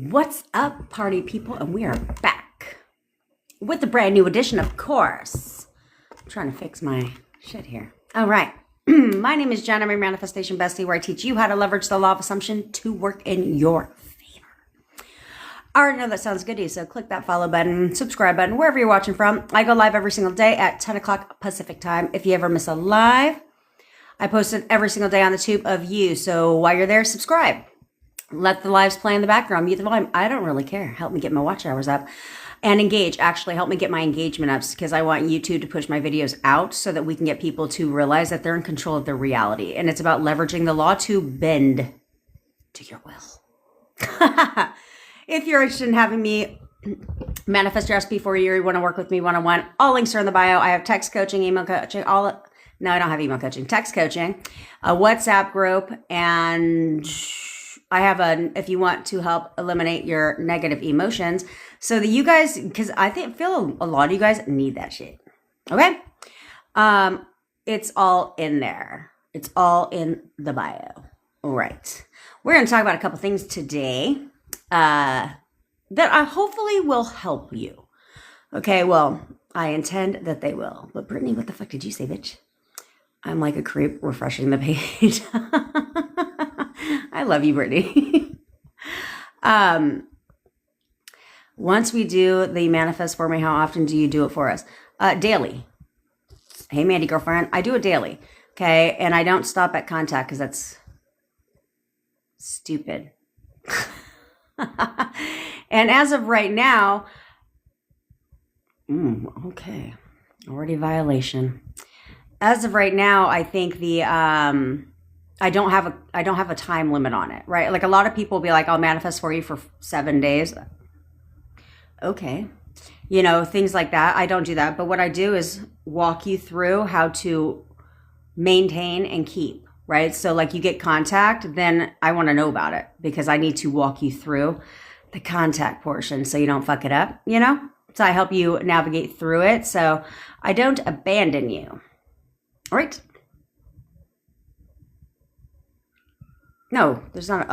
What's up, party people? And we are back with a brand new edition, of course. I'm trying to fix my shit here. All right. My name is Jen. I'm a manifestation bestie, where I teach you how to leverage the law of assumption to work in your favor. I already know that sounds good to you, so click that follow button, subscribe button, wherever you're watching from. I go live every single day at 10 o'clock Pacific time. If you ever miss a live, I post it every single day on the tube of you. So while you're there, subscribe. Let the lives play in the background. Mute the volume. I don't really care. Help me get my watch hours up. And engage. Actually, help me get my engagement up, because I want YouTube to push my videos out so that we can get people to realize that they're in control of their reality. And it's about leveraging the law to bend to your will. If you're interested in having me manifest your SP for you, or you want to work with me one-on-one, all links are in the bio. I have text coaching, email coaching, no, I don't have email coaching, text coaching, a WhatsApp group, and I have if you want to help eliminate your negative emotions so that you guys, because I feel a lot of you guys need that shit. Okay? It's all in there. It's all in the bio. All right. We're going to talk about a couple things today that I hopefully will help you. Okay, well, I intend that they will. But Brittany, what the fuck did you say, bitch? I'm like a creep refreshing the page. I love you, Brittany. Once we do the manifest for me, how often do you do it for us? Daily. Hey, Mandy girlfriend, I do it daily. Okay. And I don't stop at contact because that's stupid. And as of right now, okay. Already violation. As of right now, I think I don't have a time limit on it, right? Like a lot of people will be like, I'll manifest for you for 7 days. Okay. You know, things like that. I don't do that. But what I do is walk you through how to maintain and keep, right? So like you get contact, then I want to know about it because I need to walk you through the contact portion so you don't fuck it up, you know? So I help you navigate through it so I don't abandon you. All right. No, there's not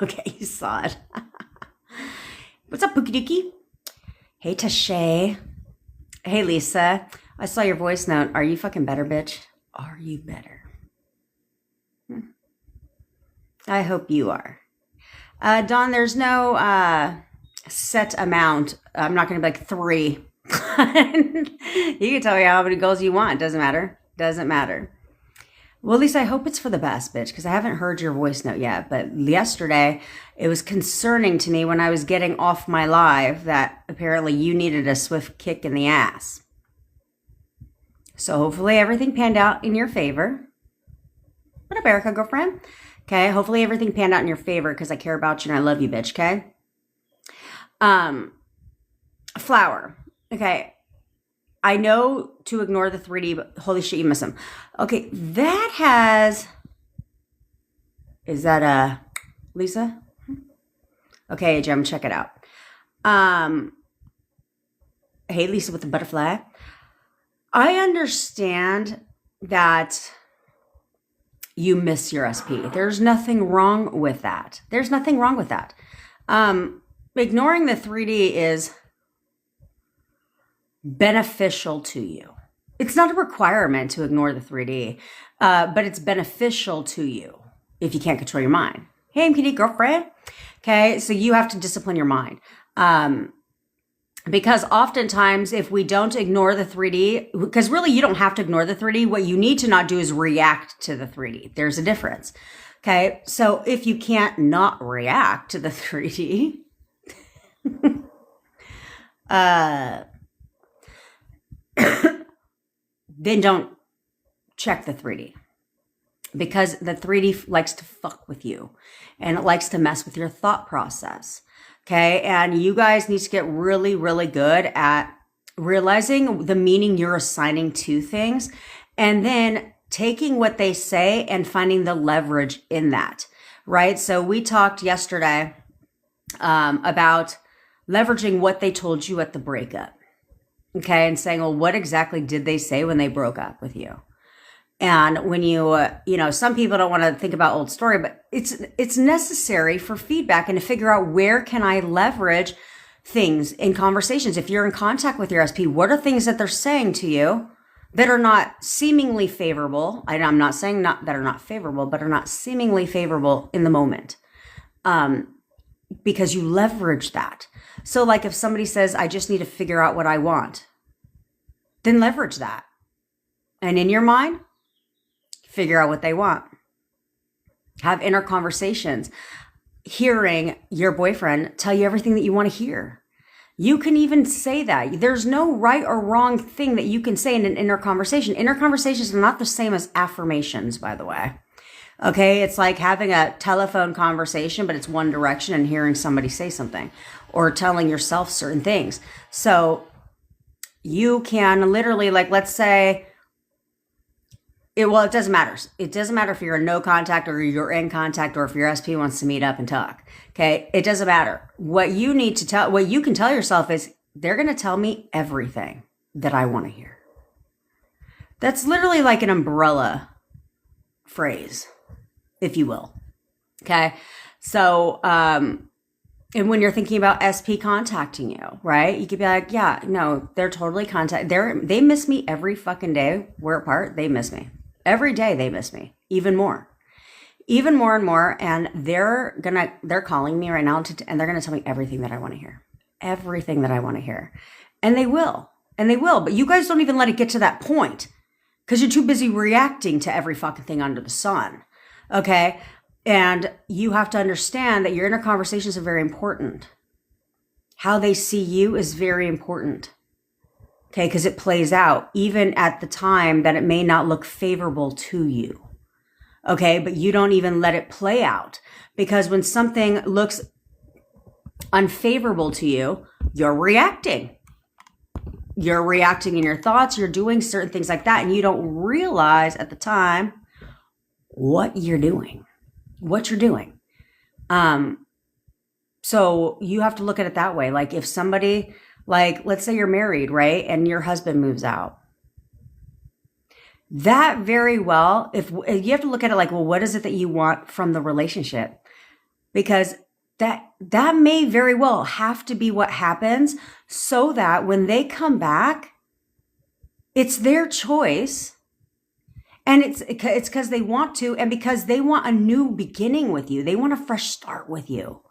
okay, you saw it. What's up, Pookie Dookie? Hey, Tashay. Hey, Lisa. I saw your voice note. Are you fucking better, bitch? Are you better? I hope you are. Dawn, there's no set amount. I'm not going to be like 3. You can tell me how many goals you want. Doesn't matter. Doesn't matter. Well, at least I hope it's for the best, bitch, because I haven't heard your voice note yet. But yesterday, it was concerning to me when I was getting off my live that apparently you needed a swift kick in the ass. So hopefully everything panned out in your favor. What up, Erica, girlfriend? Okay, hopefully everything panned out in your favor because I care about you and I love you, bitch, okay? Flower. Okay. I know to ignore the 3D, but holy shit, you miss them. Okay, that has... Is that Lisa? Okay, Jim, check it out. Hey, Lisa with the butterfly. I understand that you miss your SP. There's nothing wrong with that. There's nothing wrong with that. Ignoring the 3D is beneficial to you. It's not a requirement to ignore the 3D, but it's beneficial to you if you can't control your mind. Hey, I'm kitty girlfriend. Okay, so you have to discipline your mind. Because oftentimes if we don't ignore the 3D, because really you don't have to ignore the 3D, what you need to not do is react to the 3D. There's a difference. Okay, so if you can't not react to the 3D, then don't check the 3D, because the 3D likes to fuck with you and it likes to mess with your thought process. Okay. And you guys need to get really, really good at realizing the meaning you're assigning to things and then taking what they say and finding the leverage in that. Right. So we talked yesterday about leveraging what they told you at the breakup. Okay. And saying, well, what exactly did they say when they broke up with you? And when some people don't want to think about old story, but it's necessary for feedback and to figure out where can I leverage things in conversations. If you're in contact with your SP, what are things that they're saying to you that are not seemingly favorable? I'm not saying not that are not favorable, but are not seemingly favorable in the moment. Because you leverage that. So like if somebody says, I just need to figure out what I want, then leverage that. And in your mind, figure out what they want. Have inner conversations. Hearing your boyfriend tell you everything that you want to hear. You can even say that. There's no right or wrong thing that you can say in an inner conversation. Inner conversations are not the same as affirmations, by the way. Okay, it's like having a telephone conversation, but it's one direction and hearing somebody say something or telling yourself certain things. So you can literally, like, let's say, it doesn't matter. It doesn't matter if you're in no contact or you're in contact or if your SP wants to meet up and talk. Okay, it doesn't matter. What you can tell yourself is, they're going to tell me everything that I want to hear. That's literally like an umbrella phrase, if you will. Okay. So, and when you're thinking about SP contacting you, right? You could be like, yeah, no, they're totally they miss me every fucking day. We're apart. They miss me every day. They miss me even more and more. And they're calling me right now and they're going to tell me everything that I want to hear, And they will, but you guys don't even let it get to that point because you're too busy reacting to every fucking thing under the sun. Okay. And you have to understand that your inner conversations are very important. How they see you is very important. Okay. Because it plays out even at the time that it may not look favorable to you. Okay. But you don't even let it play out, because when something looks unfavorable to you, you're reacting. You're reacting in your thoughts. You're doing certain things like that. And you don't realize at the time what you're doing. So you have to look at it that way. Like if somebody, like, let's say you're married, right? And your husband moves out. That very well, if you have to look at it like, well, what is it that you want from the relationship? Because that may very well have to be what happens, so that when they come back, it's their choice. And it's because they want to, and because they want a new beginning with you. They want a fresh start with you,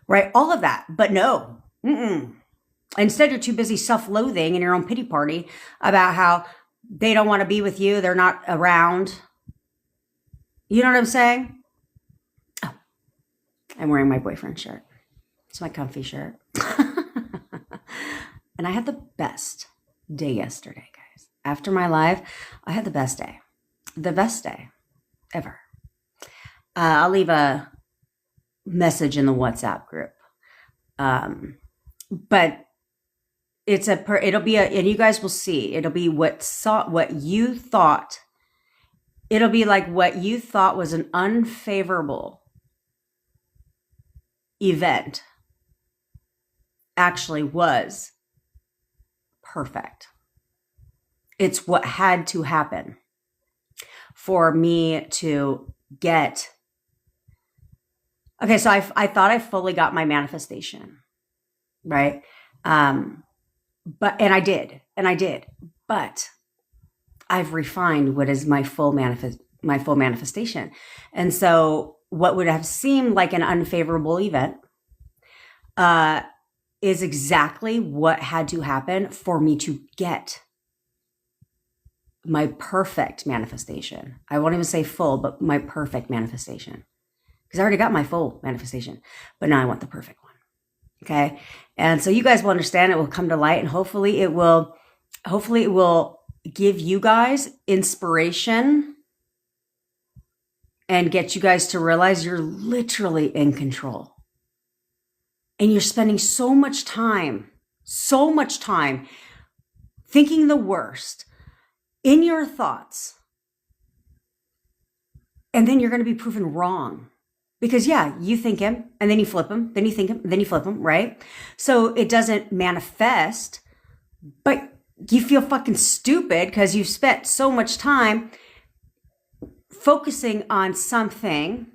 right? All of that. But no, instead you're too busy self-loathing in your own pity party about how they don't want to be with you. They're not around. You know what I'm saying? Oh, I'm wearing my boyfriend's shirt. It's my comfy shirt. And I had the best day yesterday, guys. After my live, I had the best day. The best day ever. I'll leave a message in the WhatsApp group. But it'll be and you guys will see, it'll be what you thought. It'll be like what you thought was an unfavorable event actually was perfect. It's what had to happen for me to get. Okay, so I thought I fully got my manifestation, right? But I did, but I've refined what is my full manifestation. And so what would have seemed like an unfavorable event is exactly what had to happen for me to get my perfect manifestation. I won't even say full, but my perfect manifestation. Because I already got my full manifestation, but now I want the perfect one. Okay. And so you guys will understand, it will come to light, and hopefully it will give you guys inspiration and get you guys to realize you're literally in control. And you're spending so much time thinking the worst in your thoughts. And then you're going to be proven wrong. Because yeah, you think him and then you flip him, then you think him, then you flip him, right? So it doesn't manifest, but you feel fucking stupid because you've spent so much time focusing on something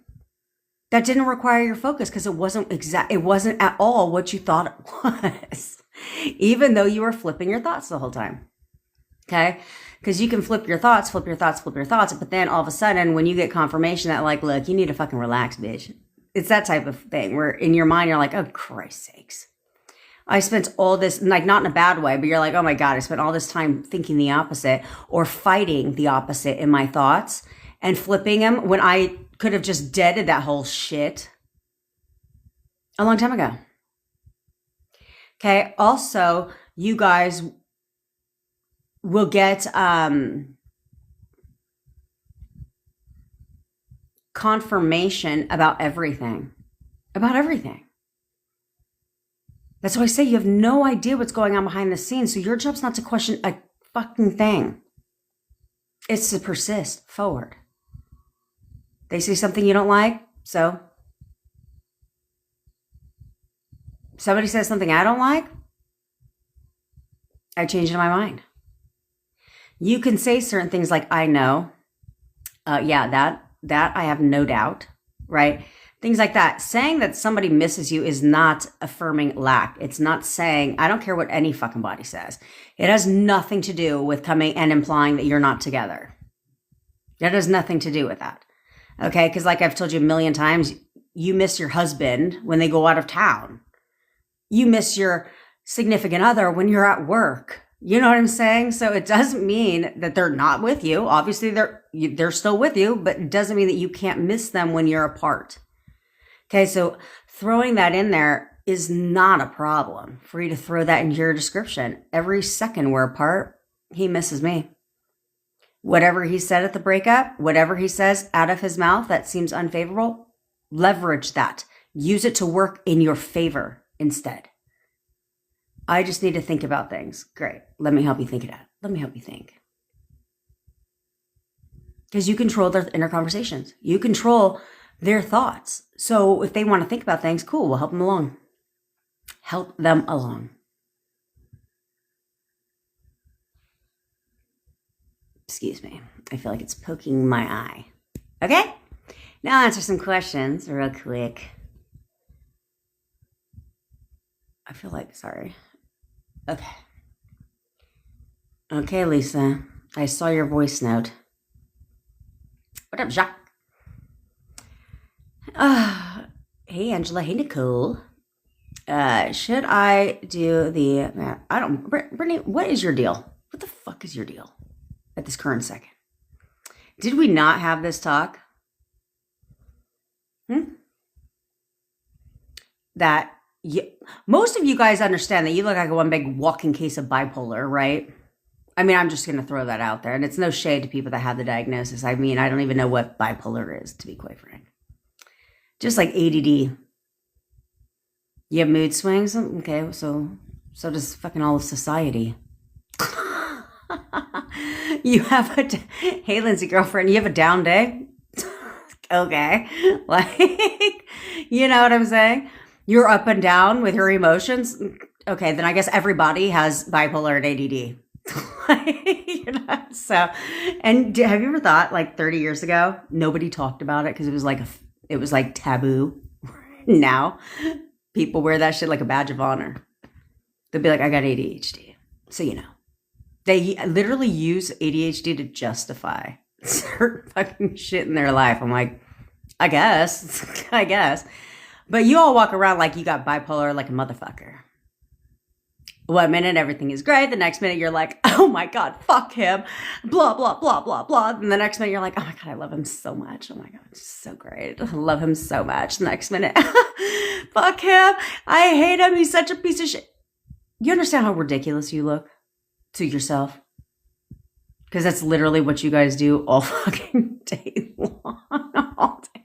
that didn't require your focus because it wasn't at all what you thought it was, even though you were flipping your thoughts the whole time. Okay? Because you can flip your thoughts, but then all of a sudden, when you get confirmation that, like, look, you need to fucking relax, bitch. It's that type of thing where in your mind, you're like, oh, Christ's sakes. I spent all this, like, not in a bad way, but you're like, oh my God, I spent all this time thinking the opposite or fighting the opposite in my thoughts and flipping them when I could have just deaded that whole shit a long time ago. Okay. Also, you guys will get confirmation about everything. About everything. That's why I say you have no idea what's going on behind the scenes. So your job's not to question a fucking thing. It's to persist forward. They say something you don't like, so somebody says something I don't like, I change it in my mind. You can say certain things like, I know, that I have no doubt, right? Things like that. Saying that somebody misses you is not affirming lack. It's not saying, I don't care what any fucking body says. It has nothing to do with coming and implying that you're not together. That has nothing to do with that. Okay? Because like I've told you a million times, you miss your husband when they go out of town. You miss your significant other when you're at work. You know what I'm saying? So it doesn't mean that they're not with you. Obviously, they're still with you, but it doesn't mean that you can't miss them when you're apart. Okay, so throwing that in there is not a problem for you to throw that into your description. Every second we're apart, he misses me. Whatever he said at the breakup, whatever he says out of his mouth that seems unfavorable, leverage that. Use it to work in your favor instead. I just need to think about things. Great. Let me help you think of that. Let me help you think. Because you control their inner conversations. You control their thoughts. So if they want to think about things, cool, we'll help them along. Help them along. Excuse me. I feel like it's poking my eye. Okay? Now I'll answer some questions real quick. I feel like, sorry. Okay. Okay, Lisa. I saw your voice note. What up, Jacques? Hey, Angela. Hey, Nicole. Should I do the... Brittany, what is your deal? What the fuck is your deal at this current second? Did we not have this talk? That... most of you guys understand that you look like one big walking case of bipolar, right? I mean, I'm just going to throw that out there. And it's no shade to people that have the diagnosis. I mean, I don't even know what bipolar is, to be quite frank. Just like ADD. You have mood swings? Okay, so does fucking all of society. You have hey, Lindsay, girlfriend, you have a down day? Okay. Like, you know what I'm saying? You're up and down with your emotions. Okay, then I guess everybody has bipolar and ADD. You know, so, and have you ever thought, like 30 years ago, nobody talked about it because it was like taboo. Now, people wear that shit like a badge of honor. They'll be like, I got ADHD. So, you know, they literally use ADHD to justify certain fucking shit in their life. I'm like, I guess. But you all walk around like you got bipolar like a motherfucker. One minute, everything is great. The next minute, you're like, oh my God, fuck him. Blah, blah, blah, blah, blah. And the next minute, you're like, oh my God, I love him so much. Oh my God, it's so great. I love him so much. The next minute, fuck him. I hate him. He's such a piece of shit. You understand how ridiculous you look to yourself? Because that's literally what you guys do all fucking day long. All day.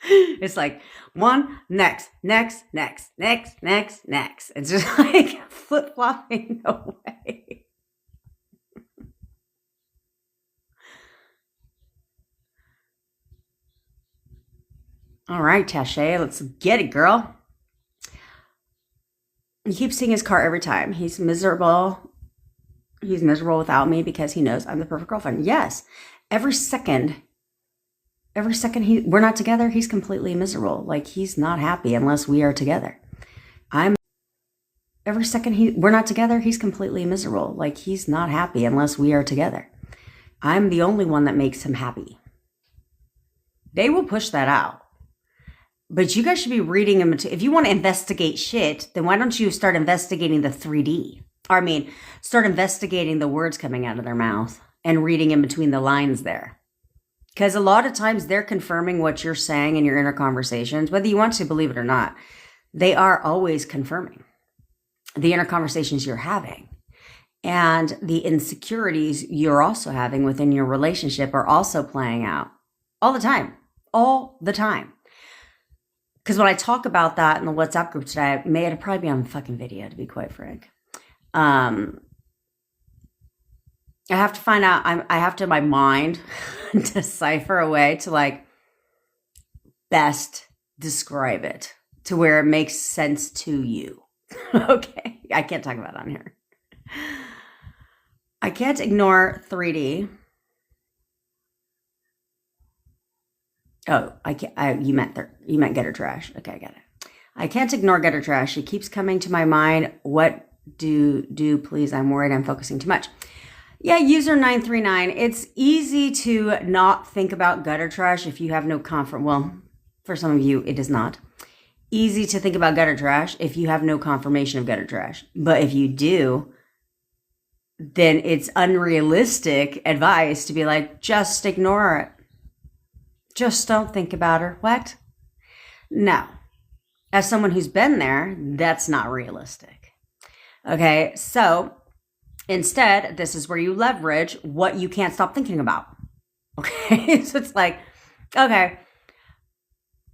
It's like one, next. It's just like flip-flopping away. All right, Taché, let's get it, girl. You keep seeing his car every time. He's miserable. he's miserable without me because he knows I'm the perfect girlfriend. Yes. Every second we're not together, he's completely miserable. Like, he's not happy unless we are together. Every second we're not together, he's completely miserable. Like, he's not happy unless we are together. I'm the only one that makes him happy. They will push that out. But you guys should be reading them. If you want to investigate shit, then why don't you start investigating the 3D? Start investigating the words coming out of their mouth and reading in between the lines there. Because a lot of times they're confirming what you're saying in your inner conversations, whether you want to believe it or not. They are always confirming the inner conversations you're having. And the insecurities you're also having within your relationship are also playing out all the time. All the time. Because when I talk about that in the WhatsApp group today, it'll probably be on fucking video, to be quite frank. I have to find out, I have to, in my mind, decipher a way to like best describe it to where it makes sense to you. Okay. I can't talk about it on here. I can't ignore 3D. Oh, I can't. You meant gutter trash. Okay, I get it. I can't ignore gutter trash. It keeps coming to my mind. What do please? I'm worried I'm focusing too much. Yeah, user 939. It's easy to not think about gutter trash if you have no confirmation. Well, for some of you, it is not easy to think about gutter trash if you have no confirmation of gutter trash. But if you do, then it's unrealistic advice to be like, just ignore it. Just don't think about her. What? No. As someone who's been there, that's not realistic. Okay, so instead, this is where you leverage what you can't stop thinking about. Okay, so it's like, okay,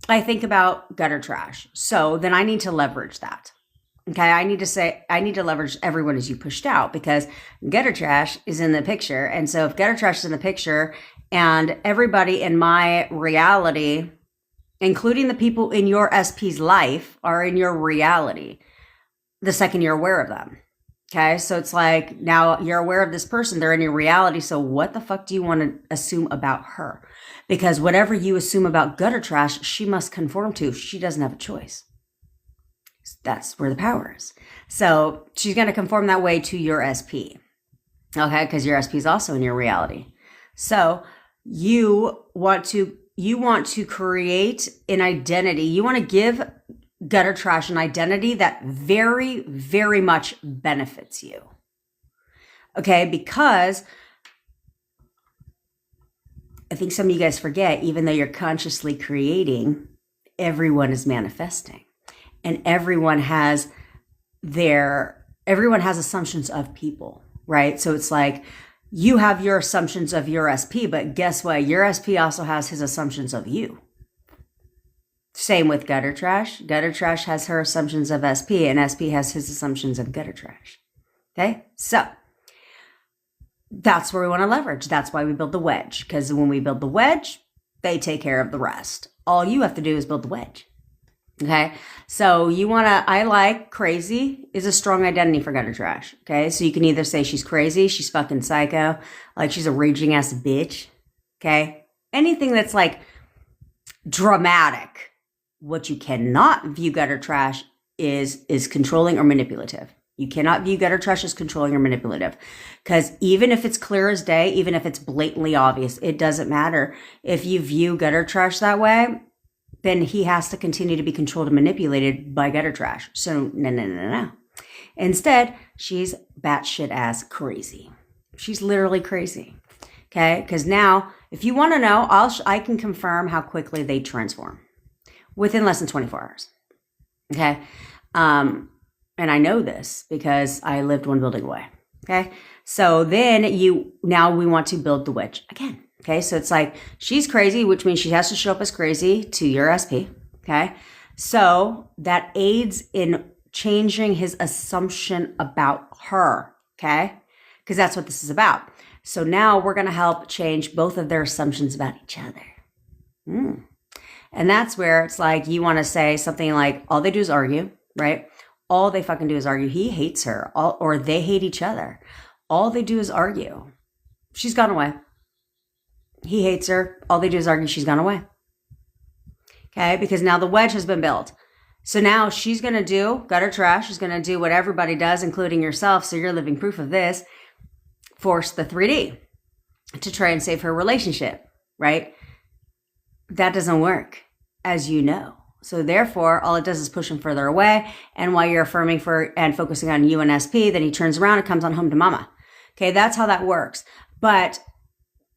I think about gutter trash. So then I need to leverage that. Okay, I need to leverage everyone as you pushed out because gutter trash is in the picture. And so if gutter trash is in the picture and everybody in my reality, including the people in your SP's life, are in your reality the second you're aware of them. Okay, so it's like now you're aware of this person, they're in your reality. So what the fuck do you want to assume about her? Because whatever you assume about gutter trash, she must conform to. She doesn't have a choice. That's where the power is. So she's going to conform that way to your SP. Okay, because your SP is also in your reality. So you want to create an identity. You want to give gutter trash an identity that very, very much benefits you. Okay, because I think some of you guys forget, even though you're consciously creating, everyone is manifesting. And everyone has assumptions of people, right? So it's like you have your assumptions of your SP, but guess what? Your SP also has his assumptions of you. Same with gutter trash. Gutter trash has her assumptions of SP, and SP has his assumptions of gutter trash. Okay? So that's where we want to leverage. That's why we build the wedge, because when we build the wedge, they take care of the rest. All you have to do is build the wedge. Okay, so I like crazy is a strong identity for gutter trash. Okay, so you can either say she's crazy, she's fucking psycho, like she's a raging ass bitch. Okay, anything that's like dramatic. What you cannot view gutter trash is controlling or manipulative. You cannot view gutter trash as controlling or manipulative, because even if it's clear as day, even if it's blatantly obvious, it doesn't matter. If you view gutter trash that way, then he has to continue to be controlled and manipulated by gutter trash. So no. Instead, she's batshit ass crazy. She's literally crazy. Okay, because now, if you want to know, I can confirm how quickly they transform within less than 24 hours. Okay, and I know this because I lived one building away. Okay, so then now we want to build the wedge again. Okay, so it's like she's crazy, which means she has to show up as crazy to your SP. Okay, so that aids in changing his assumption about her. Okay, because that's what this is about. So now we're going to help change both of their assumptions about each other. And that's where it's like you want to say something like, all they do is argue, right? All they fucking do is argue. He hates her, or they hate each other. all they do is argue. She's gone away. He hates her. All they do is argue. She's gone away. Okay, because now the wedge has been built. So now she's going to do gutter trash. She's going to do what everybody does, including yourself. So you're living proof of this. Force the 3D to try and save her relationship, right? That doesn't work, as you know. So therefore, all it does is push him further away. And while you're affirming for and focusing on you and SP, then he turns around and comes on home to mama. Okay, that's how that works. But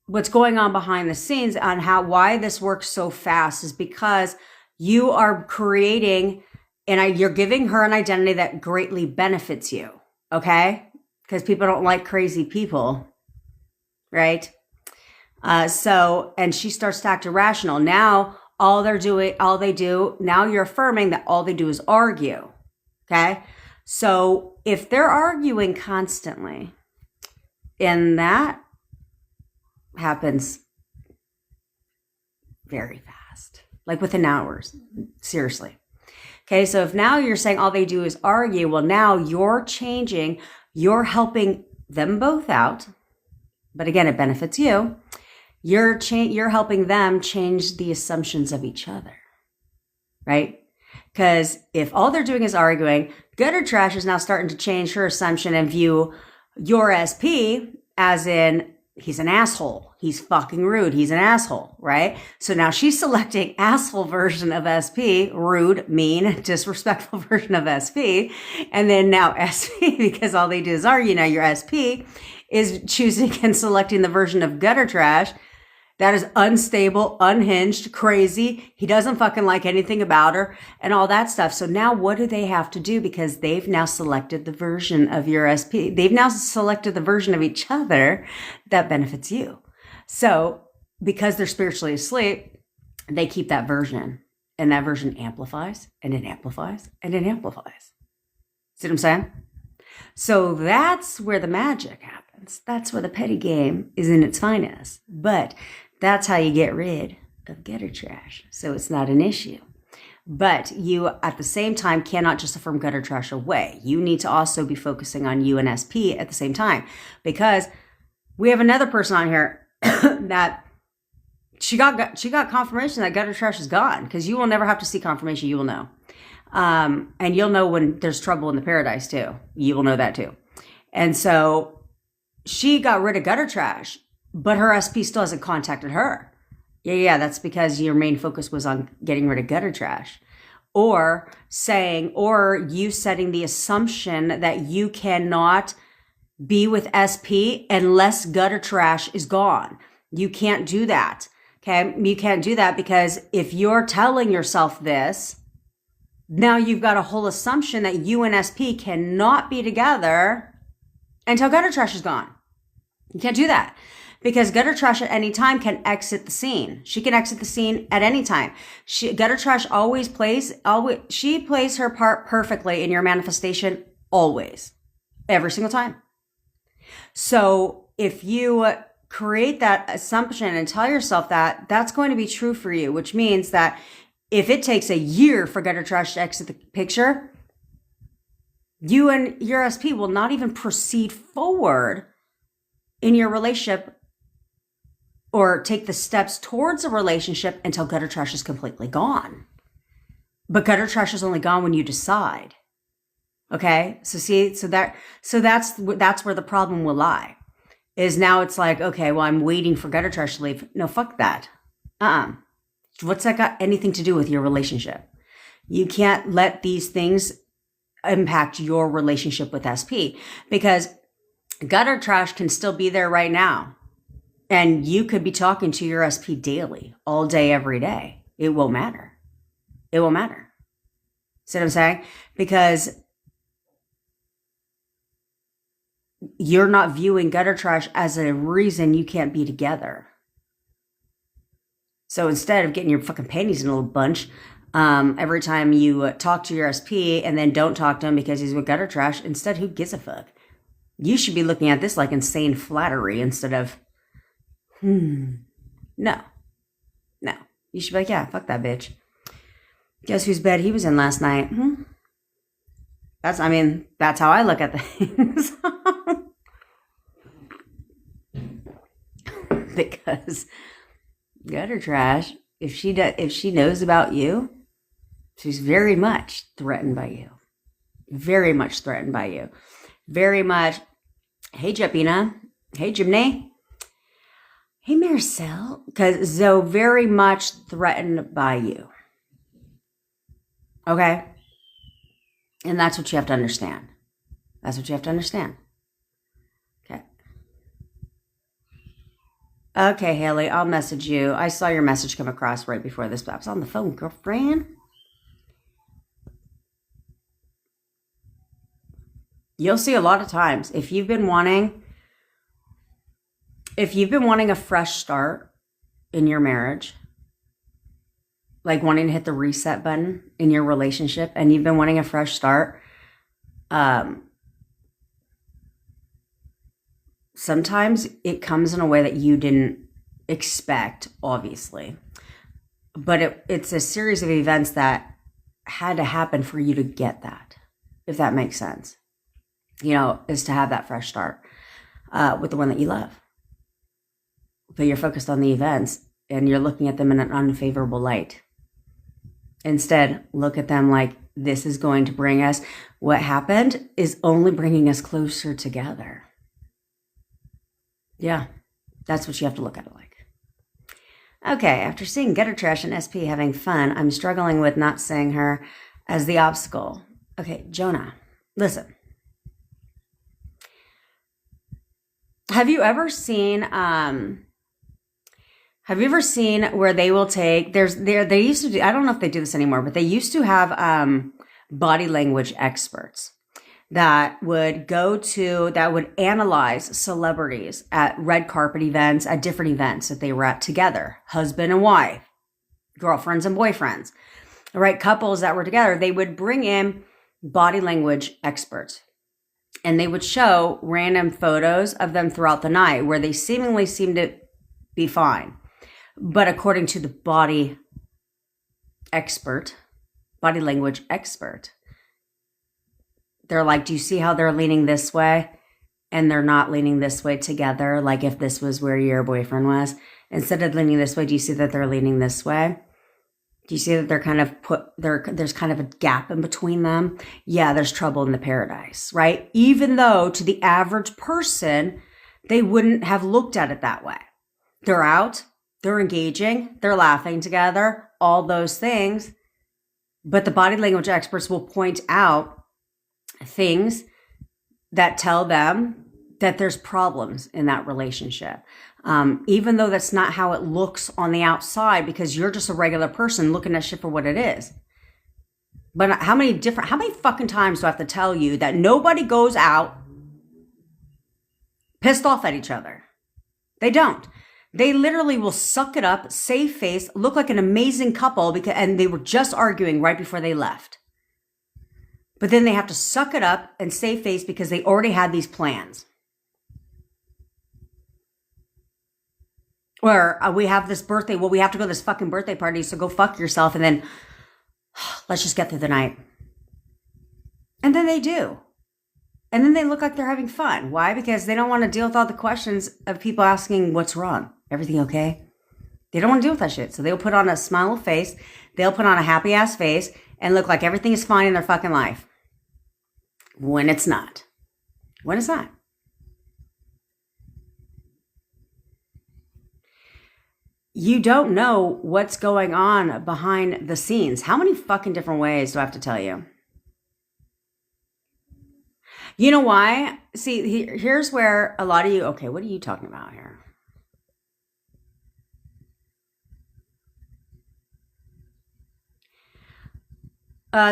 what's going on behind the scenes on why this works so fast is because you are creating and you're giving her an identity that greatly benefits you. Okay, because people don't like crazy people, right? And she starts to act irrational. Now, now you're affirming that all they do is argue. Okay. So if they're arguing constantly, and that happens very fast, like within hours, seriously. Okay. So if now you're saying all they do is argue, well, now you're helping them both out. But again, it benefits you. You're helping them change the assumptions of each other, right? Because if all they're doing is arguing, gutter trash is now starting to change her assumption and view your SP as in he's an asshole. He's fucking rude. He's an asshole, right? So now she's selecting asshole version of SP, rude, mean, disrespectful version of SP. And then now SP, because all they do is argue, now your SP is choosing and selecting the version of gutter trash that is unstable, unhinged, crazy. He doesn't fucking like anything about her and all that stuff. So now what do they have to do? Because they've now selected the version of your SP. They've now selected the version of each other that benefits you. So because they're spiritually asleep, they keep that version, and that version amplifies and it amplifies and it amplifies. See what I'm saying? So that's where the magic happens. That's where the petty game is in its finest. But that's how you get rid of gutter trash. So it's not an issue. But you, at the same time, cannot just affirm gutter trash away. You need to also be focusing on you and SP at the same time. Because we have another person on here that she got confirmation that gutter trash is gone. Because you will never have to see confirmation. You will know. And you'll know when there's trouble in the paradise too. You will know that too. And so she got rid of gutter trash, but her SP still hasn't contacted her. Yeah, that's because your main focus was on getting rid of gutter trash. Or you setting the assumption that you cannot be with SP unless gutter trash is gone. You can't do that. Okay. You can't do that because if you're telling yourself this, now you've got a whole assumption that you and SP cannot be together until gutter trash is gone. You can't do that because gutter trash at any time can exit the scene. She can exit the scene at any time. Gutter trash she plays her part perfectly in your manifestation always, every single time. So if you create that assumption and tell yourself that, that's going to be true for you, which means that if it takes a year for gutter trash to exit the picture, you and your SP will not even proceed forward in your relationship or take the steps towards a relationship until gutter trash is completely gone. But gutter trash is only gone when you decide. Okay? So that's where the problem will lie. Is now it's like, okay, well, I'm waiting for gutter trash to leave. No, fuck that. What's that got anything to do with your relationship? You can't let these things impact your relationship with SP because gutter trash can still be there right now. And you could be talking to your SP daily, all day, every day. It won't matter. It won't matter. See what I'm saying? Because you're not viewing gutter trash as a reason you can't be together. So instead of getting your fucking panties in a little bunch, every time you talk to your SP and then don't talk to him because he's with gutter trash, instead, who gives a fuck? You should be looking at this like insane flattery instead of, no. You should be like, yeah, fuck that bitch. Guess whose bed he was in last night? That's how I look at things. because gutter trash, if she knows about you, she's very much threatened by you. Very much threatened by you. Very much, hey, Jepina. Hey, Jimney. Hey, Marcel. Because Zoe very much threatened by you. Okay? And that's what you have to understand. That's what you have to understand. Okay. Okay, Haley, I'll message you. I saw your message come across right before this, but I was on the phone, girlfriend. You'll see a lot of times if you've been wanting a fresh start in your marriage, like wanting to hit the reset button in your relationship, and you've been wanting a fresh start, sometimes it comes in a way that you didn't expect, obviously. But it's a series of events that had to happen for you to get that, if that makes sense. Is to have that fresh start with the one that you love. But you're focused on the events and you're looking at them in an unfavorable light. Instead, look at them like this is going to bring us, what happened is only bringing us closer together. Yeah, that's what you have to look at it like. Okay, after seeing Gutter Trash and SP having fun, I'm struggling with not seeing her as the obstacle. Okay, Jonah, listen. Have you ever seen where they will take, they used to do, I don't know if they do this anymore, but they used to have body language experts that would analyze celebrities at red carpet events, at different events that they were at together, husband and wife, girlfriends and boyfriends, right? Couples that were together, they would bring in body language experts. And they would show random photos of them throughout the night where they seemingly seemed to be fine. But according to the body language expert, they're like, do you see how they're leaning this way? And they're not leaning this way together. Like if this was where your boyfriend was, instead of leaning this way, do you see that they're leaning this way? Do you see that they're kind of there's kind of a gap in between them? Yeah, there's trouble in the paradise, right? Even though to the average person, they wouldn't have looked at it that way. They're out, they're engaging, they're laughing together, all those things. But the body language experts will point out things that tell them that there's problems in that relationship. Even though that's not how it looks on the outside, because you're just a regular person looking at shit for what it is. But how many fucking times do I have to tell you that nobody goes out pissed off at each other? They don't. They literally will suck it up, save face, look like an amazing couple, and they were just arguing right before they left. But then they have to suck it up and save face because they already had these plans. Or we have this birthday. Well, we have to go to this fucking birthday party, so go fuck yourself, and then let's just get through the night. And then they do. And then they look like they're having fun. Why? Because they don't want to deal with all the questions of people asking, what's wrong? Everything okay? They don't want to deal with that shit. So they'll put on a smile face. They'll put on a happy ass face and look like everything is fine in their fucking life. When it's not. When it's not. You don't know what's going on behind the scenes. How many fucking different ways do I have to tell you? You know why? See, here's where a lot of you, okay, what are you talking about here?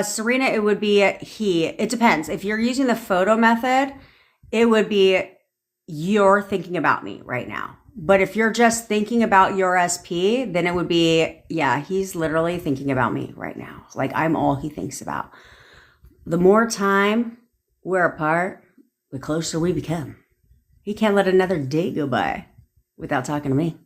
Serena, it would be he. It depends. If you're using the photo method, it would be you're thinking about me right now. But if you're just thinking about your SP, then it would be, yeah, he's literally thinking about me right now. Like I'm all he thinks about. The more time we're apart, the closer we become. He can't let another day go by without talking to me.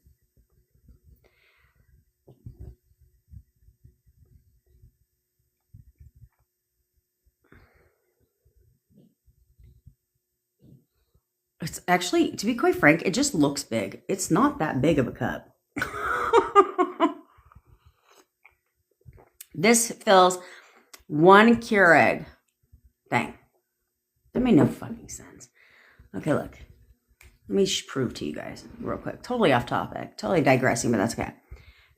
It's actually, to be quite frank, it just looks big. It's not that big of a cup. This fills 1 Keurig thing. That made no fucking sense. Okay, look. Let me prove to you guys real quick. Totally off topic. Totally digressing, but that's okay.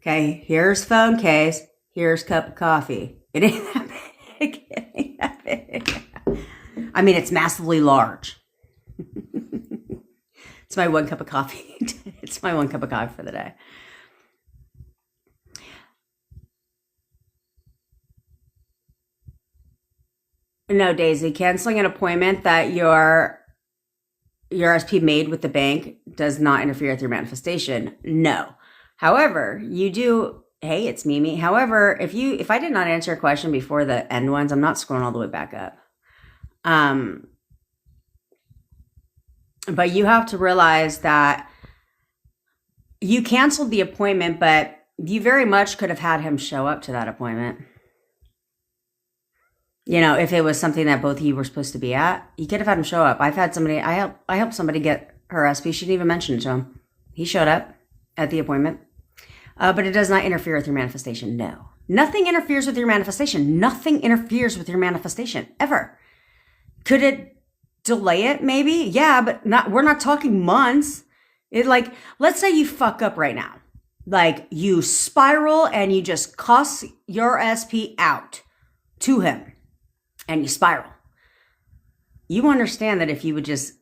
Okay, here's phone case. Here's cup of coffee. It ain't that big. It ain't that big. I mean, it's massively large. It's my 1 cup of coffee. It's my 1 cup of coffee for the day. No, Daisy, canceling an appointment that your SP made with the bank does not interfere with your manifestation. No. However, you do. Hey, it's Mimi. However, if I did not answer your question before the end ones, I'm not scrolling all the way back up. But you have to realize that you canceled the appointment, but you very much could have had him show up to that appointment. You know, if it was something that both of you were supposed to be at, you could have had him show up. I've had somebody, I helped somebody get her SP. She didn't even mention it to him. He showed up at the appointment. But it does not interfere with your manifestation. No. Nothing interferes with your manifestation. Nothing interferes with your manifestation, ever. Could it delay it? Maybe. Yeah, but we're not talking months. Let's say you fuck up right now. Like, you spiral and you just cuss your SP out to him. And you spiral. You understand that if you would just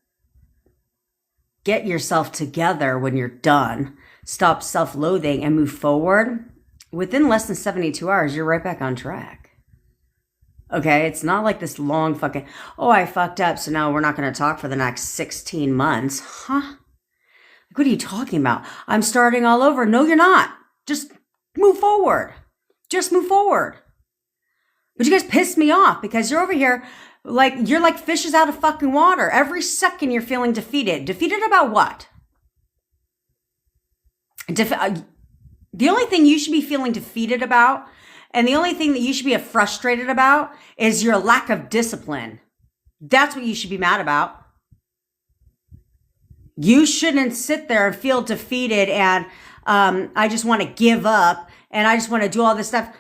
get yourself together when you're done, stop self-loathing and move forward, within less than 72 hours, you're right back on track. Okay? It's not like this long fucking, oh, I fucked up, so now we're not going to talk for the next 16 months. Huh? What are you talking about? I'm starting all over. No, you're not. Just move forward. Just move forward. But you guys pissed me off because you're over here you're like fishes out of fucking water. Every second you're feeling defeated. Defeated about what? The only thing you should be feeling defeated about and the only thing that you should be frustrated about is your lack of discipline. That's what you should be mad about. You shouldn't sit there and feel defeated and I just want to give up and I just want to do all this stuff.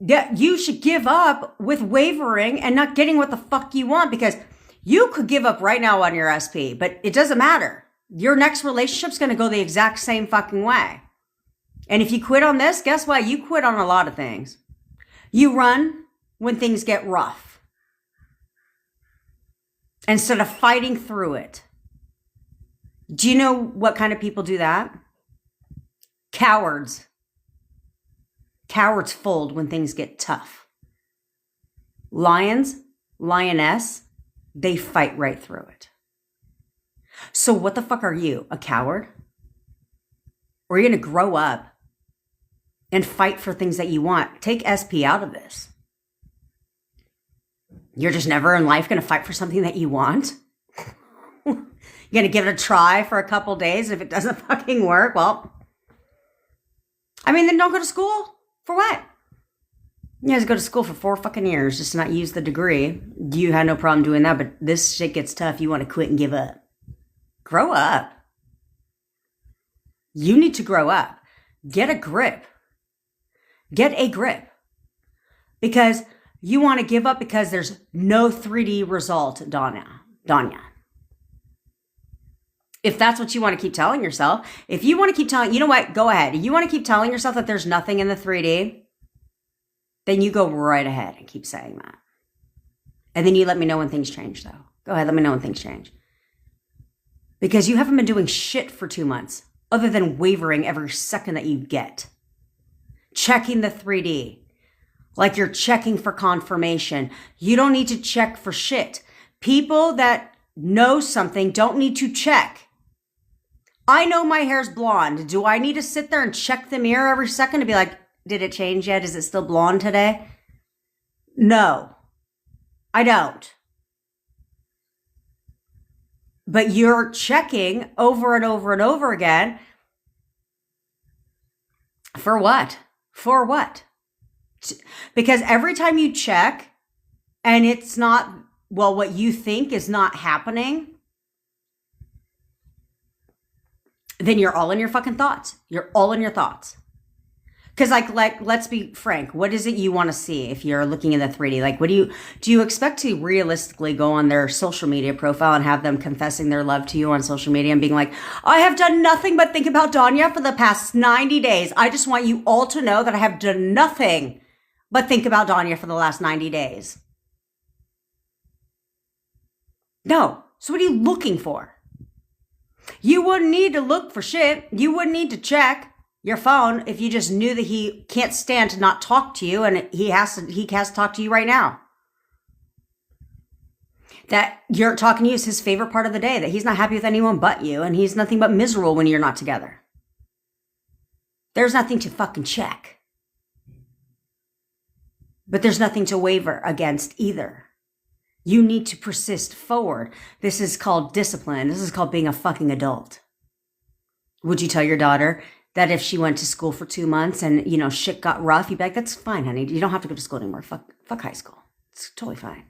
Yeah, you should give up with wavering and not getting what the fuck you want because you could give up right now on your SP, but it doesn't matter. Your next relationship's going to go the exact same fucking way. And if you quit on this, guess what? You quit on a lot of things. You run when things get rough instead of fighting through it. Do you know what kind of people do that? Cowards. Cowards fold when things get tough. Lions, lioness, they fight right through it. So what the fuck are you, a coward? Or are you going to grow up and fight for things that you want? Take SP out of this. You're just never in life going to fight for something that you want? You're going to give it a try for a couple days. If it doesn't fucking work, well, then don't go to school. For what? You guys go to school for 4 fucking years just to not use the degree. You had no problem doing that, but this shit gets tough. You want to quit and give up. Grow up. You need to grow up. Get a grip. Get a grip. Because you want to give up because there's no 3D result, Danya. If that's what you want to keep telling yourself, if you want to keep telling, you know what, go ahead. If you want to keep telling yourself that there's nothing in the 3D, then you go right ahead and keep saying that. And then you let me know when things change, though. Go ahead, let me know when things change. Because you haven't been doing shit for 2 months, other than wavering every second that you get. Checking the 3D, like you're checking for confirmation. You don't need to check for shit. People that know something don't need to check. I know my hair's blonde. Do I need to sit there and check the mirror every second to be like, did it change yet? Is it still blonde today? No, I don't. But you're checking over and over and over again. For what? For what? Because every time you check and it's not, well, what you think is not happening, then you're all in your fucking thoughts. You're all in your thoughts. Because like, let's be frank. What is it you want to see if you're looking in the 3D? Like, do you expect to realistically go on their social media profile and have them confessing their love to you on social media and being like, I have done nothing but think about Danya for the past 90 days. I just want you all to know that I have done nothing but think about Danya for the last 90 days. No. So what are you looking for? You wouldn't need to look for shit. You wouldn't need to check your phone if you just knew that he can't stand to not talk to you and he has to talk to you right now. That you're talking to you is his favorite part of the day, that he's not happy with anyone but you and he's nothing but miserable when you're not together. There's nothing to fucking check. But there's nothing to waver against either. You need to persist forward. This is called discipline. This is called being a fucking adult. Would you tell your daughter that if she went to school for 2 months and, shit got rough, you'd be like, that's fine, honey. You don't have to go to school anymore. Fuck high school. It's totally fine.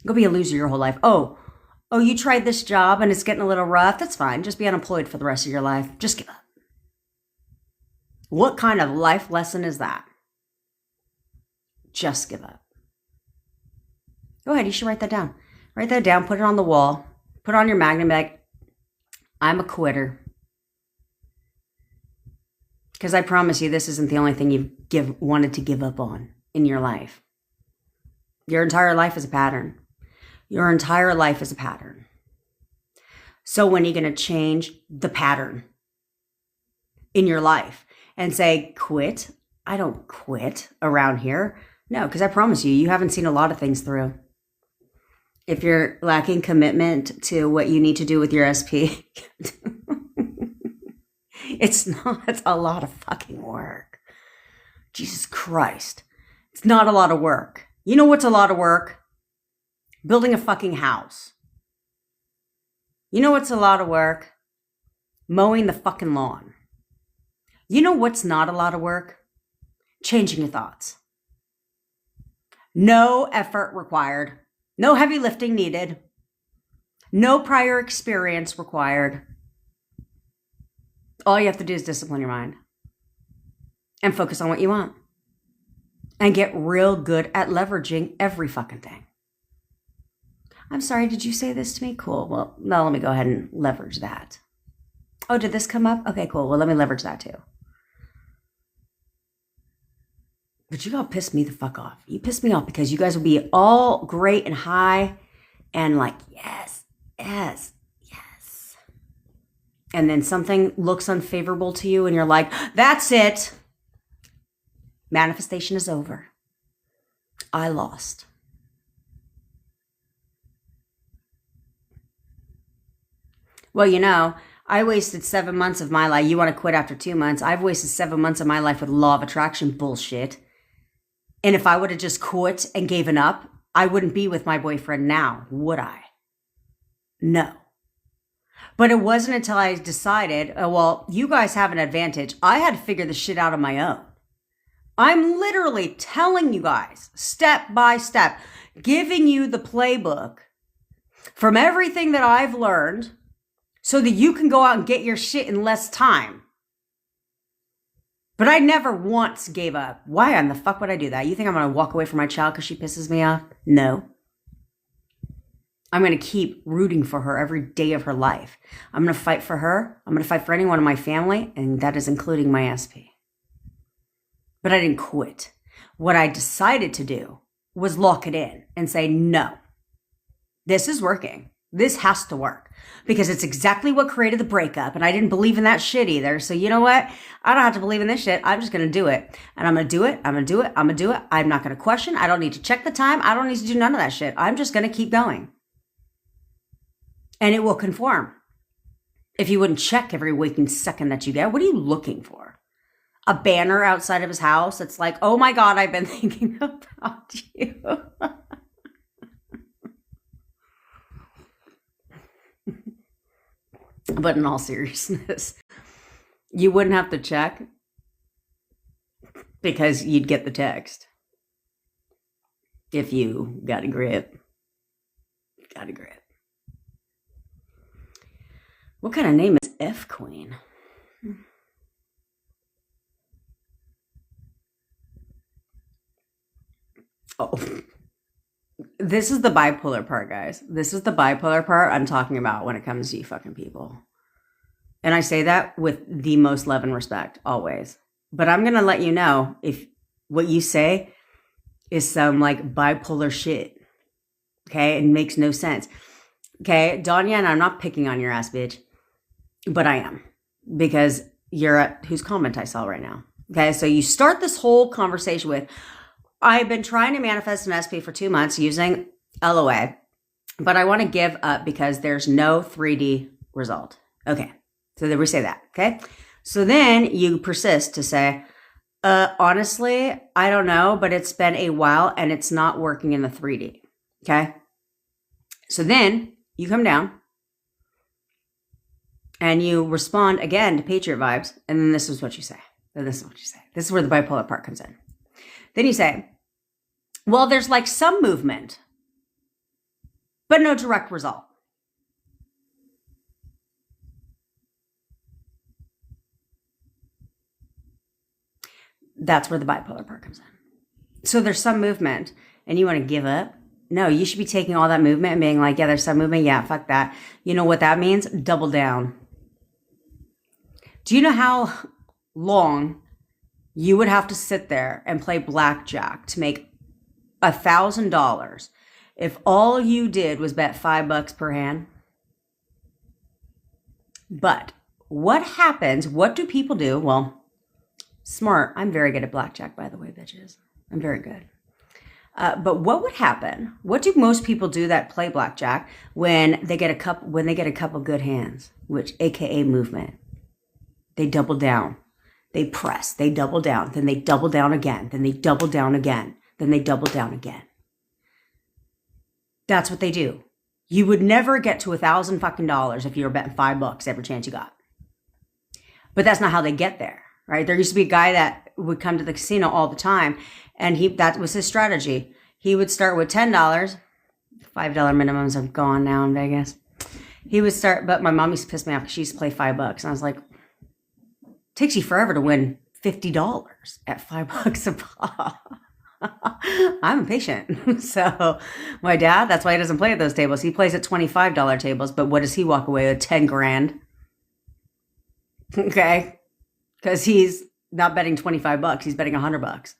Go be a loser your whole life. Oh, you tried this job and it's getting a little rough. That's fine. Just be unemployed for the rest of your life. Just give up. What kind of life lesson is that? Just give up. Go ahead. You should write that down. Write that down. Put it on the wall. Put it on your magnet bag. I'm a quitter. Because I promise you, this isn't the only thing you've wanted to give up on in your life. Your entire life is a pattern. Your entire life is a pattern. So when are you going to change the pattern in your life and say, quit? I don't quit around here. No, because I promise you haven't seen a lot of things through. If you're lacking commitment to what you need to do with your SP, it's not a lot of fucking work. Jesus Christ. It's not a lot of work. You know what's a lot of work? Building a fucking house. You know what's a lot of work? Mowing the fucking lawn. You know what's not a lot of work? Changing your thoughts. No effort required. No heavy lifting needed. No prior experience required. All you have to do is discipline your mind and focus on what you want and get real good at leveraging every fucking thing. I'm sorry, did you say this to me? Cool. Well, no, let me go ahead and leverage that. Oh, did this come up? Okay, cool. Well, let me leverage that too. But you all pissed me the fuck off. You pissed me off because you guys will be all great and high and like, yes, yes, yes. And then something looks unfavorable to you and you're like, that's it. Manifestation is over. I lost. Well, I wasted 7 months of my life. You want to quit after 2 months. I've wasted 7 months of my life with law of attraction bullshit. And if I would have just quit and given up, I wouldn't be with my boyfriend now, would I? No. But it wasn't until I decided, oh, well, you guys have an advantage. I had to figure this shit out on my own. I'm literally telling you guys, step by step, giving you the playbook from everything that I've learned so that you can go out and get your shit in less time. But I never once gave up. Why in the fuck would I do that? You think I'm going to walk away from my child because she pisses me off? No. I'm going to keep rooting for her every day of her life. I'm going to fight for her. I'm going to fight for anyone in my family, and that is including my SP. But I didn't quit. What I decided to do was lock it in and say, no, this is working. This has to work because it's exactly what created the breakup. And I didn't believe in that shit either. So you know what? I don't have to believe in this shit. I'm just going to do it. And I'm going to do it. I'm going to do it. I'm going to do it. I'm not going to question. I don't need to check the time. I don't need to do none of that shit. I'm just going to keep going. And it will conform. If you wouldn't check every waking second that you get, what are you looking for? A banner outside of his house that's like, oh my God, I've been thinking about you. But in all seriousness, you wouldn't have to check because you'd get the text. If you got a grip. Got a grip. What kind of name is F Queen? Oh, this is the bipolar part, guys. This is the bipolar part I'm talking about when it comes to you fucking people. And I say that with the most love and respect, always. But I'm going to let you know if what you say is some like bipolar shit. Okay? It makes no sense. Okay? Danya, and I'm not picking on your ass, bitch. But I am. Because you're at whose comment I saw right now. Okay? So you start this whole conversation with, I've been trying to manifest an SP for 2 months using LOA, but I want to give up because there's no 3D result. Okay. So then we say that. Okay. So then you persist to say, honestly, I don't know, but it's been a while and it's not working in the 3D. Okay. So then you come down and you respond again to Patriot vibes. And then this is what you say. This is where the bipolar part comes in. Then you say, well, there's like some movement, but no direct result. That's where the bipolar part comes in. So there's some movement and you want to give up? No, you should be taking all that movement and being like, yeah, there's some movement. Yeah, fuck that. You know what that means? Double down. Do you know how long you would have to sit there and play blackjack to make $1,000 if all you did was bet $5 per hand? But what happens? What do people do? Well, smart. I'm very good at blackjack, by the way, bitches. I'm very good. But what would happen? What do most people do that play blackjack when they get a couple good hands, which AKA movement? They double down. They press. They double down. Then they double down again. Then they double down again. Then they double down again. That's what they do. You would never get to $1,000 fucking dollars if you were betting $5 every chance you got. But that's not how they get there. Right? There used to be a guy that would come to the casino all the time, and that was his strategy. He would start with $10. $5 minimums are gone now in Vegas. He would start, but my mom used to piss me off because she used to play $5. And I was like, it takes you forever to win $50 at $5 a pop. I'm impatient. So my dad, that's why he doesn't play at those tables. He plays at $25 tables, but what does he walk away with? 10 grand. Okay. Because he's not betting $25, he's betting $100.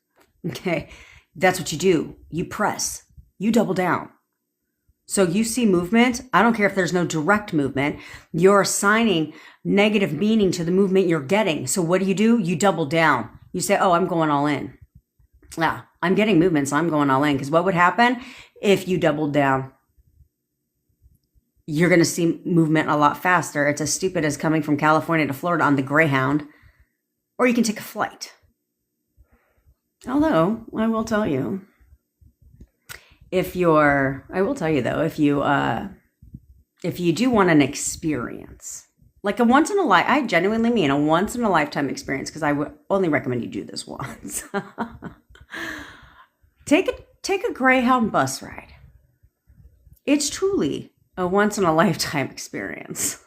Okay. That's what you do. You press, you double down. So you see movement. I don't care if there's no direct movement. You're assigning negative meaning to the movement you're getting. So what do? You double down. You say, oh, I'm going all in. Yeah, I'm getting movement, so I'm going all in. Because what would happen if you doubled down? You're going to see movement a lot faster. It's as stupid as coming from California to Florida on the Greyhound. Or you can take a flight. Although, I will tell you, if you do want an experience, like a once in a life, I genuinely mean a once in a lifetime experience, because I would only recommend you do this once. Take a Greyhound bus ride. It's truly a once in a lifetime experience.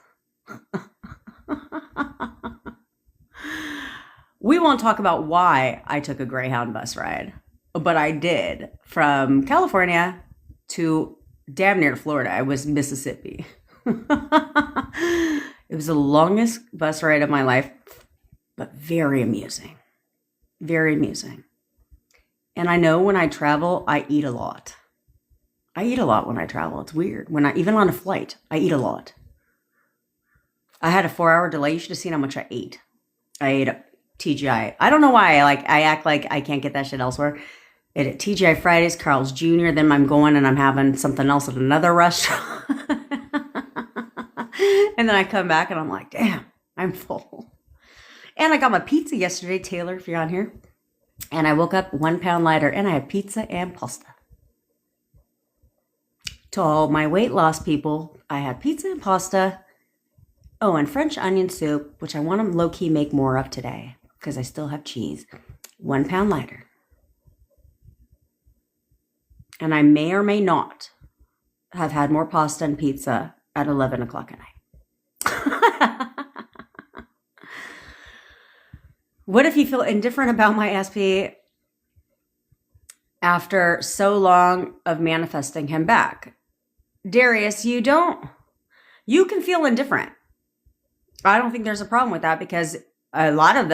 We won't talk about why I took a Greyhound bus ride, but I did. From California to damn near Florida. I was Mississippi. It was the longest bus ride of my life, but very amusing. Very amusing. And I know when I travel, I eat a lot. I eat a lot when I travel. It's weird. Even on a flight, I eat a lot. I had a 4-hour delay. You should have seen how much I ate. I ate a TGI. I don't know why I act like I can't get that shit elsewhere. Ate at TGI Fridays, Carl's Jr. Then I'm going and I'm having something else at another restaurant. And then I come back and I'm like, damn, I'm full. And I got my pizza yesterday, Taylor, if you're on here. And I woke up 1 pound lighter and I had pizza and pasta. To all my weight loss people, I had pizza and pasta. Oh, and French onion soup, which I want to low-key make more of today because I still have cheese. 1 pound lighter. And I may or may not have had more pasta and pizza at 11 o'clock at night. What if you feel indifferent about my SP after so long of manifesting him back. Darius, you can feel indifferent. I don't think there's a problem with that, because a lot of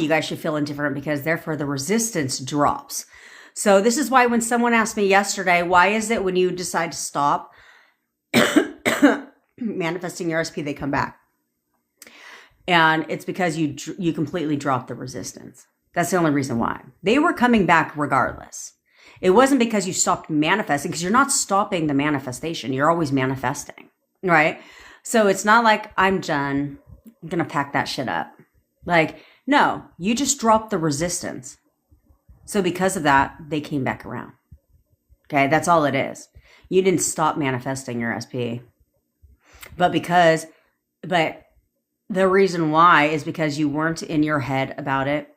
you guys should feel indifferent, because therefore the resistance drops. So this is why when someone asked me yesterday, why is it when you decide to stop manifesting your SP, they come back? And it's because you completely dropped the resistance. That's the only reason why. They were coming back regardless. It wasn't because you stopped manifesting, because you're not stopping the manifestation. You're always manifesting, right? So it's not like I'm done, I'm going to pack that shit up. Like, no, you just dropped the resistance. So because of that, they came back around. Okay, that's all it is. You didn't stop manifesting your SP. But the reason why is because you weren't in your head about it,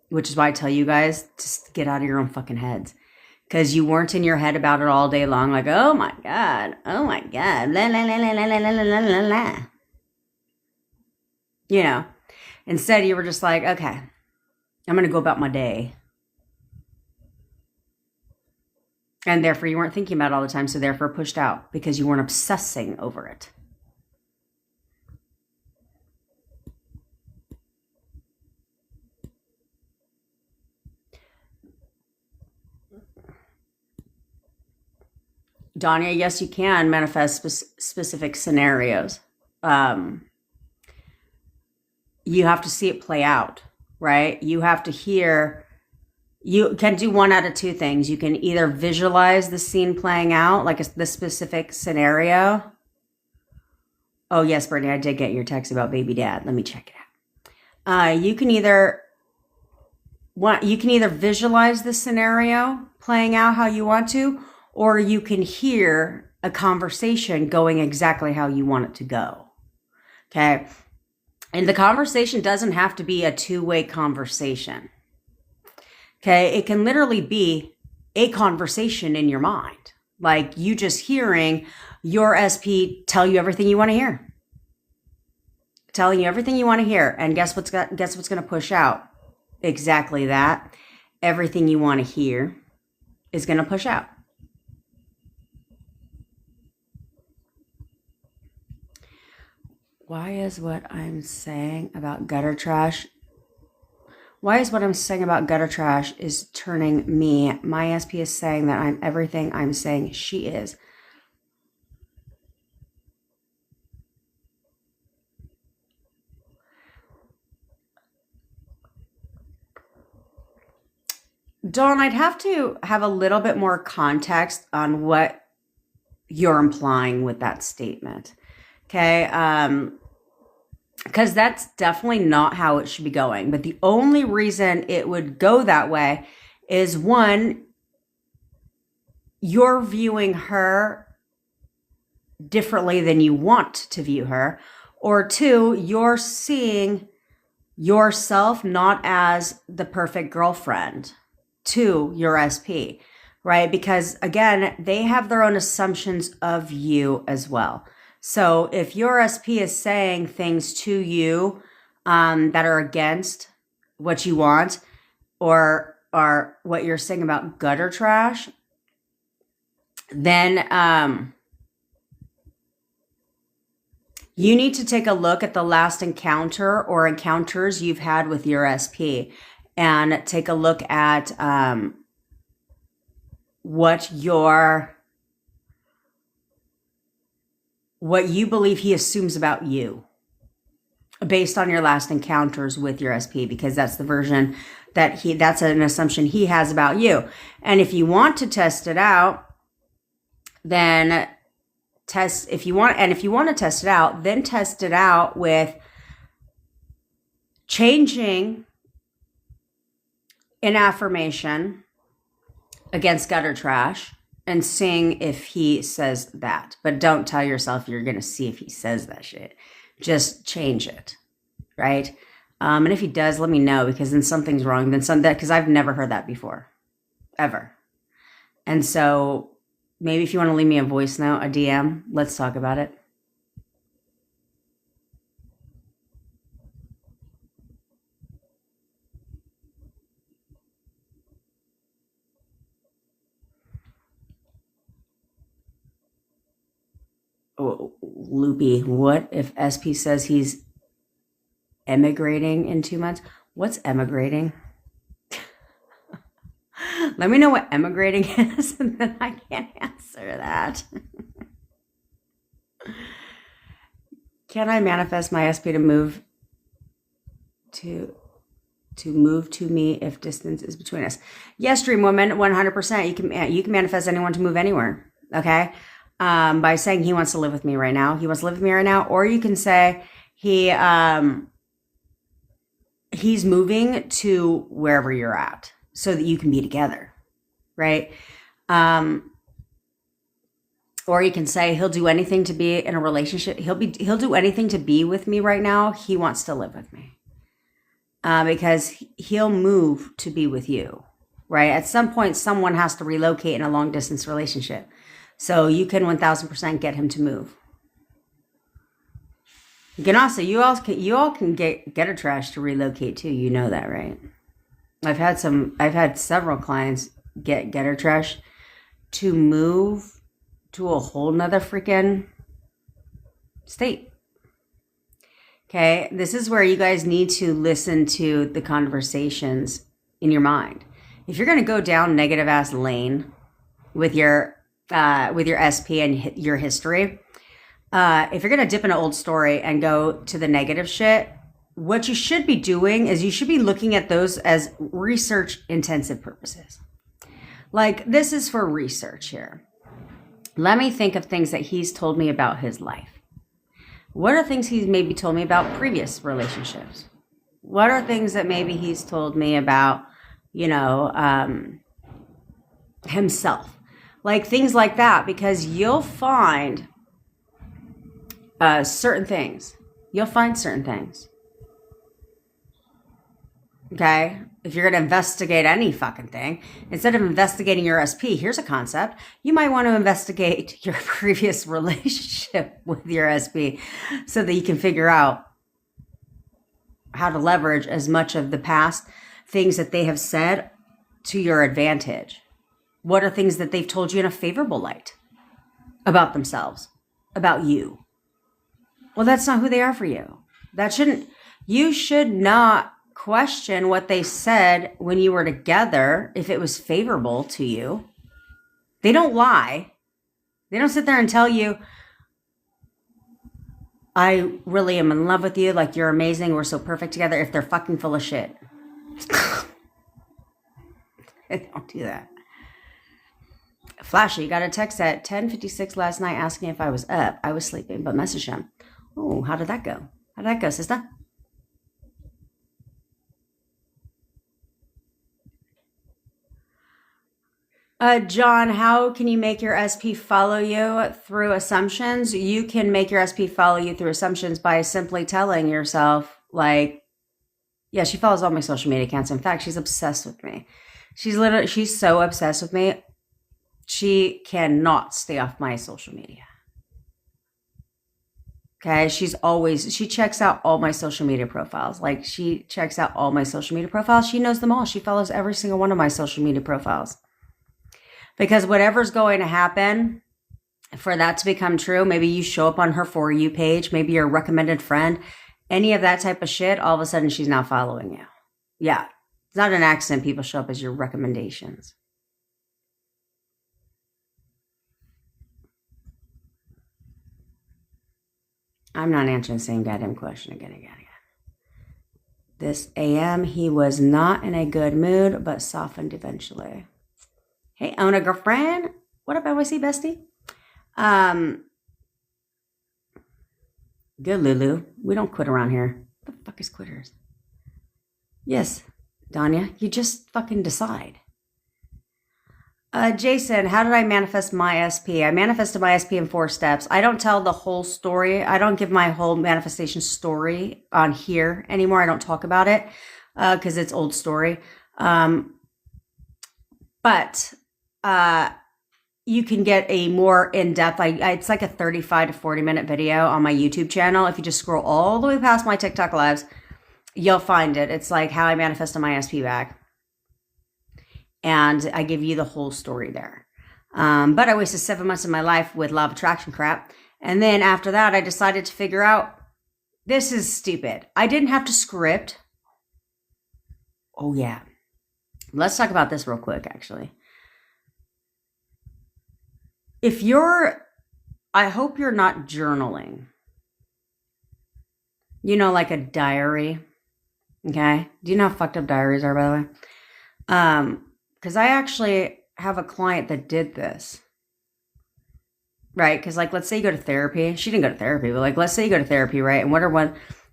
which is why I tell you guys, just get out of your own fucking heads. Because you weren't in your head about it all day long, like, oh my God, la, la, la, la, la, la, la, la, la. You know, instead you were just like, okay, I'm going to go about my day. And therefore you weren't thinking about it all the time, so therefore pushed out, because you weren't obsessing over it. Danya, yes, you can manifest specific scenarios. You have to see it play out, right? You have to hear. You can do one out of two things. You can either visualize the scene playing out, like the specific scenario. Oh, yes, Brittany, I did get your text about baby dad. Let me check it out. You can either visualize the scenario playing out how you want to, or you can hear a conversation going exactly how you want it to go. Okay? And the conversation doesn't have to be a two-way conversation. Okay? It can literally be a conversation in your mind. Like you just hearing your SP tell you everything you want to hear. Telling you everything you want to hear. And guess what's going to push out? Exactly that. Everything you want to hear is going to push out. Why is what I'm saying about gutter trash is turning me? My SP is saying that I'm everything I'm saying she is. Dawn, I'd have to have a little bit more context on what you're implying with that statement. Okay? Because that's definitely not how it should be going. But the only reason it would go that way is, one, you're viewing her differently than you want to view her. Or two, you're seeing yourself not as the perfect girlfriend to your SP, right? Because again, they have their own assumptions of you as well. So if your SP is saying things to you that are against what you want, or what you're saying about gutter trash, then you need to take a look at the last encounter or encounters you've had with your SP, and take a look at what you believe he assumes about you based on your last encounters with your SP, because that's the version that's an assumption he has about you. And if you want to test it out, then if you want to test it out, then test it out with changing an affirmation against gutter trash and seeing if he says that. But don't tell yourself you're going to see if he says that shit. Just change it, right? And if he does, let me know, because then something's wrong. Because I've never heard that before, ever. And so maybe if you want to leave me a voice note, a DM, let's talk about it. loopy. What if SP says he's emigrating in 2 months? What's emigrating? Let me know what emigrating is, and then I can't answer that. Can I manifest my SP to move to me if distance is between us? Yes, dream woman, 100%. You can manifest anyone to move anywhere. Okay, by saying he wants to live with me right now. He wants to live with me right now, or you can say he's moving to wherever you're at, so that you can be together, right? Or you can say he'll do anything to be in a relationship. He'll do anything to be with me right now. He wants to live with me. Because he'll move to be with you, right? At some point, someone has to relocate in a long distance relationship. So you can 1000% get him to move. You can also, you all can get a trash to relocate too. You know that, right? I've had several clients get getter trash to move to a whole nother freaking state. Okay, this is where you guys need to listen to the conversations in your mind. If you're going to go down negative ass lane with your SP and your history, if you're going to dip in an old story and go to the negative shit, what you should be doing is you should be looking at those as research intensive purposes. Like, this is for research here. Let me think of things that he's told me about his life. What are things he's maybe told me about previous relationships? What are things that maybe he's told me about, himself? Like, things like that, because you'll find certain things. You'll find certain things. Okay? If you're going to investigate any fucking thing, instead of investigating your SP, here's a concept. You might want to investigate your previous relationship with your SP so that you can figure out how to leverage as much of the past things that they have said to your advantage. What are things that they've told you in a favorable light about themselves, about you? Well, that's not who they are for you. You should not question what they said when you were together if it was favorable to you. They don't lie. They don't sit there and tell you, I really am in love with you, like you're amazing, we're so perfect together, if they're fucking full of shit. They don't do that. Flashy got a text at 10:56 last night asking if I was up. I was sleeping, but messaged him. Oh, how did that go? How did that go, sister? John, how can you make your SP follow you through assumptions? You can make your SP follow you through assumptions by simply telling yourself, like, yeah, she follows all my social media accounts. In fact, she's obsessed with me. She's so obsessed with me. She cannot stay off my social media. Okay, she checks out all my social media profiles. Like, she checks out all my social media profiles. She knows them all. She follows every single one of my social media profiles. Because whatever's going to happen for that to become true, maybe you show up on her For You page, maybe you're a recommended friend, any of that type of shit, all of a sudden she's now following you. Yeah, it's not an accident people show up as your recommendations. I'm not answering the same goddamn question again. This AM, he was not in a good mood, but softened eventually. Hey, owner girlfriend. What up, NYC bestie? Good, Lulu. We don't quit around here. What the fuck is quitters? Yes, Danya, you just fucking decide. Jason, how did I manifest my SP? I manifested my SP in 4 steps. I don't tell the whole story. I don't give my whole manifestation story on here anymore. I don't talk about it because it's old story. But you can get a more in-depth, it's like a 35 to 40 minute video on my YouTube channel. If you just scroll all the way past my TikTok lives, you'll find it. It's like how I manifested my SP back. And I give you the whole story there. But I wasted 7 months of my life with law of attraction crap. And then after that, I decided to figure out, this is stupid. I didn't have to script. Oh, yeah. Let's talk about this real quick, actually. I hope you're not journaling. You know, like a diary. Okay? Do you know how fucked up diaries are, by the way? Because I actually have a client that did this. Right? Because, like, let's say you go to therapy. She didn't go to therapy, but, like, let's say you go to therapy, right? And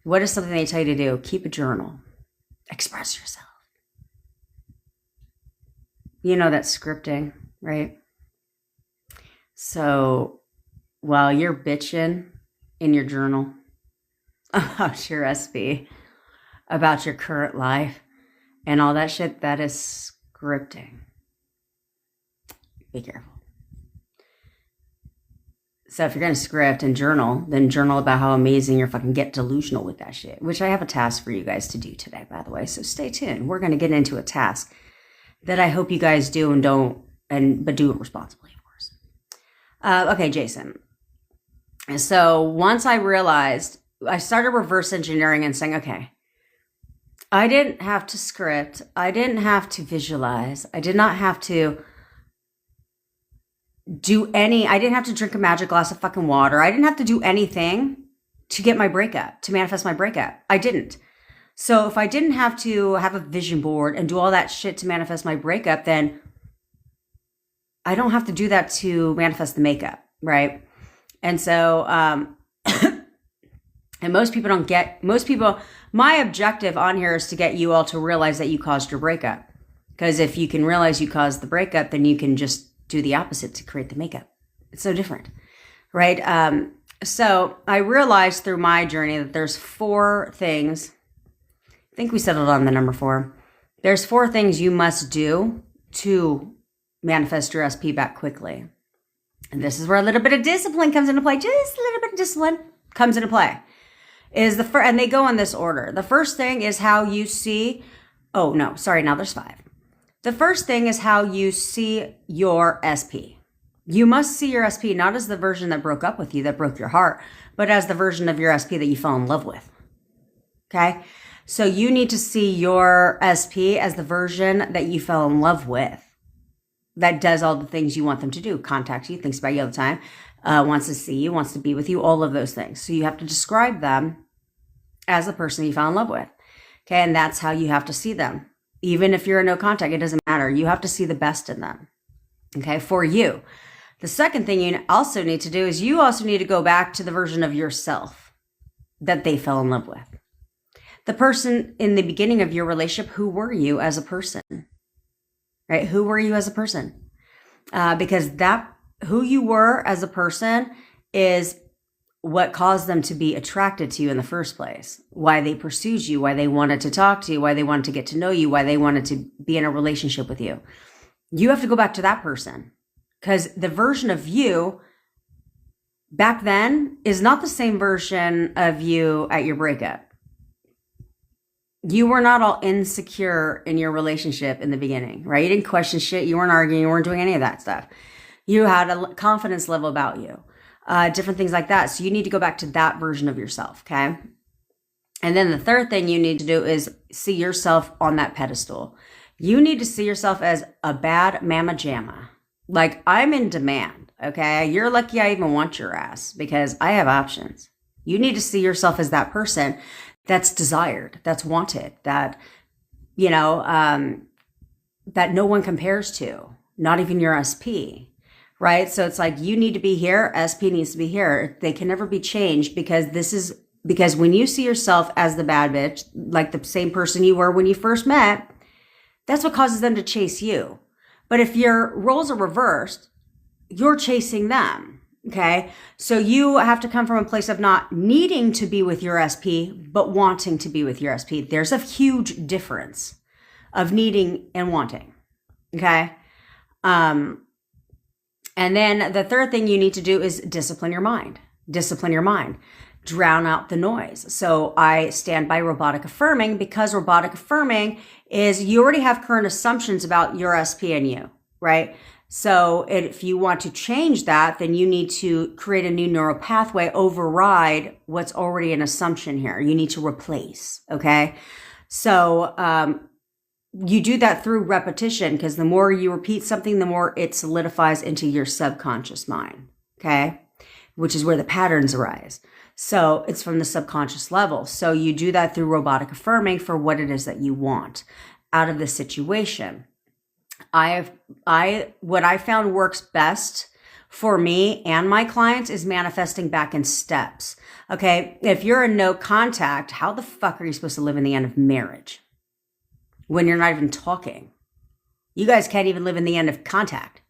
what is something they tell you to do? Keep a journal. Express yourself. You know, that's scripting, right? So while you're bitching in your journal about your SB, about your current life and all that shit, that is scripting. Be careful. So if you're going to script and journal, then journal about how amazing you're fucking get delusional with that shit, which I have a task for you guys to do today, by the way. So stay tuned. We're going to get into a task that I hope you guys do but do it responsibly, of course. Okay, Jason. So once I realized, I started reverse engineering and saying, okay, I didn't have to script. I didn't have to visualize. I did not have to I didn't have to drink a magic glass of fucking water. I didn't have to do anything to get my breakup, to manifest my breakup. I didn't. So if I didn't have to have a vision board and do all that shit to manifest my breakup, then I don't have to do that to manifest the makeup, right? And so, and most people, my objective on here is to get you all to realize that you caused your breakup. Because if you can realize you caused the breakup, then you can just do the opposite to create the makeup. It's so different, right? So I realized through my journey that there's 4 things. I think we settled on the number 4. There's 4 things you must do to manifest your SP back quickly. And this is where a little bit of discipline comes into play. Just a little bit of discipline comes into play. And they go in this order. The first thing is how you see, now there's 5. The first thing is how you see your SP. You must see your SP not as the version that broke up with you, that broke your heart, but as the version of your SP that you fell in love with. Okay? So you need to see your SP as the version that you fell in love with, that does all the things you want them to do, contacts you, thinks about you all the time, wants to see you, wants to be with you, all of those things. So you have to describe them as the person you fell in love with. Okay? And that's how you have to see them. Even if you're in no contact, it doesn't matter. You have to see the best in them, okay, for you. The second thing you also need to do is you also need to go back to the version of yourself that they fell in love with. The person in the beginning of your relationship, who were you as a person, right? Who were you as a person? Because who you were as a person is what caused them to be attracted to you in the first place, why they pursued you, why they wanted to talk to you, why they wanted to get to know you, why they wanted to be in a relationship with you. You have to go back to that person, because the version of you back then is not the same version of you at your breakup. You were not all insecure in your relationship in the beginning, right? You didn't question shit. You weren't arguing. You weren't doing any of that stuff. You had a confidence level about you. Different things like that. So you need to go back to that version of yourself, okay? And then the third thing you need to do is see yourself on that pedestal. You need to see yourself as a bad mama jamma. Like, I'm in demand, okay? You're lucky I even want your ass because I have options. You need to see yourself as that person that's desired, that's wanted, that, that no one compares to, not even your SP. Right? So it's like, you need to be here. SP needs to be here. They can never be changed because when you see yourself as the bad bitch, like the same person you were when you first met, that's what causes them to chase you. But if your roles are reversed, you're chasing them. Okay? So you have to come from a place of not needing to be with your SP, but wanting to be with your SP. There's a huge difference of needing and wanting. Okay? And then the third thing you need to do is discipline your mind. Discipline your mind. Drown out the noise. So I stand by robotic affirming, because robotic affirming is you already have current assumptions about your SP and you, right? So if you want to change that, then you need to create a new neural pathway, override what's already an assumption here. You need to replace, okay? So you do that through repetition, because the more you repeat something, the more it solidifies into your subconscious mind, okay? Which is where the patterns arise. So it's from the subconscious level. So you do that through robotic affirming for what it is that you want out of the situation. What I found works best for me and my clients is manifesting back in steps. Okay. If you're in no contact, how the fuck are you supposed to live in the end of marriage when you're not even talking? You guys can't even live in the end of contact.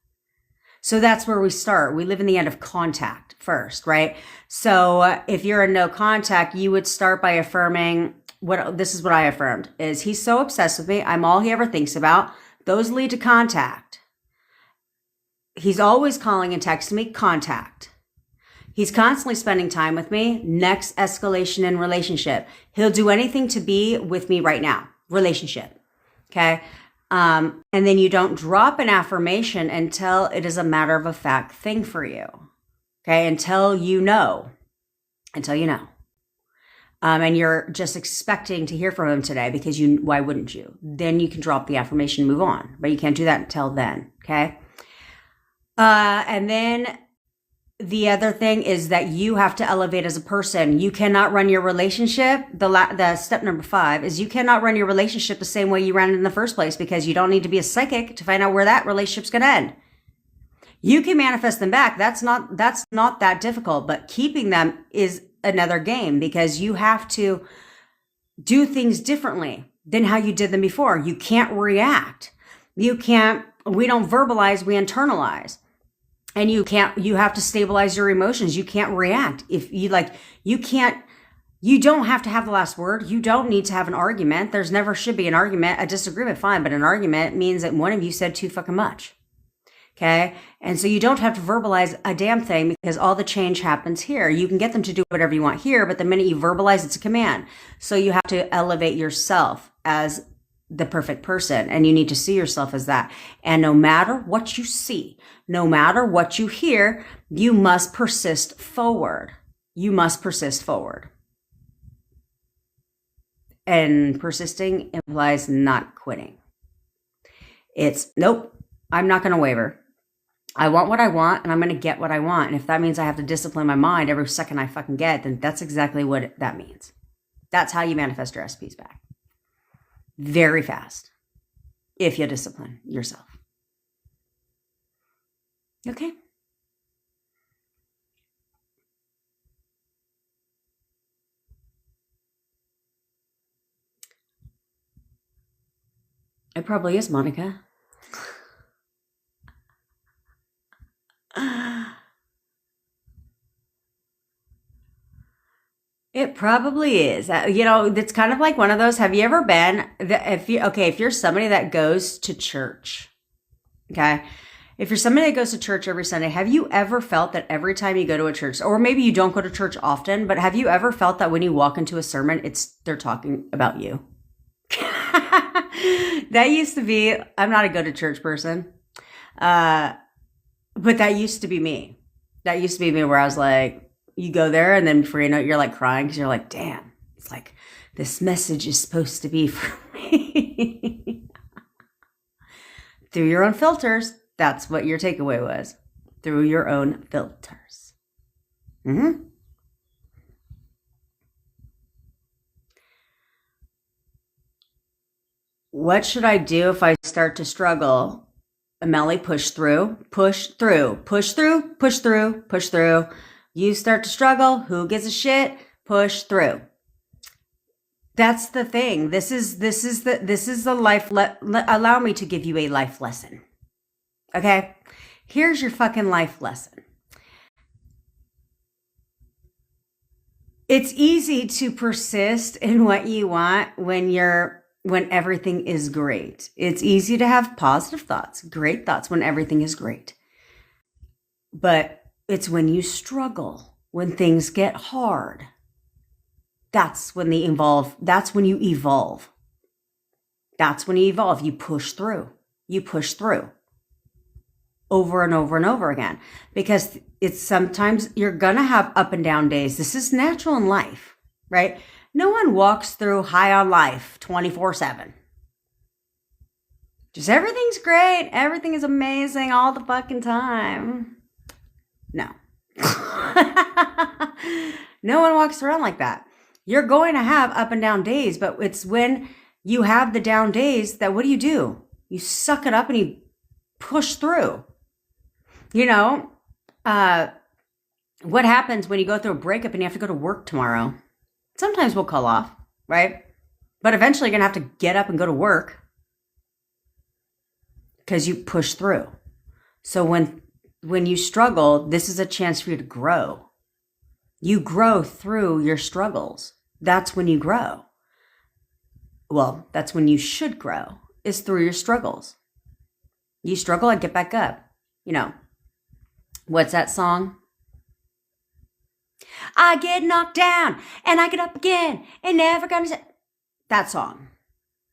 So that's where we start. We live in the end of contact first, right? So if you're in no contact, you would start by affirming this is what I affirmed is he's so obsessed with me. I'm all he ever thinks about. Those lead to contact. He's always calling and texting me, contact. He's constantly spending time with me, next escalation in relationship. He'll do anything to be with me right now, relationship, okay? And then you don't drop an affirmation until it is a matter of a fact thing for you, okay? Until you know. And you're just expecting to hear from him today because why wouldn't you? Then you can drop the affirmation and move on, but you can't do that until then, okay? And then the other thing is that you have to elevate as a person. You cannot run your relationship. The step number 5 is you cannot run your relationship the same way you ran it in the first place, because you don't need to be a psychic to find out where that relationship's going to end. You can manifest them back. That's not that difficult, but keeping them is another game, because you have to do things differently than how you did them before. You can't react. We don't verbalize, we internalize. And you have to stabilize your emotions. You can't react. You don't have to have the last word. You don't need to have an argument. There's never should be an argument. A disagreement, fine, but an argument means that one of you said too fucking much. Okay. And so you don't have to verbalize a damn thing, because all the change happens here. You can get them to do whatever you want here, but the minute you verbalize, it's a command. So you have to elevate yourself as the perfect person, and you need to see yourself as that. And no matter what you see, no matter what you hear, you must persist forward. You must persist forward. And persisting implies not quitting. It's, nope, I'm not going to waver. I want what I want, and I'm going to get what I want. And if that means I have to discipline my mind every second I fucking get, then that's exactly what that means. That's how you manifest your SPs back. Very fast. If you discipline yourself. Okay. It probably is, Monica. It probably is. It's kind of like one of those. Have you ever been, if you're somebody that goes to church, okay? If you're somebody that goes to church every Sunday, have you ever felt that every time you go to a church, or maybe you don't go to church often, but have you ever felt that when you walk into a sermon, they're talking about you? That used to be, I'm not a go to church person. But that used to be me. That used to be me, where I was like, you go there, and then before you know it, you're like crying, because you're like, damn, it's like this message is supposed to be for me. Through your own filters. That's what your takeaway was. Through your own filters. Mm-hmm. What should I do if I start to struggle? Amelie, push through, push through, push through, push through, push through. You start to struggle. Who gives a shit? Push through. That's the thing. This is the life. Allow me to give you a life lesson. Okay. Here's your fucking life lesson. It's easy to persist in what you want when everything is great. It's easy to have positive thoughts, great thoughts when everything is great. But it's when you struggle, when things get hard. That's when you evolve. That's when you evolve. You push through. over and over and over again, because it's sometimes you're going to have up and down days. This is natural in life, right? No one walks through high on life 24/7. Just everything's great. Everything is amazing all the fucking time. No. No one walks around like that. You're going to have up and down days, but it's when you have the down days that what do? You suck it up and you push through. You know, what happens when you go through a breakup and you have to go to work tomorrow? Sometimes we'll call off, right? But eventually you're going to have to get up and go to work because you push through. So when you struggle, this is a chance for you to grow. You grow through your struggles. That's when you grow. Well, that's when you should grow, is through your struggles. You struggle, I get back up. You know, what's that song? I get knocked down and I get up again and never gonna say. That song,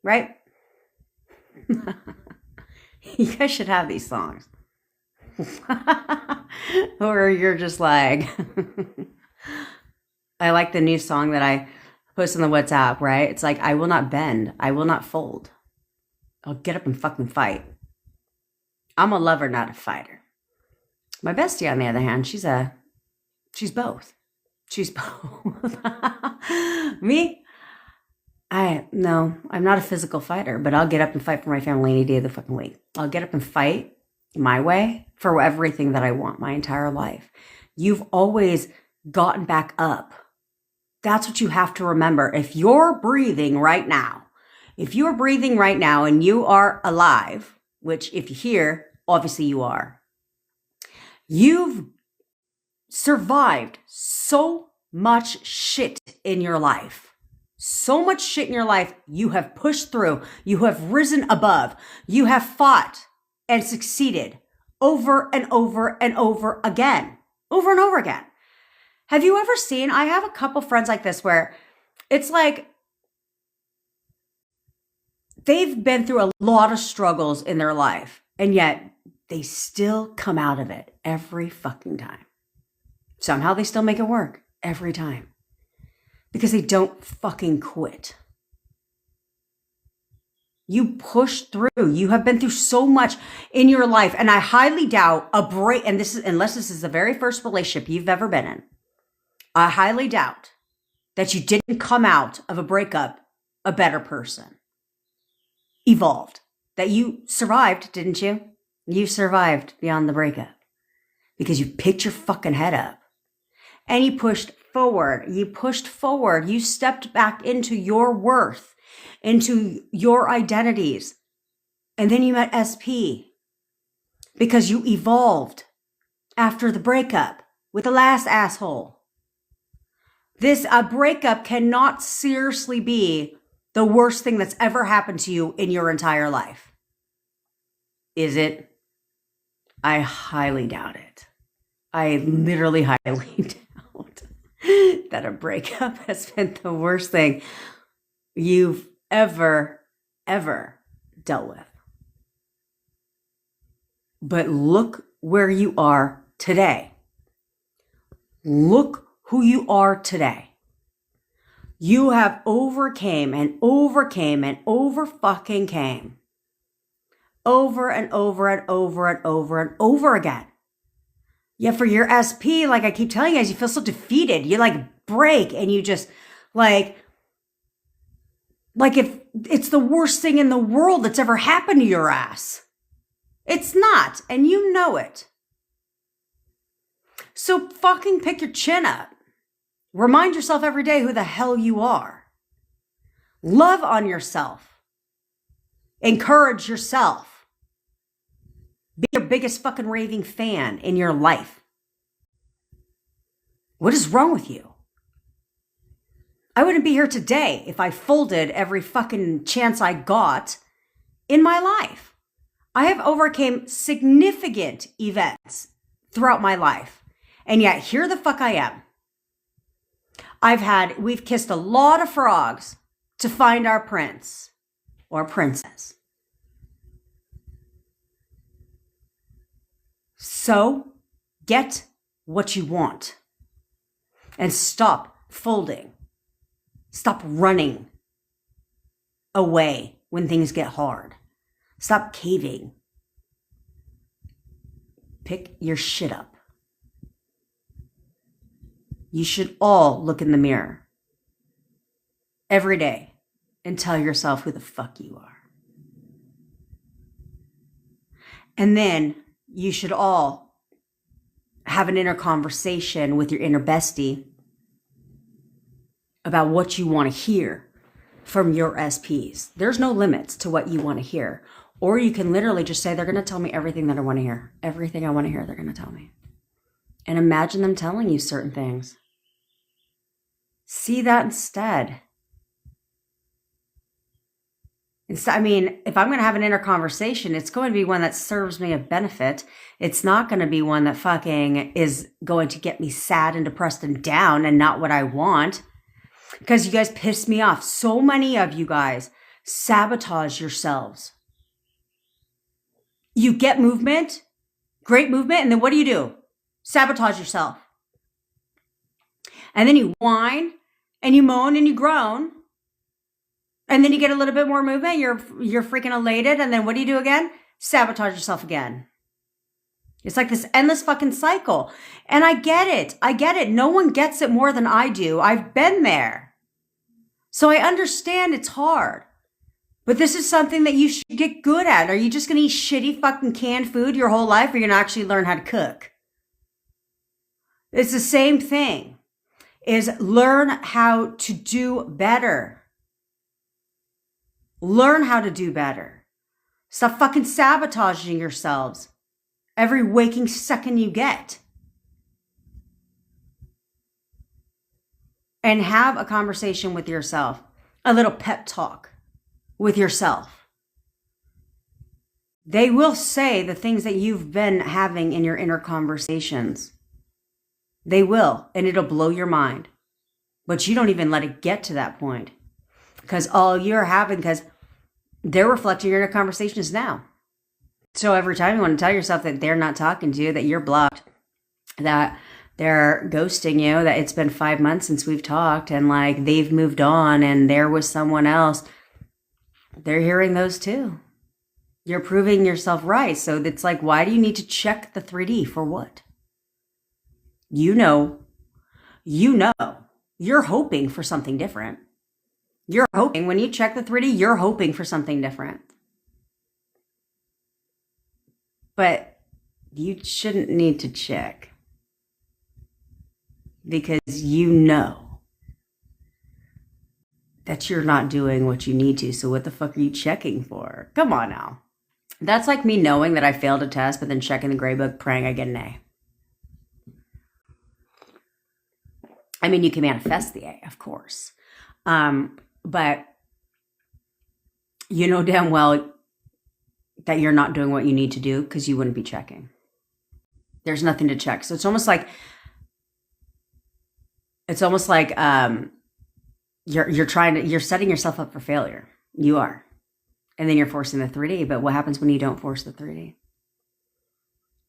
right? You guys should have these songs. Or you're just like, I like the new song that I post on the WhatsApp, right? It's like, I will not bend. I will not fold. I'll get up and fucking fight. I'm a lover, not a fighter. My bestie, on the other hand, she's both. She's both. Me? No, I'm not a physical fighter, but I'll get up and fight for my family any day of the fucking week. I'll get up and fight my way for everything that I want my entire life. You've always gotten back up. That's what you have to remember. If you're breathing right now and you are alive, which if you're here, obviously you are, you've survived so much shit in your life. So much shit in your life you have pushed through. You have risen above. You have fought and succeeded over and over and over again. Over and over again. Have you ever seen, I have a couple friends like this where it's like they've been through a lot of struggles in their life, and yet they still come out of it every fucking time. Somehow they still make it work every time because they don't fucking quit. You push through. You have been through so much in your life, and I highly doubt a break, and this is, unless this is the very first relationship you've ever been in, I highly doubt that you didn't come out of a breakup a better person. Evolved. That you survived, didn't you? You survived beyond the breakup because you picked your fucking head up and you pushed forward. You stepped back into your worth, into your identities. And then you met SP because you evolved after the breakup with the last asshole. A breakup cannot seriously be the worst thing that's ever happened to you in your entire life. Is it? I highly doubt it. I literally highly doubt that a breakup has been the worst thing you've ever dealt with. But look where you are today. Look who you are today. You have overcame and over fucking came. Over and over and over and over and over again. Yet for your SP, like I keep telling you guys, you feel so defeated. You like break and you just like if it's the worst thing in the world that's ever happened to your ass. It's not, and you know it. So fucking pick your chin up. Remind yourself every day who the hell you are. Love on yourself. Encourage yourself. Be your biggest fucking raving fan in your life. What is wrong with you? I wouldn't be here today if I folded every fucking chance I got in my life. I have overcame significant events throughout my life. And yet here the fuck I am. We've kissed a lot of frogs to find our prince or princess. So get what you want and stop folding. Stop running away when things get hard. Stop caving. Pick your shit up. You should all look in the mirror every day and tell yourself who the fuck you are. And then you should all have an inner conversation with your inner bestie about what you want to hear from your SPs. There's no limits to what you want to hear. Or you can literally just say, they're going to tell me everything that I want to hear. Everything I want to hear, they're going to tell me. And imagine them telling you certain things. See that instead. I mean, if I'm going to have an inner conversation, it's going to be one that serves me a benefit. It's not going to be one that fucking is going to get me sad and depressed and down and not what I want. Because you guys piss me off. So many of you guys sabotage yourselves. You get movement, great movement, and then what do? Sabotage yourself. And then you whine and you moan and you groan. And then you get a little bit more movement. You're freaking elated. And then what do again? Sabotage yourself again. It's like this endless fucking cycle. And I get it. I get it. No one gets it more than I do. I've been there. So I understand it's hard. But this is something that you should get good at. Are you just going to eat shitty fucking canned food your whole life? Or are you going to actually learn how to cook? It's the same thing. Is learn how to do better. Learn how to do better. Stop fucking sabotaging yourselves every waking second you get. And have a conversation with yourself. A little pep talk with yourself. They will say the things that you've been having in your inner conversations. They will, and it'll blow your mind. But you don't even let it get to that point. Because all you're having, because they're reflecting your inner conversations now. So every time you want to tell yourself that they're not talking to you, that you're blocked, that they're ghosting you, that it's been 5 months since we've talked, and like they've moved on and there was someone else, they're hearing those too. You're proving yourself right. So it's like, why do you need to check the 3D for what? You know, you're hoping for something different. You're hoping, when you check the 3D, you're hoping for something different. But you shouldn't need to check. Because you know that you're not doing what you need to. So what the fuck are you checking for? Come on now. That's like me knowing that I failed a test, but then checking the grade book, praying I get an A. I mean, you can manifest the A, of course. But you know damn well that you're not doing what you need to do because you wouldn't be checking. There's nothing to check. So it's almost like you're setting yourself up for failure. You are. And then you're forcing the 3D. But what happens when you don't force the 3D?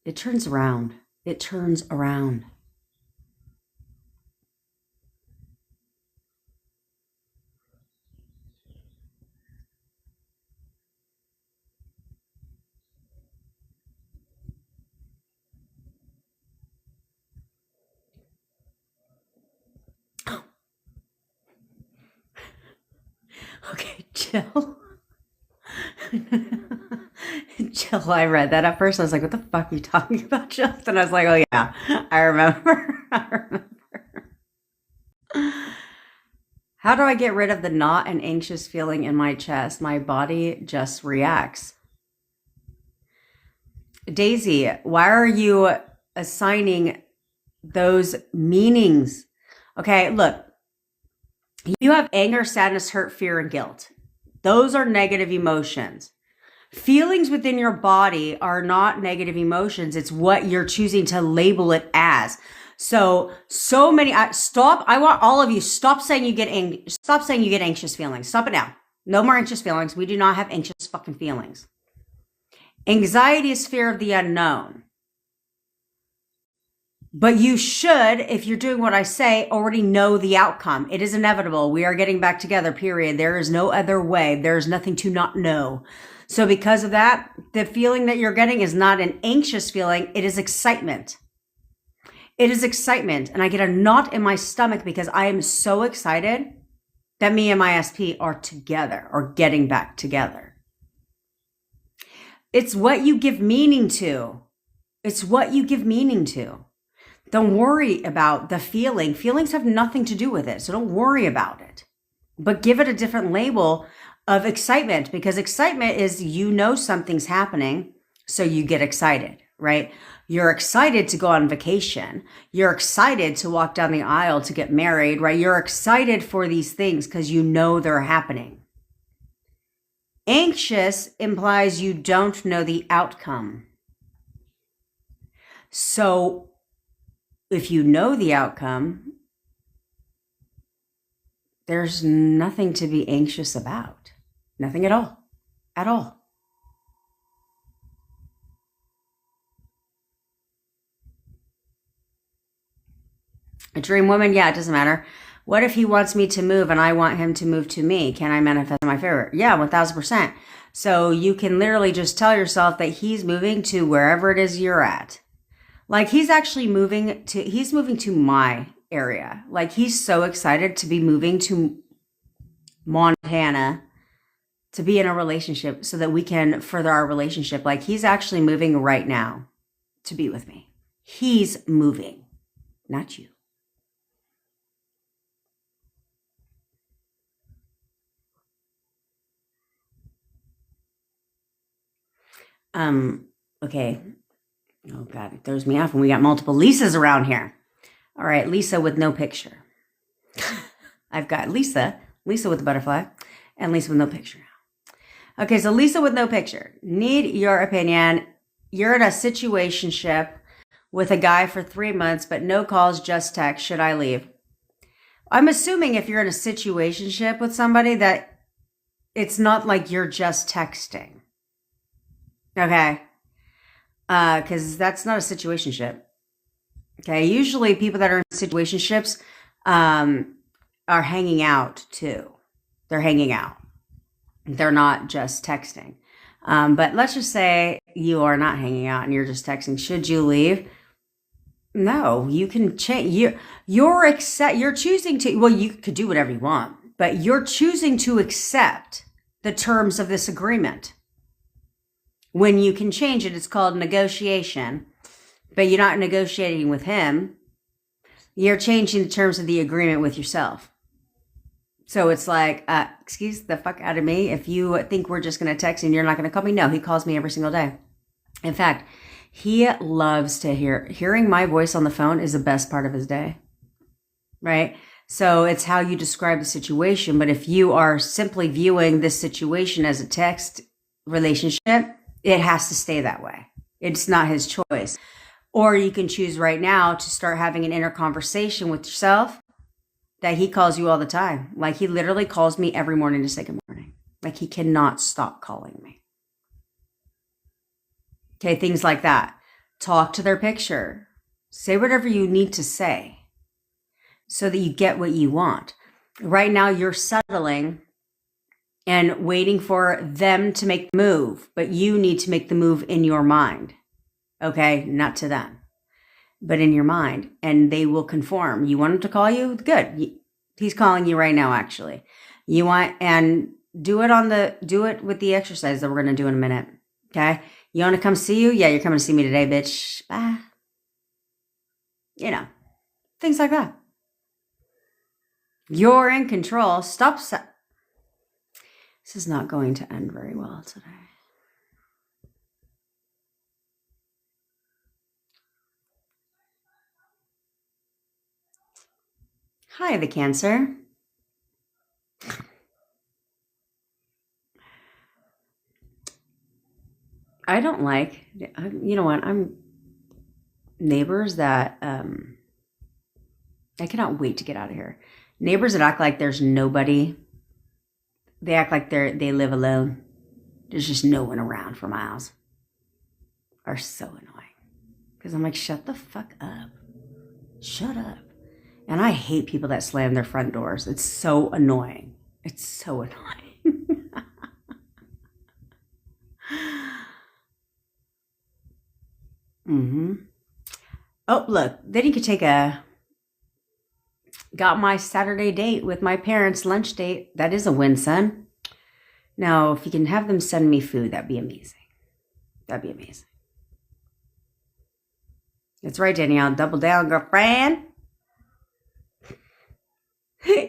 It turns around. It turns around. Okay, chill. Chill. I read that at first. I was like, what the fuck are you talking about, Jill? And I was like, oh yeah, I remember. How do I get rid of the knot and anxious feeling in my chest? My body just reacts. Daisy, why are you assigning those meanings? Okay, look. You have anger, sadness, hurt, fear, and guilt. Those are negative emotions. Feelings within your body are not negative emotions. It's what you're choosing to label it as. So many, stop. I want all of you, stop saying you get anxious feelings. Stop it now. No more anxious feelings. We do not have anxious fucking feelings. Anxiety is fear of the unknown. But you should, if you're doing what I say, already know the outcome. It is inevitable. We are getting back together, period. There is no other way. There's nothing to not know. So because of that, the feeling that you're getting is not an anxious feeling. It is excitement. It is excitement. And I get a knot in my stomach because I am so excited that me and my SP are together or getting back together. It's what you give meaning to. It's what you give meaning to. Don't worry about the feeling. Feelings have nothing to do with it. So don't worry about it. But give it a different label of excitement, because excitement is, you know, something's happening. So you get excited, right? You're excited to go on vacation. You're excited to walk down the aisle to get married, right? You're excited for these things because you know they're happening. Anxious implies you don't know the outcome. So if you know the outcome, there's nothing to be anxious about. Nothing at all. At all. A dream woman, yeah, it doesn't matter. What if he wants me to move and I want him to move to me? Can I manifest in my favor? Yeah, 1000%. So you can literally just tell yourself that he's moving to wherever it is you're at. Like he's moving to my area. Like he's so excited to be moving to Montana to be in a relationship so that we can further our relationship. Like he's actually moving right now to be with me. He's moving, not you. Okay. Oh God, it throws me off when we got multiple Lisas around here. All right, Lisa with no picture. I've got Lisa with the butterfly, and Lisa with no picture. Okay, so Lisa with no picture. Need your opinion. You're in a situationship with a guy for 3 months, but no calls, just text. Should I leave? I'm assuming if you're in a situationship with somebody that it's not like you're just texting. Okay. Because that's not a situationship. Okay. Usually people that are in situationships are hanging out too. They're hanging out. They're not just texting. But let's just say you are not hanging out and you're just texting. Should you leave? No, you can change. You're choosing to, well, you could do whatever you want, but you're choosing to accept the terms of this agreement. When you can change it, it's called negotiation, but you're not negotiating with him. You're changing the terms of the agreement with yourself. So it's like, excuse the fuck out of me. If you think we're just going to text and you're not going to call me, no, he calls me every single day. In fact, he loves to hearing my voice on the phone is the best part of his day, right? So it's how you describe the situation. But if you are simply viewing this situation as a text relationship, it has to stay that way. It's not his choice. Or you can choose right now to start having an inner conversation with yourself that he calls you all the time. Like he literally calls me every morning to say good morning. Like he cannot stop calling me. Okay, things like that. Talk to their picture. Say whatever you need to say so that you get what you want. Right now you're settling and waiting for them to make the move, but you need to make the move in your mind. Okay, not to them, but in your mind, and they will conform. You want him to call you? Good. He's calling you right now, actually. You want, and do it with the exercise that we're going to do in a minute. Okay. You want to come see you? Yeah, you're coming to see me today, bitch. Bye. You know, things like that. You're in control. Stop. This is not going to end very well today. Hi, the Cancer. I don't like, you know what, I'm neighbors that, I cannot wait to get out of here. Neighbors that act like there's nobody. They act like they live alone. There's just no one around for miles. Are so annoying. Because I'm like, shut the fuck up. Shut up. And I hate people that slam their front doors. It's so annoying. It's so annoying. Oh, look. Then you could got my Saturday date with my parents' lunch date. That is a win, son. Now, if you can have them send me food, that'd be amazing. That'd be amazing. That's right, Danielle. Double down, girlfriend.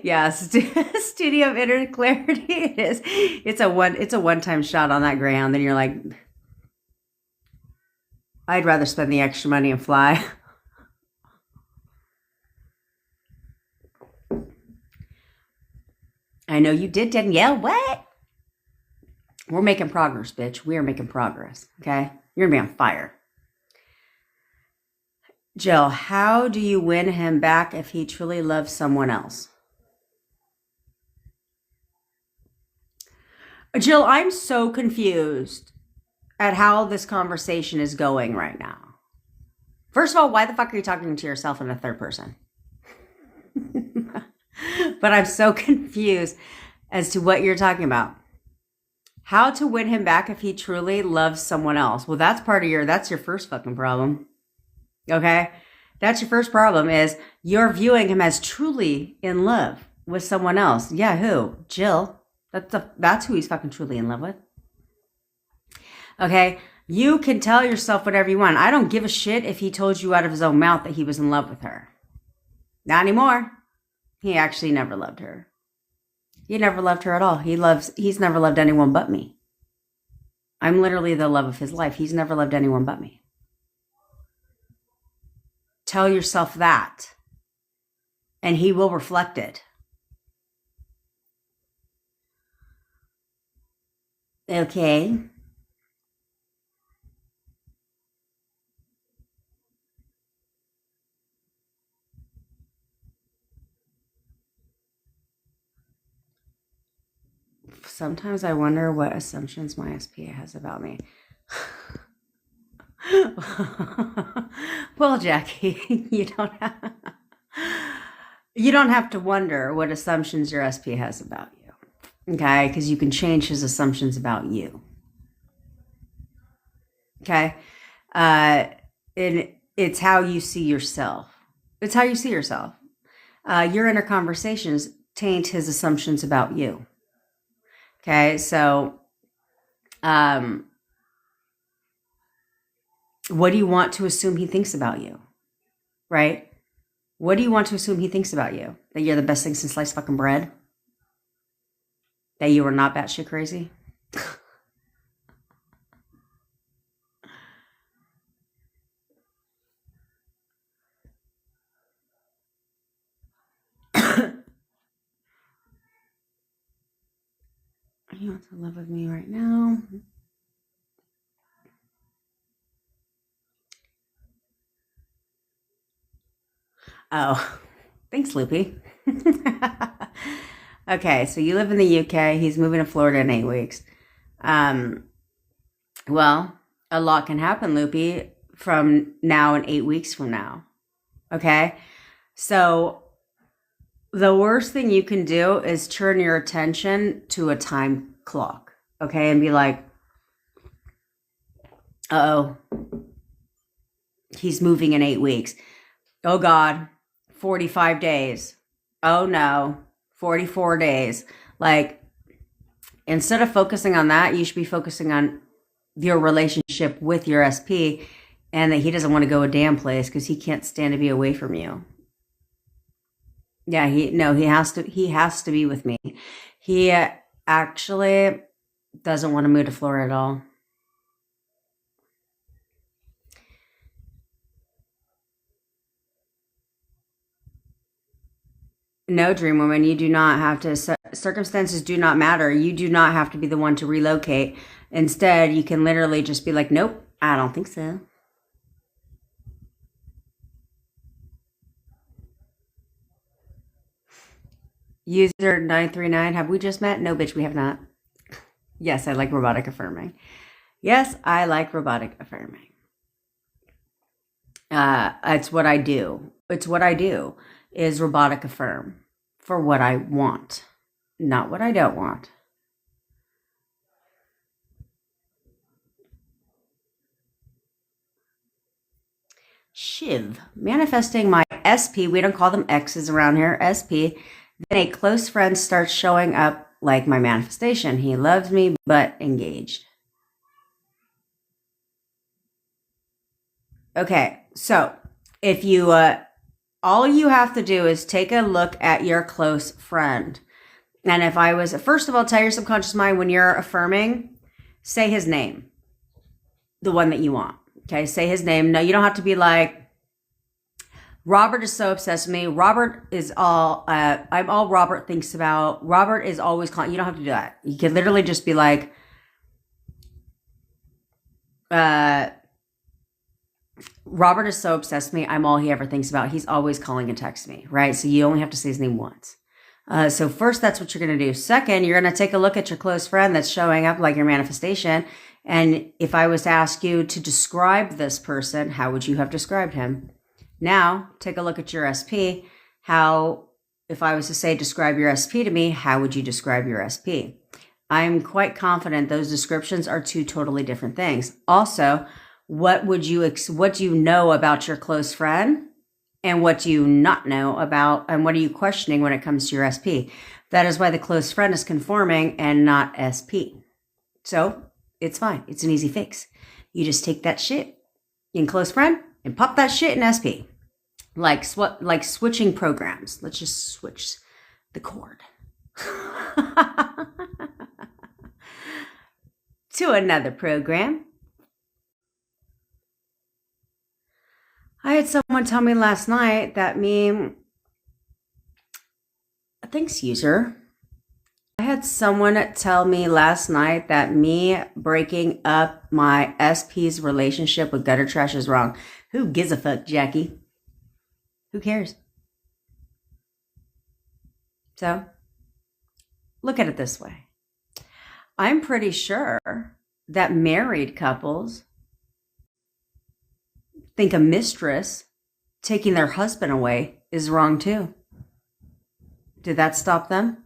Yeah, studio of inner clarity. It is. It's a one-time shot on that ground. Then you're like, I'd rather spend the extra money and fly. I know you did, Danielle. What? We're making progress, bitch. We are making progress. Okay? You're going to be on fire. Jill, how do you win him back if he truly loves someone else? Jill, I'm so confused at how this conversation is going right now. First of all, why the fuck are you talking to yourself in the third person? But I'm so confused as to what you're talking about. How to win him back if he truly loves someone else. Well, that's your first fucking problem. Okay? That's your first problem is you're viewing him as truly in love with someone else. Yeah, who? Jill. That's who he's fucking truly in love with. Okay? You can tell yourself whatever you want. I don't give a shit if he told you out of his own mouth that he was in love with her. Not anymore. He actually never loved her. He never loved her at all. He's never loved anyone but me. I'm literally the love of his life. He's never loved anyone but me. Tell yourself that. And he will reflect it. Okay. Sometimes I wonder what assumptions my SPA has about me. Well, Jackie, you don't have to wonder what assumptions your SP has about you. Okay? Because you can change his assumptions about you. Okay? It's how you see yourself. It's how you see yourself. Your inner conversations taint his assumptions about you. Okay, so what do you want to assume he thinks about you? Right? What do you want to assume he thinks about you? That you're the best thing since sliced fucking bread? That you are not batshit crazy? He wants to live with me right now. Oh, thanks, Loopy. Okay, so you live in the UK. He's moving to Florida in 8 weeks. Well, a lot can happen, Loopy, from now and 8 weeks from now. Okay? So the worst thing you can do is turn your attention to a time clock. Okay? And be like, uh-oh, he's moving in 8 weeks. Oh, God, 45 days. Oh, no, 44 days. Like, instead of focusing on that, you should be focusing on your relationship with your SP and that he doesn't want to go a damn place because he can't stand to be away from you. Yeah, he has to be with me. He actually doesn't want to move to Florida at all. No, Dream Woman, you do not have to. Circumstances do not matter. You do not have to be the one to relocate. Instead, you can literally just be like, nope, I don't think so. User 939, have we just met? No, bitch, we have not. Yes, I like robotic affirming. Yes, I like robotic affirming. It's what I do. It's what I do, is robotic affirm for what I want, not what I don't want. Shiv, manifesting my SP, we don't call them X's around here, SP, then a close friend starts showing up like my manifestation. He loves me, but engaged. Okay, so if you, all you have to do is take a look at your close friend. And if I was, first of all, tell your subconscious mind when you're affirming, say his name, the one that you want. Okay, say his name. No, you don't have to be like, Robert is so obsessed with me. Robert is all, I'm all Robert thinks about. Robert is always calling. You don't have to do that. You could literally just be like, Robert is so obsessed with me. I'm all he ever thinks about. He's always calling and texting me, right? So you only have to say his name once. So first, that's what you're going to do. Second, you're going to take a look at your close friend that's showing up like your manifestation. And if I was to ask you to describe this person, how would you have described him? Now, take a look at your SP. If I was to say, describe your SP to me, how would you describe your SP? I'm quite confident those descriptions are two totally different things. Also, what do you know about your close friend? And what do you not know about, and what are you questioning when it comes to your SP? That is why the close friend is conforming and not SP. So it's fine. It's an easy fix. You just take that shit in close friend and pop that shit in SP. Like switching programs. Let's just switch the cord to another program. I had someone tell me last night that thanks, user. I had someone tell me last night that me breaking up my SP's relationship with gutter trash is wrong. Who gives a fuck, Jackie? Who cares? So, look at it this way. I'm pretty sure that married couples think a mistress taking their husband away is wrong too. Did that stop them?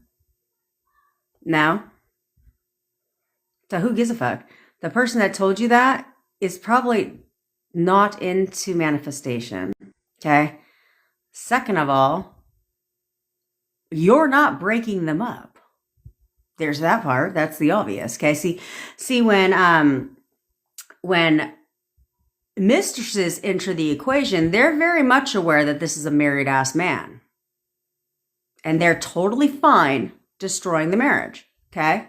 No. So who gives a fuck? The person that told you that is probably not into manifestation. Okay. Second of all, you're not breaking them up. There's that part. That's the obvious. Okay. See when mistresses enter the equation, they're very much aware that this is a married ass man. And they're totally fine destroying the marriage. Okay.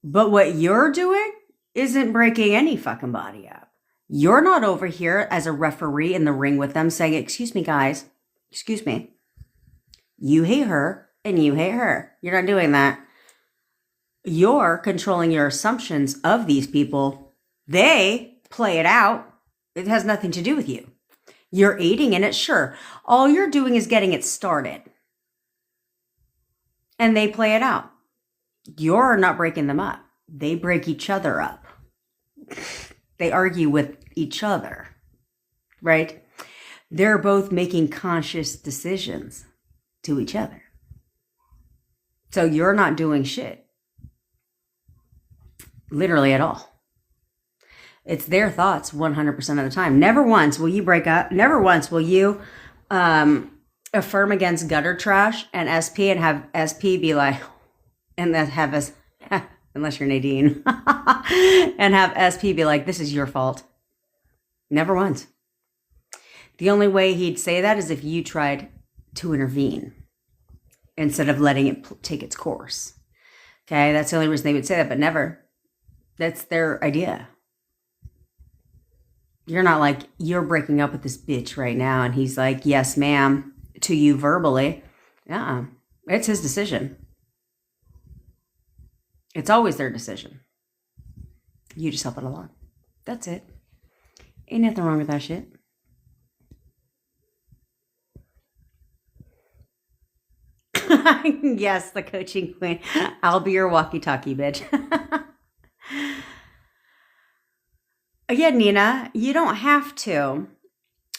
But what you're doing isn't breaking any fucking body up. You're not over here as a referee in the ring with them saying, excuse me, guys, excuse me. You hate her and you hate her. You're not doing that. You're controlling your assumptions of these people. They play it out. It has nothing to do with you. You're aiding in it, sure. All you're doing is getting it started. And they play it out. You're not breaking them up. They break each other up. They argue with each other, right? They're both making conscious decisions to each other. So you're not doing shit. Literally at all. It's their thoughts 100% of the time. Never once will you break up. Never once will you affirm against gutter trash and SP and have SP be like, and then have us, unless you're Nadine, and have SP be like, this is your fault. Never once. The only way he'd say that is if you tried to intervene instead of letting it take its course. Okay, that's the only reason they would say that, but never. That's their idea. You're not like, you're breaking up with this bitch right now, and he's like, yes, ma'am, to you verbally. It's his decision. It's always their decision. You just help it along. That's it. Ain't nothing wrong with that shit. Yes, the coaching queen. I'll be your walkie-talkie, bitch. Again, Nina, you don't have to.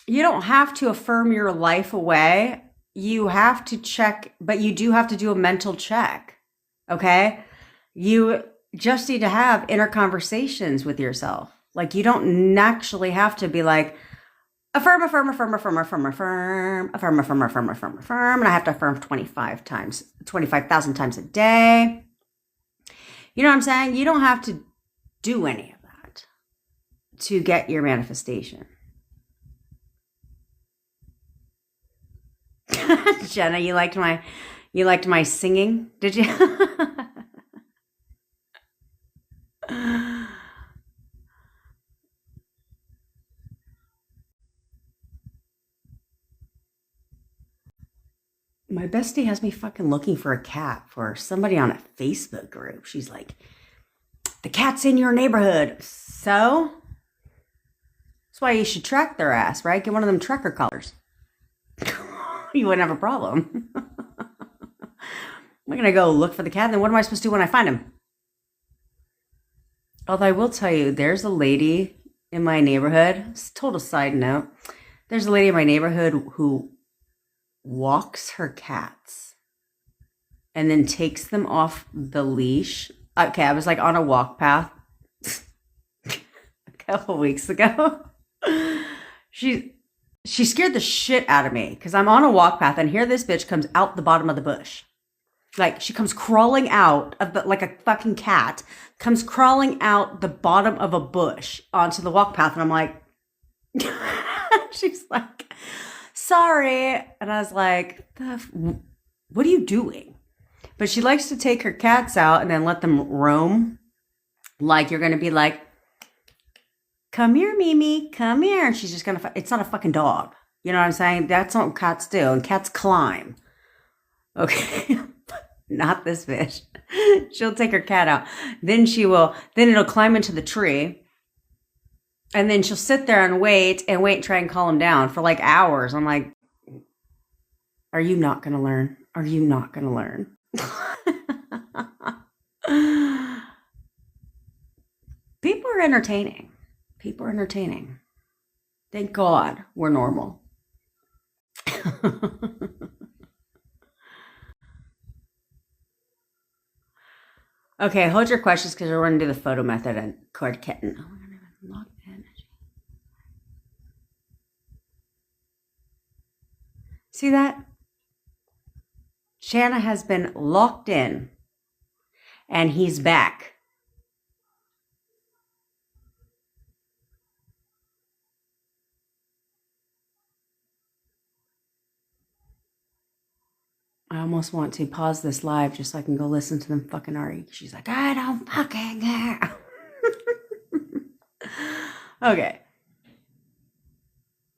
you don't have to affirm your life away. You have to check, but you do have to do a mental check. Okay? You just need to have inner conversations with yourself. Like, you don't actually have to be like, affirm, affirm, affirm, affirm, affirm, affirm, affirm, affirm, affirm, affirm, affirm. And I have to affirm 25,000 times a day. You know what I'm saying? You don't have to do any of that to get your manifestation. Jenna, you liked my singing? Did you? My bestie has me fucking looking for a cat for somebody on a Facebook group. She's like, the cat's in your neighborhood. So? That's why you should track their ass, right? Get one of them tracker collars. You wouldn't have a problem. I'm going to go look for the cat. Then what am I supposed to do when I find him? Although I will tell you, there's a lady in my neighborhood. It's a total side note. There's a lady in my neighborhood who walks her cats and then takes them off the leash. Okay, I was like on a walk path a couple weeks ago. She scared the shit out of me because I'm on a walk path and here this bitch comes out the bottom of the bush. Like, she comes crawling out of the, like a fucking cat, comes crawling out the bottom of a bush onto the walk path. And I'm like, she's like, sorry. And I was like, what are you doing? But she likes to take her cats out and then let them roam. Like, you're going to be like, come here, Mimi, come here. And she's just going to, it's not a fucking dog. You know what I'm saying? That's not what cats do. And cats climb. Okay. Not this bitch. She'll take her cat out. Then it'll climb into the tree. And then she'll sit there and wait and try and calm him down for like hours. I'm like, are you not going to learn? Are you not going to learn? People are entertaining. People are entertaining. Thank God we're normal. Okay, hold your questions because we're going to do the photo method and cord kitten. Oh, we're going to lock in. See that? Shanna has been locked in and he's back. I almost want to pause this live just so I can go listen to them fucking argue. She's like, I don't fucking care. Okay.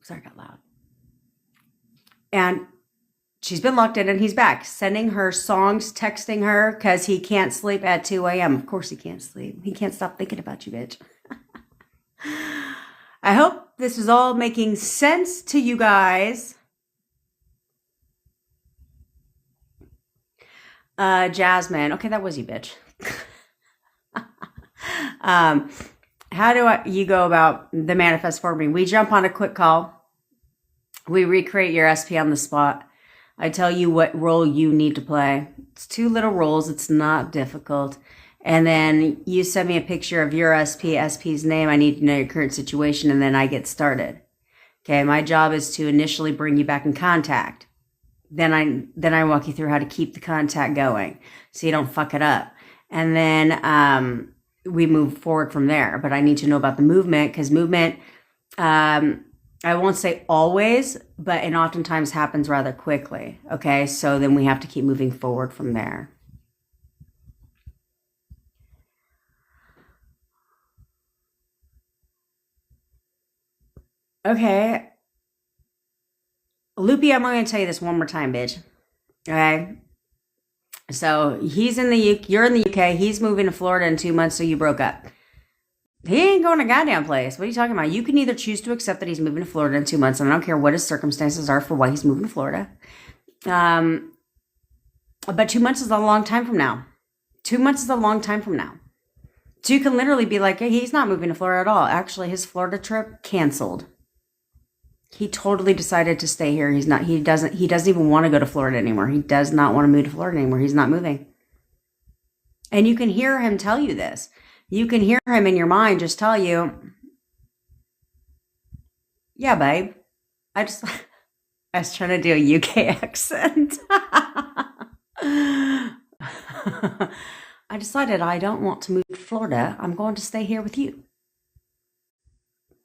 Sorry, I got loud. And she's been locked in and he's back, sending her songs, texting her because he can't sleep at 2 a.m. Of course he can't sleep. He can't stop thinking about you, bitch. I hope this is all making sense to you guys. Jasmine. Okay, that was you, bitch. How do you go about the manifest for me? We jump on a quick call. We recreate your SP on the spot. I tell you what role you need to play. It's 2 little roles. It's not difficult. And then you send me a picture of your SP's name. I need to know your current situation, and then I get started. Okay, my job is to initially bring you back in contact. Then I walk you through how to keep the contact going so you don't fuck it up. And then we move forward from there. But I need to know about the movement because movement, I won't say always, but it oftentimes happens rather quickly. Okay, so then we have to keep moving forward from there. Okay. Loopy, I'm going to tell you this one more time, bitch. Okay. So he's in you're in the UK. He's moving to Florida in 2 months. So you broke up. He ain't going to goddamn place. What are you talking about? You can either choose to accept that he's moving to Florida in 2 months. And I don't care what his circumstances are for why he's moving to Florida. But 2 months is a long time from now. 2 months is a long time from now. So you can literally be like, hey, he's not moving to Florida at all. Actually, his Florida trip canceled. He totally decided to stay here. He doesn't even want to go to Florida anymore. He does not want to move to Florida anymore. He's not moving. And you can hear him tell you this. You can hear him in your mind just tell you, yeah, babe, I was trying to do a UK accent. I decided I don't want to move to Florida. I'm going to stay here with you,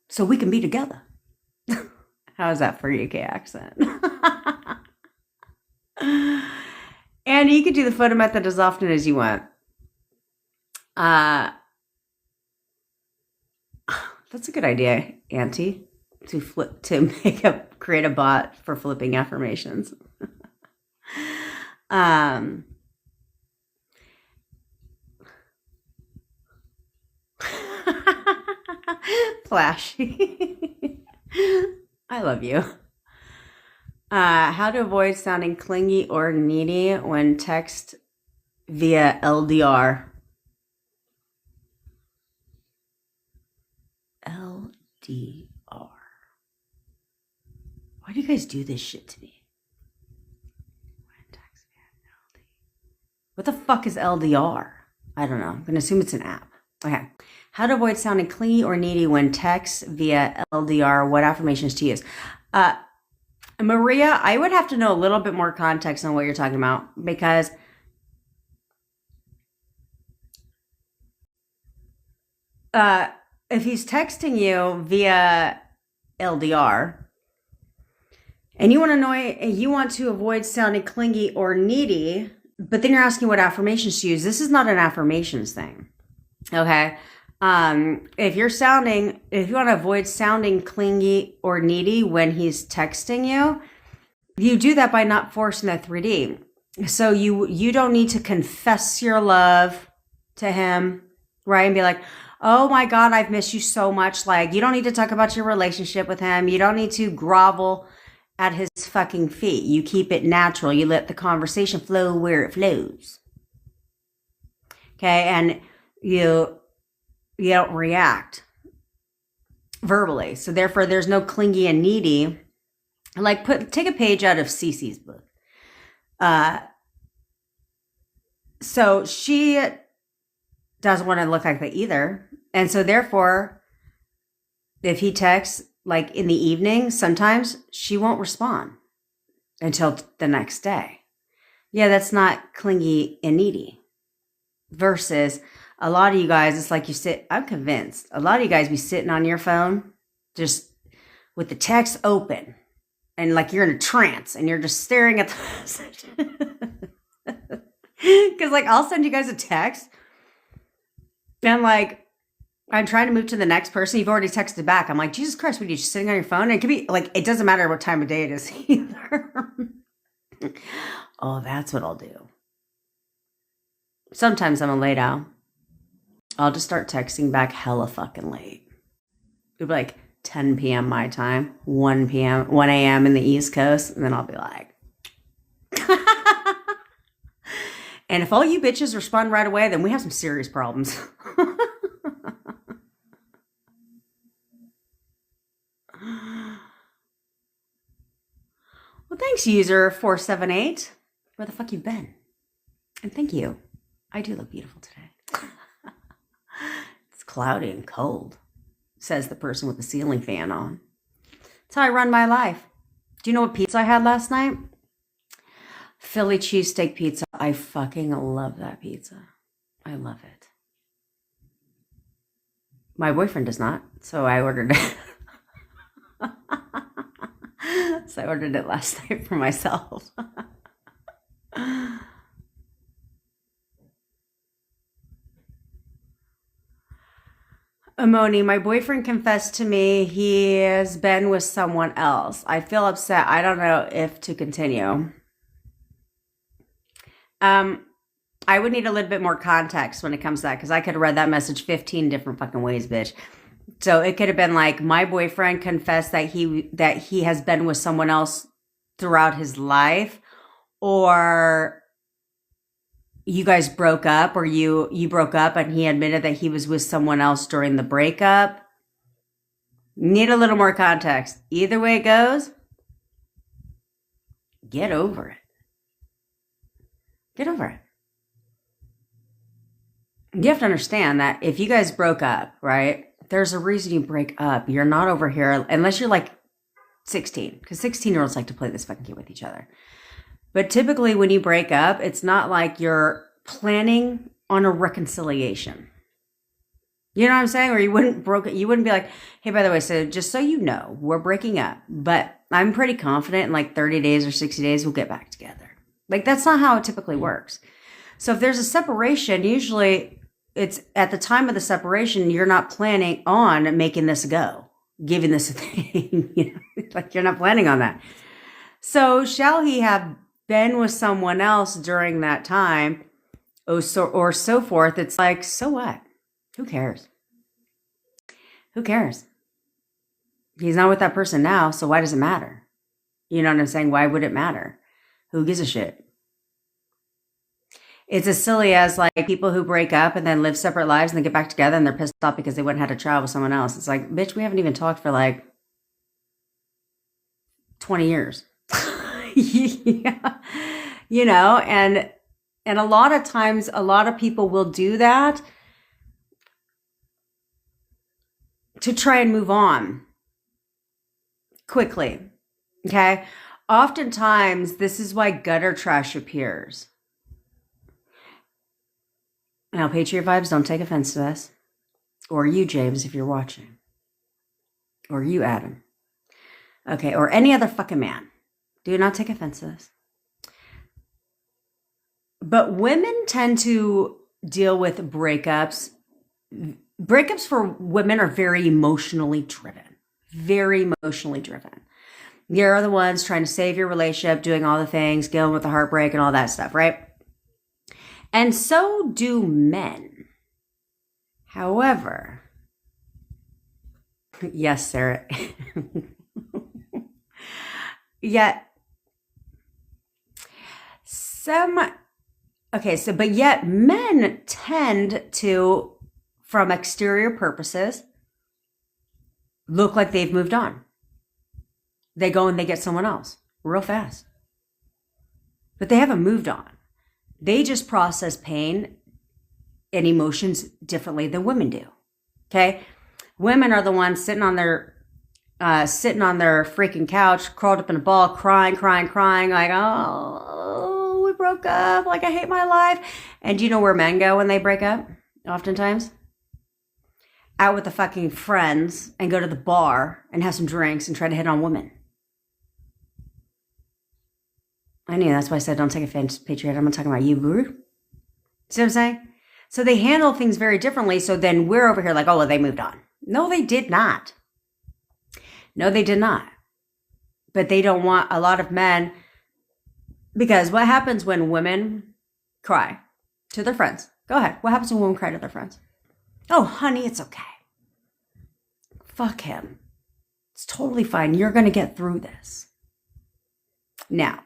so we can be together. How is that for a UK accent? And you can do the photo method as often as you want. That's a good idea, Auntie, to create a bot for flipping affirmations. Flashy. I love you. How to avoid sounding clingy or needy when text via LDR. LDR. Why do you guys do this shit to me? What the fuck is LDR? I don't know. I'm going to assume it's an app. Okay. How to avoid sounding clingy or needy when text via LDR. What affirmations to use? Maria, I would have to know a little bit more context on what you're talking about, because if he's texting you via LDR and you want to avoid sounding clingy or needy, but then you're asking what affirmations to use. This is not an affirmations thing. Okay. If you want to avoid sounding clingy or needy when he's texting you, you do that by not forcing that 3D. So you don't need to confess your love to him, right? And be like, oh my God, I've missed you so much. Like, you don't need to talk about your relationship with him. You don't need to grovel at his fucking feet. You keep it natural. You let the conversation flow where it flows. Okay. And you don't react verbally. So therefore there's no clingy and needy. Like take a page out of Cece's book. So she doesn't want to look like that either. And so therefore, if he texts like in the evening, sometimes she won't respond until the next day. Yeah, that's not clingy and needy. Versus a lot of you guys, it's like I'm convinced, a lot of you guys be sitting on your phone just with the text open and like you're in a trance and you're just staring at the message. Because like I'll send you guys a text and like I'm trying to move to the next person. You've already texted back. I'm like, Jesus Christ, what are you just sitting on your phone? And it could be like, it doesn't matter what time of day it is either. Oh, that's what I'll do. Sometimes I'm a late owl. I'll just start texting back hella fucking late. It'll be like 10 p.m. my time, 1 a.m. in the East Coast. And then I'll be like, and if all you bitches respond right away, then we have some serious problems. Well, thanks, user 478. Where the fuck you been? And thank you. I do look beautiful today. It's cloudy and cold, says the person with the ceiling fan on. That's how I run my life. Do you know what pizza I had last night? Philly cheesesteak pizza. I fucking love that pizza. I love it. My boyfriend does not, so I ordered it. So I ordered it last night for myself. Amoni, my boyfriend confessed to me he has been with someone else. I feel upset. I don't know if to continue. I would need a little bit more context when it comes to that, because I could have read that message 15 different fucking ways, bitch. So it could have been like, my boyfriend confessed that he has been with someone else throughout his life, or you guys broke up, or you broke up and he admitted that he was with someone else during the breakup. Need a little more context. Either way it goes, get over it. Get over it. You have to understand that if you guys broke up, right? There's a reason you break up. You're not over here, unless you're like 16, because 16-year-olds like to play this fucking game with each other. But typically when you break up, it's not like you're planning on a reconciliation. You know what I'm saying? Or you wouldn't be like, hey, by the way, so just so you know, we're breaking up, but I'm pretty confident in like 30 days or 60 days, we'll get back together. Like, that's not how it typically works. So if there's a separation, usually it's at the time of the separation, you're not planning on making this a go, giving this a thing. You know? Like, you're not planning on that. So shall he have been with someone else during that time or so forth? It's like, so what? Who cares? Who cares? He's not with that person now, so why does it matter? You know what I'm saying? Why would it matter? Who gives a shit? It's as silly as like people who break up and then live separate lives and then get back together and they're pissed off because they went and had a child with someone else. It's like, bitch, we haven't even talked for like 20 years. Yeah. You know, and a lot of times, a lot of people will do that to try and move on quickly. Okay. Oftentimes, this is why gutter trash appears. Now, Patriot Vibes, don't take offense to this. Or you, James, if you're watching. Or you, Adam. Okay. Or any other fucking man. Do not take offense to this. But women tend to deal with breakups. Breakups for women are very emotionally driven. Very emotionally driven. You're the ones trying to save your relationship, doing all the things, dealing with the heartbreak and all that stuff, right? And so do men. However, yes, Sarah. Yet, but yet men tend to, from exterior purposes, look like they've moved on. They go and they get someone else real fast. But they haven't moved on. They just process pain and emotions differently than women do. Okay? Women are the ones sitting on their freaking couch, crawled up in a ball, crying, like, oh, we broke up, like I hate my life. And do you know where men go when they break up? Oftentimes? Out with the fucking friends and go to the bar and have some drinks and try to hit on women. I knew, that's why I said don't take offense, Patriot. I'm not talking about you, boo. See what I'm saying? So they handle things very differently. So then we're over here like, oh, well, they moved on. No, they did not. No, they did not. But they don't want a lot of men, because what happens when women cry to their friends? Go ahead. What happens when women cry to their friends? Oh, honey, it's okay. Fuck him. It's totally fine. You're going to get through this. Now,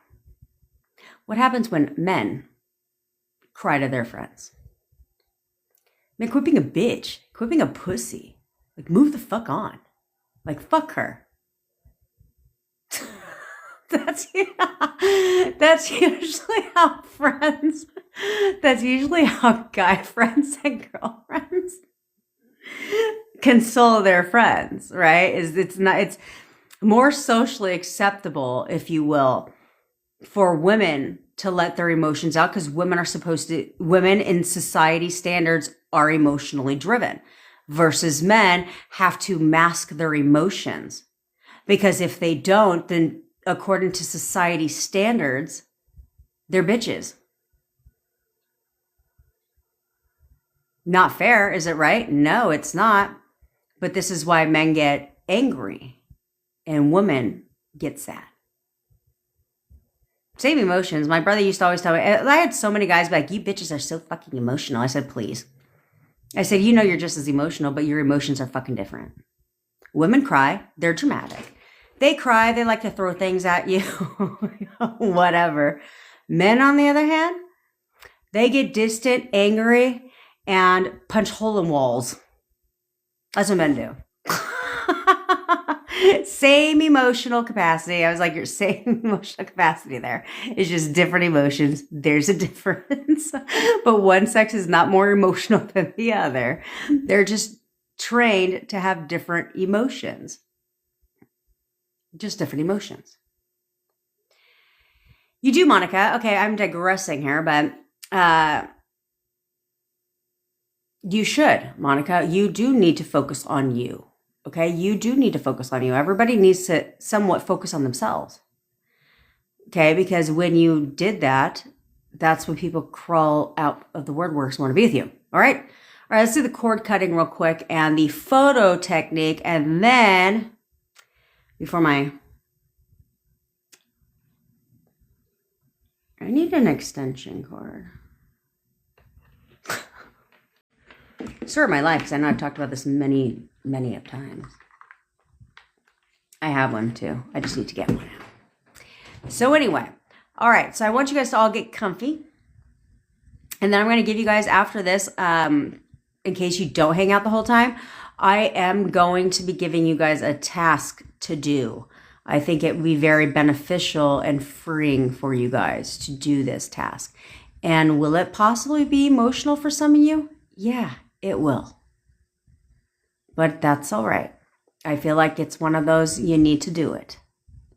what happens when men cry to their friends? Man, quit being a bitch. Quit being a pussy. Like, move the fuck on. Like, fuck her. That's usually how friends, that's usually how guy friends and girlfriends console their friends, right? It's more socially acceptable, if you will, for women to let their emotions out, because women in society standards are emotionally driven, versus men have to mask their emotions. Because if they don't, then according to society standards, they're bitches. Not fair, is it right? No, it's not. But this is why men get angry and women get sad. Same emotions. My brother used to always tell me, I had so many guys be like, you bitches are so fucking emotional. I said, please. I said, you know, you're just as emotional, but your emotions are fucking different. Women cry. They're dramatic. They cry. They like to throw things at you. Whatever. Men, on the other hand, they get distant, angry, and punch hole in walls. That's what men do. Same emotional capacity. I was like, your same emotional capacity there. It's just different emotions. There's a difference. But one sex is not more emotional than the other. They're just trained to have different emotions. Just different emotions. You do, Monica. Okay, I'm digressing here, but you should, Monica. You do need to focus on you. Okay, you do need to focus on you. Everybody needs to somewhat focus on themselves. Okay, because when you did that, that's when people crawl out of the WordWorks and want to be with you. All right, let's do the cord cutting real quick and the photo technique. And then before I need an extension cord. Story of my life, because I know I've talked about this many of times. I have one too. I just need to get one out. So anyway, all right. So I want you guys to all get comfy. And then I'm going to give you guys after this, in case you don't hang out the whole time, I am going to be giving you guys a task to do. I think it would be very beneficial and freeing for you guys to do this task. And will it possibly be emotional for some of you? Yeah, it will. But that's all right. I feel like it's one of those you need to do it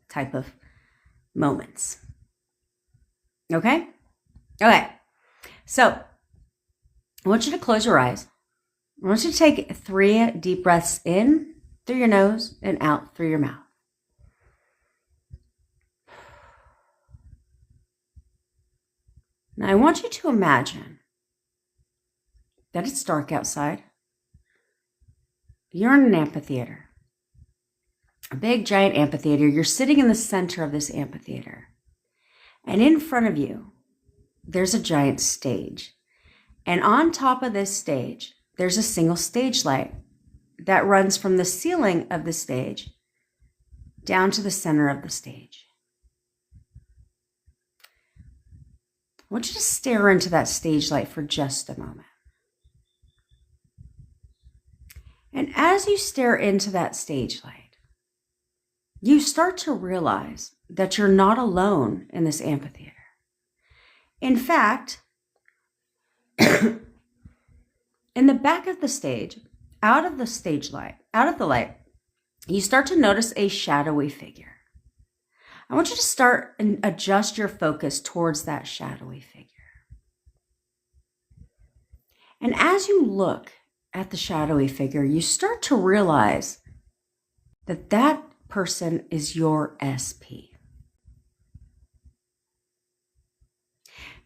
type of moments. Okay? Okay. So I want you to close your eyes. I want you to take 3 deep breaths in through your nose and out through your mouth. Now I want you to imagine that it's dark outside. You're in an amphitheater. A big giant amphitheater. You're sitting in the center of this amphitheater. And in front of you, there's a giant stage. And on top of this stage, there's a single stage light that runs from the ceiling of the stage down to the center of the stage. I want you to stare into that stage light for just a moment. And as you stare into that stage light, you start to realize that you're not alone in this amphitheater. In fact, in the back of the stage, out of the light, you start to notice a shadowy figure. I want you to start and adjust your focus towards that shadowy figure. And as you look at the shadowy figure, you start to realize that that person is your SP.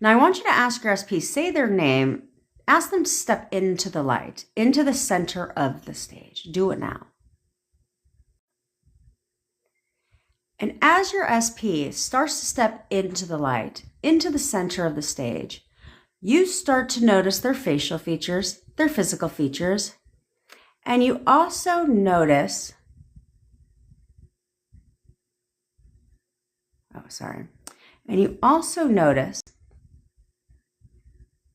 Now I want you to ask your SP, say their name, ask them to step into the light, into the center of the stage. Do it now. And as your SP starts to step into the light, into the center of the stage, you start to notice their facial features, their physical features, and you also notice, and you also notice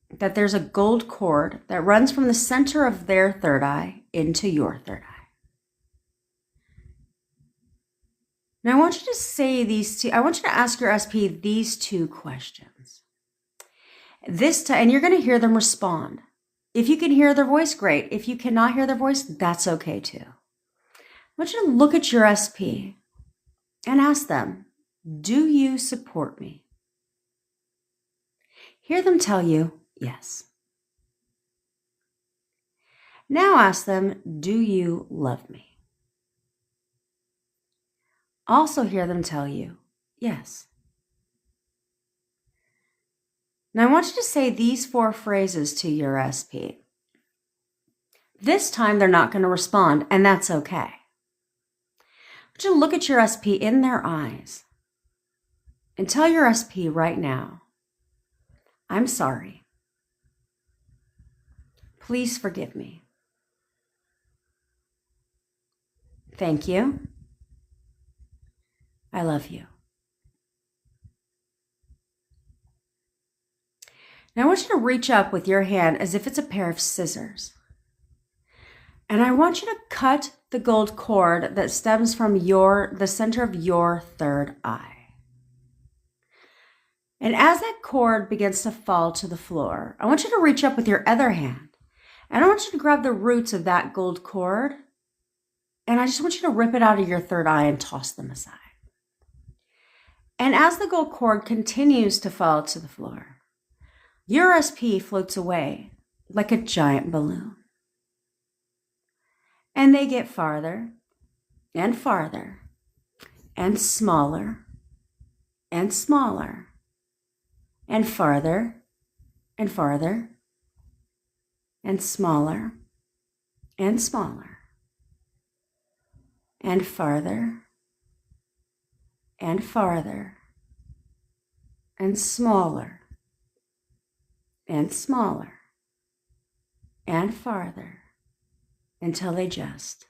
that there's a gold cord that runs from the center of their third eye into your third eye. Now I want you to say I want you to ask your SP these 2 questions. This time, and you're going to hear them respond. If you can hear their voice, great. If you cannot hear their voice, that's okay too. I want you to look at your SP and ask them, do you support me? Hear them tell you, yes. Now ask them, do you love me? Also hear them tell you, yes. Now I want you to say these 4 phrases to your SP. This time they're not going to respond, and that's okay. I want you to look at your SP in their eyes and tell your SP right now, I'm sorry. Please forgive me. Thank you. I love you. Now I want you to reach up with your hand as if it's a pair of scissors. And I want you to cut the gold cord that stems from the center of your third eye. And as that cord begins to fall to the floor, I want you to reach up with your other hand. And I want you to grab the roots of that gold cord. And I just want you to rip it out of your third eye and toss them aside. And as the gold cord continues to fall to the floor, your SP floats away like a giant balloon. And they get farther and farther and smaller and smaller and farther and farther and smaller and smaller and farther and farther and smaller and smaller and farther until they just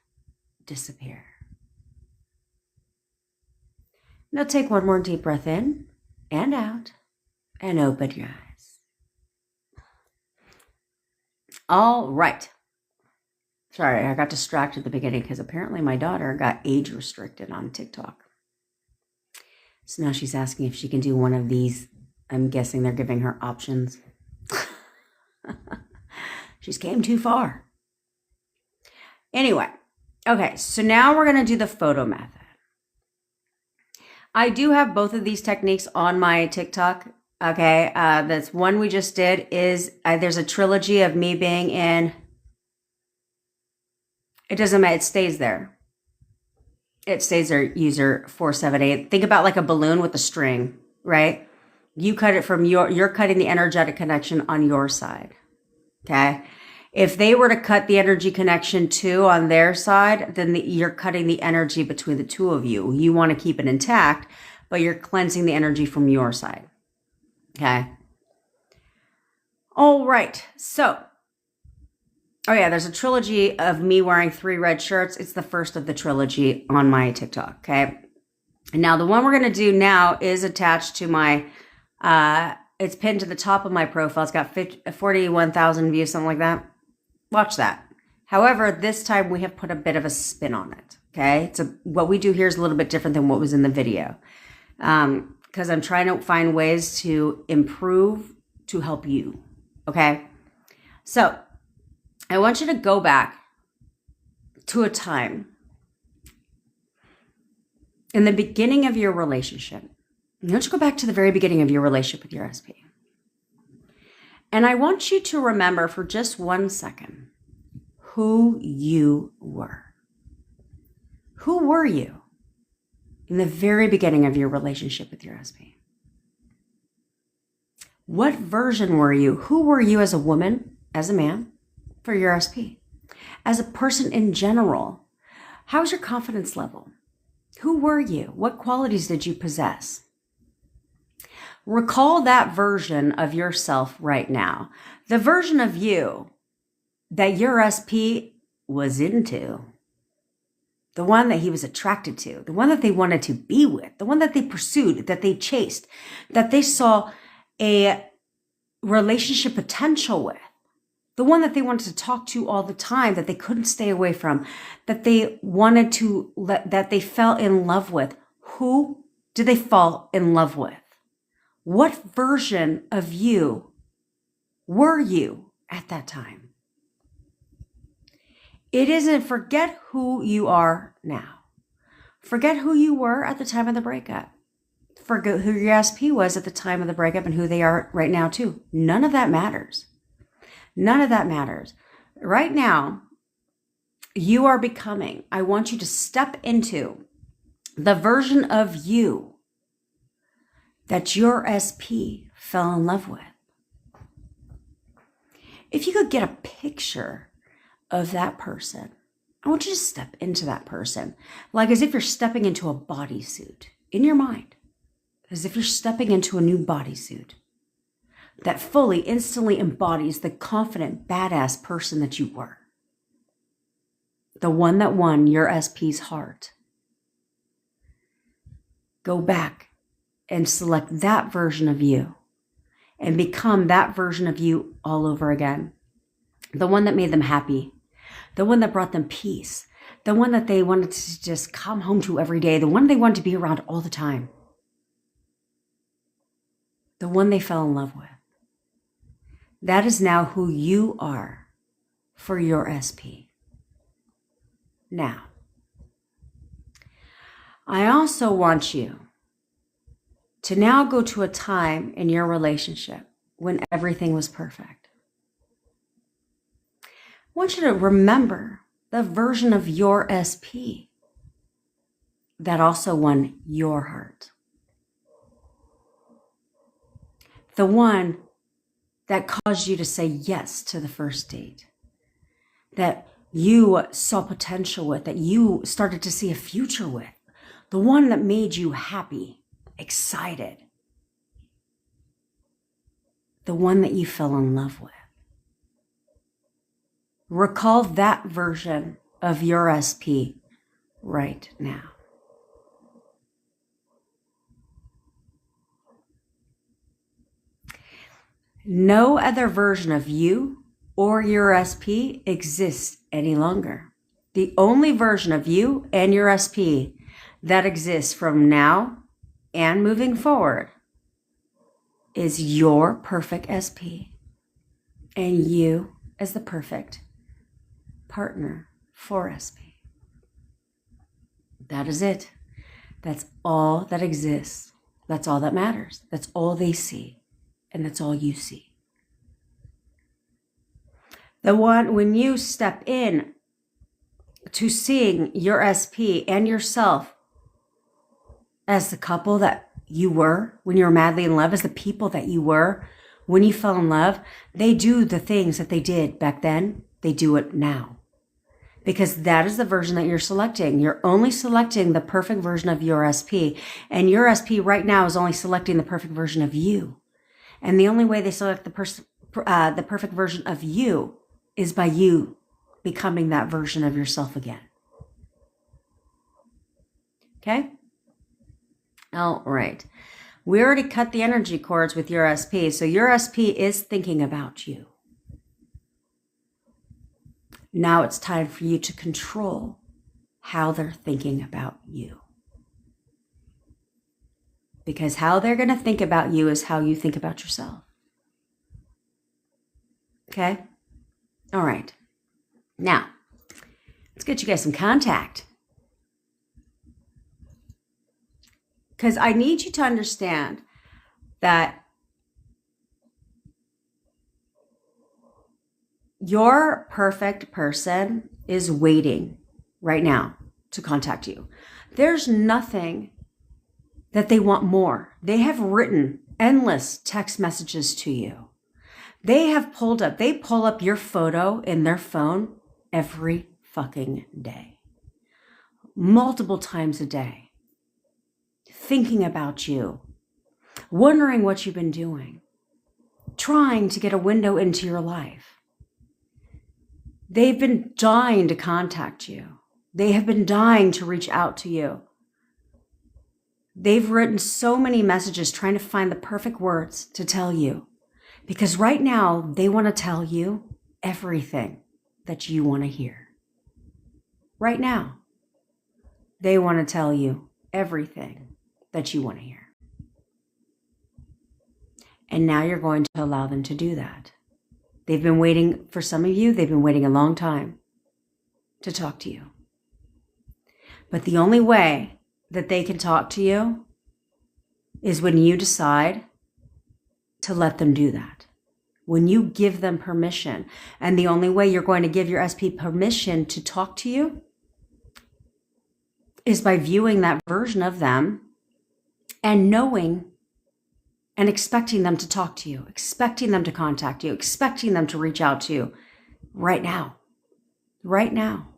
disappear. Now take one more deep breath in and out and open your eyes. All right. Sorry, I got distracted at the beginning because apparently my daughter got age restricted on TikTok. So now she's asking if she can do one of these. I'm guessing they're giving her options. She's came too far. Anyway, okay, so now we're going to do the photo method. I do have both of these techniques on my TikTok. Okay, that's one we just did is there's a trilogy of me being in. It doesn't matter. It stays there. It stays there, user 478. Think about like a balloon with a string, right? You cut it from you're cutting the energetic connection on your side. Okay. If they were to cut the energy connection too on their side, then you're cutting the energy between the two of you. You want to keep it intact, but you're cleansing the energy from your side. Okay. All right. So, oh yeah, there's a trilogy of me wearing 3 red shirts. It's the first of the trilogy on my TikTok. Okay. And now the one we're going to do now is attached to my, it's pinned to the top of my profile. It's got 41,000 views, something like that. Watch that. However, this time we have put a bit of a spin on it. Okay. So what we do here is a little bit different than what was in the video. Because I'm trying to find ways to improve to help you. Okay. So I want you to go back to a time in the beginning of your relationship. I want you to go back to the very beginning of your relationship with your SP. And I want you to remember for just 1 second who you were. Who were you in the very beginning of your relationship with your SP? What version were you? Who were you as a woman, as a man, for your SP? As a person in general, how's your confidence level? Who were you? What qualities did you possess? Recall that version of yourself right now. The version of you that your SP was into. The one that he was attracted to. The one that they wanted to be with. The one that they pursued, that they chased. That they saw a relationship potential with. The one that they wanted to talk to all the time, that they couldn't stay away from. That they wanted to, that they fell in love with. Who did they fall in love with? What version of you were you at that time? It isn't forget who you are now. Forget who you were at the time of the breakup. Forget who your SP was at the time of the breakup and who they are right now too. None of that matters. None of that matters. Right now, you are becoming, I want you to step into the version of you that your SP fell in love with. If you could get a picture of that person, I want you to step into that person, like as if you're stepping into a bodysuit in your mind, as if you're stepping into a new bodysuit that fully, instantly embodies the confident, badass person that you were. The one that won your SP's heart. Go back and select that version of you and become that version of you all over again. The one that made them happy. The one that brought them peace. the one that they wanted to just come home to every day, the one they wanted to be around all the time, the one they fell in love with. That is now who you are for your SP. Now, I also want you to now go to a time in your relationship when everything was perfect. I want you to remember the version of your SP that also won your heart. The one that caused you to say yes to the first date, that you saw potential with, that you started to see a future with, the one that made you happy, excited, the one that you fell in love with. Recall that version of your SP right now. No other version of you or your SP exists any longer. The only version of you and your SP that exists from now and moving forward is your perfect SP and you as the perfect partner for SP. That is it. That's all that exists. That's all that matters. That's all they see. And that's all you see. The one, when you step in to seeing your SP and yourself as the couple that you were when you were madly in love, as the people that you were when you fell in love, they do the things that they did back then, they do it now. Because that is the version that you're selecting. You're only selecting the perfect version of your SP. And your SP right now is only selecting the perfect version of you. And the only way they select the perfect version of you is by you becoming that version of yourself again. Okay? All right. We already cut the energy cords with your SP, so your SP is thinking about you. Now it's time for you to control how they're thinking about you. Because how they're going to think about you is how you think about yourself. Okay? All right. Now, let's get you guys some contact. Because I need you to understand that your perfect person is waiting right now to contact you. There's nothing that they want more. They have written endless text messages to you. They pull up your photo in their phone every fucking day. Multiple times a day. Thinking about you. Wondering what you've been doing. Trying to get a window into your life. They've been dying to contact you. They have been dying to reach out to you. They've written so many messages trying to find the perfect words to tell you. Because right now, they want to tell you everything that you want to hear. Right now, they want to tell you everything that you want to hear. And now you're going to allow them to do that. They've been waiting, for some of you, they've been waiting a long time to talk to you. But the only way that they can talk to you is when you decide to let them do that. When you give them permission. And the only way you're going to give your SP permission to talk to you is by viewing that version of them and knowing and expecting them to talk to you, expecting them to contact you, expecting them to reach out to you right now. Right now.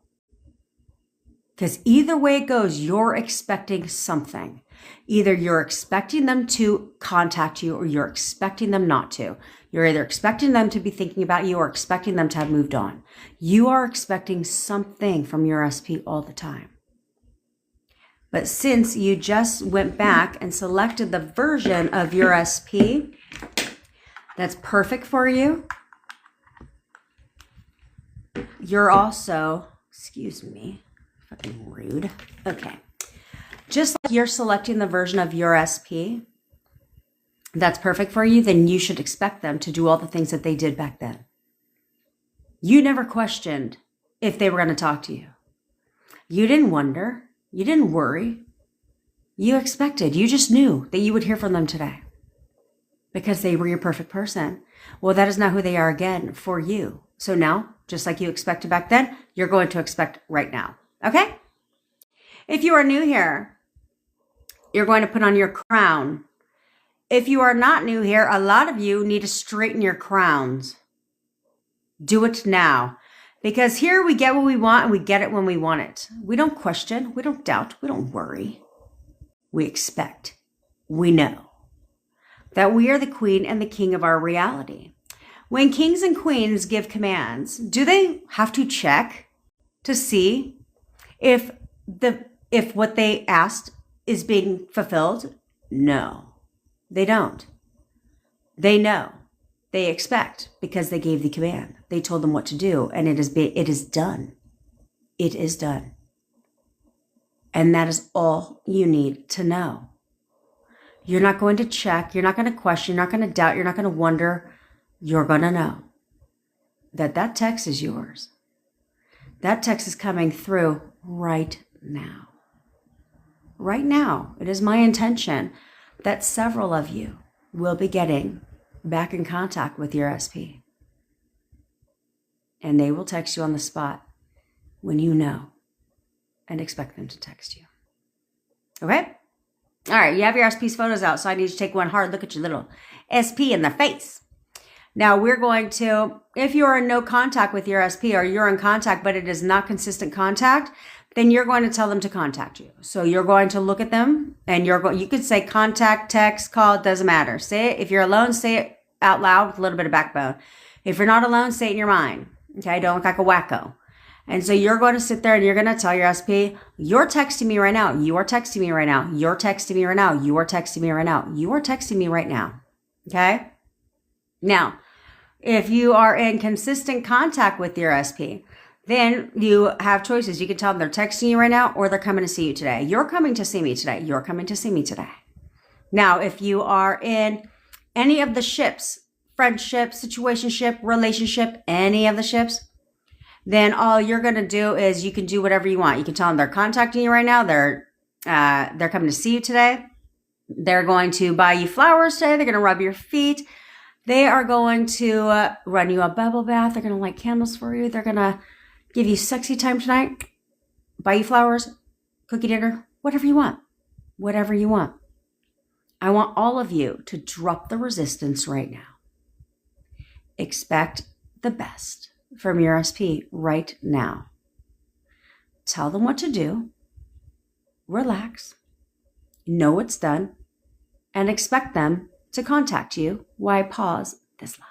Because either way it goes, you're expecting something. Either you're expecting them to contact you or you're expecting them not to. You're either expecting them to be thinking about you or expecting them to have moved on. You are expecting something from your SP all the time. But since you just went back and selected the version of your SP that's perfect for you, you're also, excuse me Fucking rude. Okay. Just like you're selecting the version of your SP that's perfect for you, then you should expect them to do all the things that they did back then. You never questioned if they were going to talk to you. You didn't wonder. You didn't worry. You expected. You just knew that you would hear from them today because they were your perfect person. Well, that is not who they are again for you. So now, just like you expected back then, you're going to expect right now. Okay? If you are new here, you're going to put on your crown. If you are not new here, a lot of you need to straighten your crowns. Do it now. Because here we get what we want and we get it when we want it. We don't question. We don't doubt. We don't worry. We expect. We know that we are the queen and the king of our reality. When kings and queens give commands, do they have to check to see if what they asked is being fulfilled? No, they don't. They know. They expect because they gave the command. They told them what to do, and it is done. It is done. And that is all you need to know. You're not going to check. You're not going to question. You're not going to doubt. You're not going to wonder. You're going to know that text is yours. That text is coming through right now. Right now, it is my intention that several of you will be getting back in contact with your SP. And they will text you on the spot when you know and expect them to text you. Okay? All right, you have your SP's photos out, so I need you to take one hard look at your little SP in the face. Now we're going to, if you are in no contact with your SP or you're in contact but it is not consistent contact, then you're going to tell them to contact you. So you're going to look at them and you could say contact, text, call, it doesn't matter. Say it. If you're alone, say it out loud with a little bit of backbone. If you're not alone, say it in your mind. Okay, don't look like a wacko. And so you're going to sit there and you're going to tell your SP, you're texting me right now. You are texting me right now. You're texting me right now. You are texting me right now. You are texting me right now. Okay? Now, if you are in consistent contact with your SP, then you have choices. You can tell them they're texting you right now or they're coming to see you today. You're coming to see me today. You're coming to see me today. Now, if you are in any of the ships, friendship, situationship, relationship, any of the ships, then all you're going to do is you can do whatever you want. You can tell them they're contacting you right now. They're coming to see you today. They're going to buy you flowers today. They're going to rub your feet. They are going to run you a bubble bath. They're going to light candles for you. They're going to give you sexy time tonight. Buy you flowers, cookie dinner, whatever you want. Whatever you want. I want all of you to drop the resistance right now. Expect the best from your SP right now. Tell them what to do. Relax. Know it's done. And expect them to contact you while I pause this live.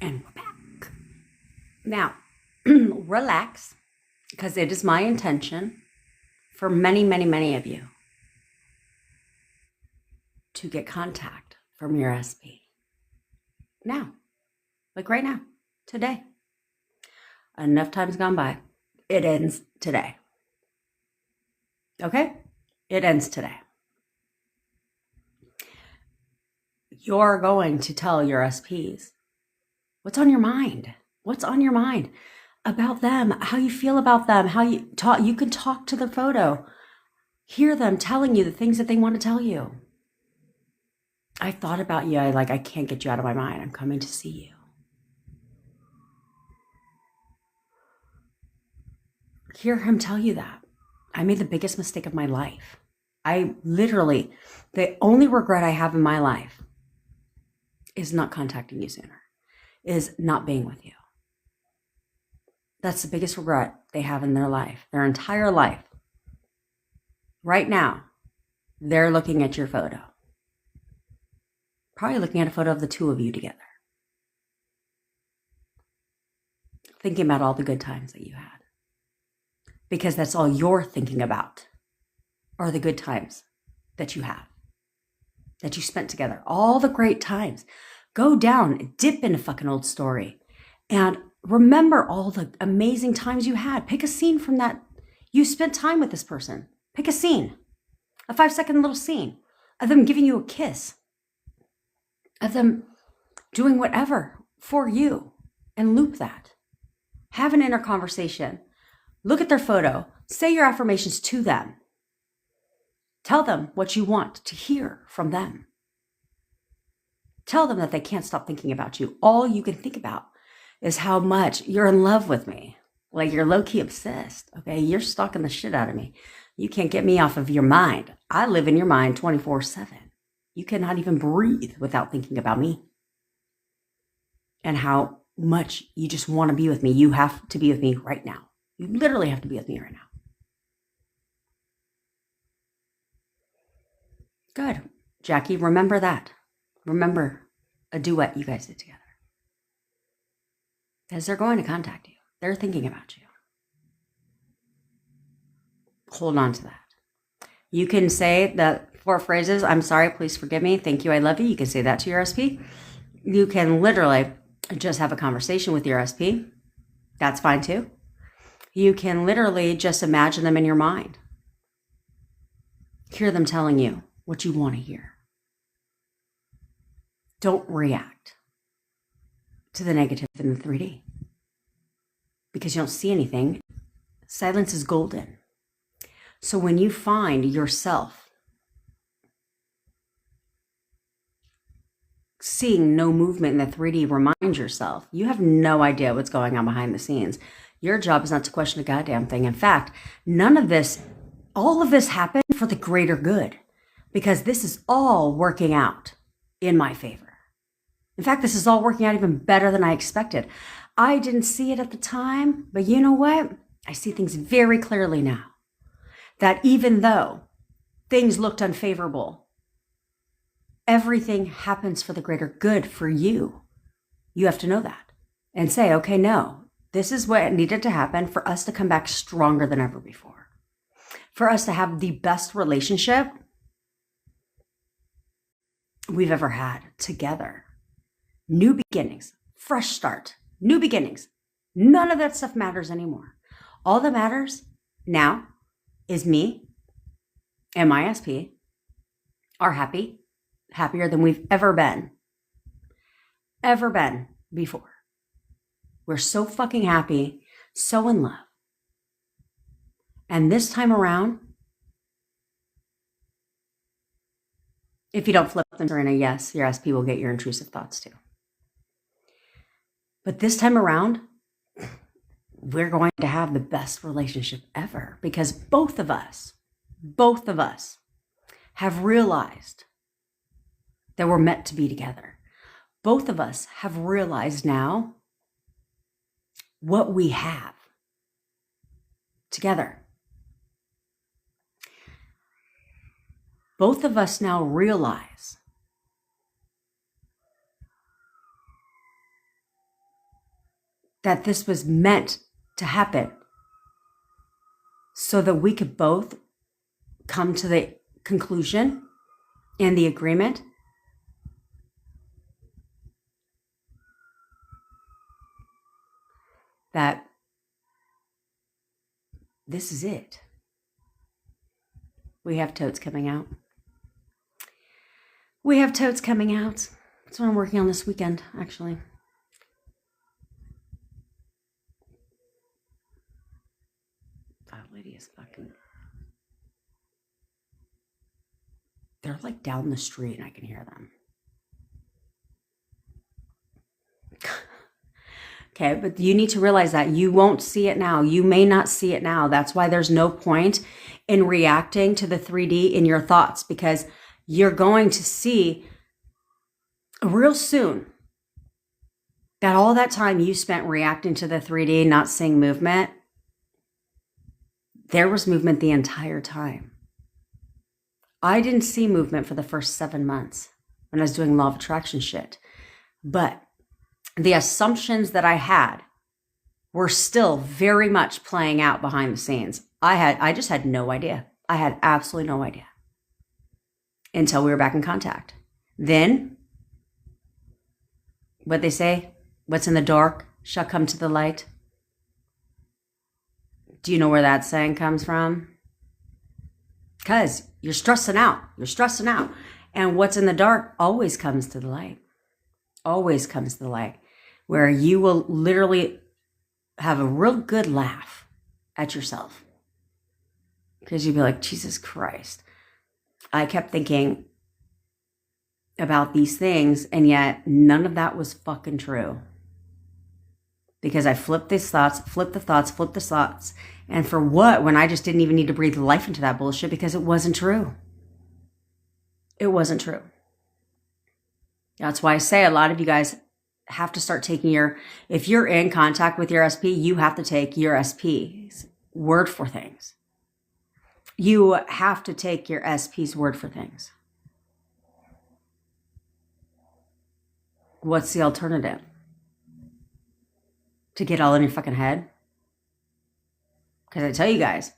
And we're back. Now, relax, because it is my intention for many, many, many of you to get contact from your SP. Now, like right now, today. Enough time's gone by. It ends today. Okay? It ends today. You're going to tell your SPs what's on your mind. What's on your mind about them, how you feel about them, how you talk. You can talk to the photo, hear them telling you the things that they want to tell you. I thought about you. I can't get you out of my mind. I'm coming to see you. Hear him tell you that. I made the biggest mistake of my life. The only regret I have in my life is not contacting you sooner, is not being with you. That's the biggest regret they have in their life, their entire life. Right now, they're looking at your photo. Probably looking at a photo of the two of you together. Thinking about all the good times that you had. Because that's all you're thinking about are the good times that you have, that you spent together, all the great times. Go down, dip in a fucking old story, and remember all the amazing times you had. Pick a scene from that. You spent time with this person. Pick a scene, a 5-second little scene of them giving you a kiss, of them doing whatever for you, and loop that. Have an inner conversation. Look at their photo. Say your affirmations to them. Tell them what you want to hear from them. Tell them that they can't stop thinking about you. All you can think about is how much you're in love with me. Like you're low-key obsessed, okay? You're stalking the shit out of me. You can't get me off of your mind. I live in your mind 24/7. You cannot even breathe without thinking about me. And how much you just want to be with me. You have to be with me right now. You literally have to be with me right now. Good. Jackie, remember that. Remember a duet you guys did together. Because they're going to contact you. They're thinking about you. Hold on to that. You can say the 4 phrases, I'm sorry, please forgive me, thank you, I love you. You can say that to your SP. You can literally just have a conversation with your SP. That's fine too. You can literally just imagine them in your mind. Hear them telling you what you want to hear. Don't react to the negative in the 3D because you don't see anything. Silence is golden. So when you find yourself seeing no movement in the 3D, remind yourself, you have no idea what's going on behind the scenes. Your job is not to question a goddamn thing. In fact, all of this happened for the greater good because this is all working out in my favor. In fact, this is all working out even better than I expected. I didn't see it at the time, but you know what? I see things very clearly now. That even though things looked unfavorable, everything happens for the greater good for you. You have to know that and say, okay, no, this is what needed to happen for us to come back stronger than ever before. For us to have the best relationship we've ever had together. New beginnings, fresh start, new beginnings. None of that stuff matters anymore. All that matters now is me and my SP are happier than we've ever been before. We're so fucking happy, so in love. And this time around, if you don't flip them in a yes, your SP will get your intrusive thoughts too. But this time around, we're going to have the best relationship ever because both of us have realized that we're meant to be together. Both of us have realized now what we have together. Both of us now realize that this was meant to happen so that we could both come to the conclusion and the agreement that this is it. We have totes coming out. We have totes coming out. That's what I'm working on this weekend, actually. That lady is fucking... They're like down the street and I can hear them. Okay, but you need to realize that you won't see it now. You may not see it now. That's why there's no point in reacting to the 3D in your thoughts, because you're going to see real soon that all that time you spent reacting to the 3D, not seeing movement, there was movement the entire time. I didn't see movement for the first 7 months when I was doing law of attraction shit. But the assumptions that I had were still very much playing out behind the scenes. I just had no idea. I had absolutely no idea until we were back in contact. Then, what they say, what's in the dark shall come to the light. Do you know where that saying comes from? Because you're stressing out. You're stressing out. And what's in the dark always comes to the light. Always comes to the light. Where you will literally have a real good laugh at yourself. Because you'd be like, Jesus Christ. I kept thinking about these things, and yet none of that was fucking true. Because I flipped these thoughts, flipped the thoughts. And for what? When I just didn't even need to breathe life into that bullshit because it wasn't true. It wasn't true. That's why I say a lot of you guys have to start taking if you're in contact with your SP, you have to take your SP's word for things. You have to take your SP's word for things. What's the alternative? To get all in your fucking head? Because I tell you guys,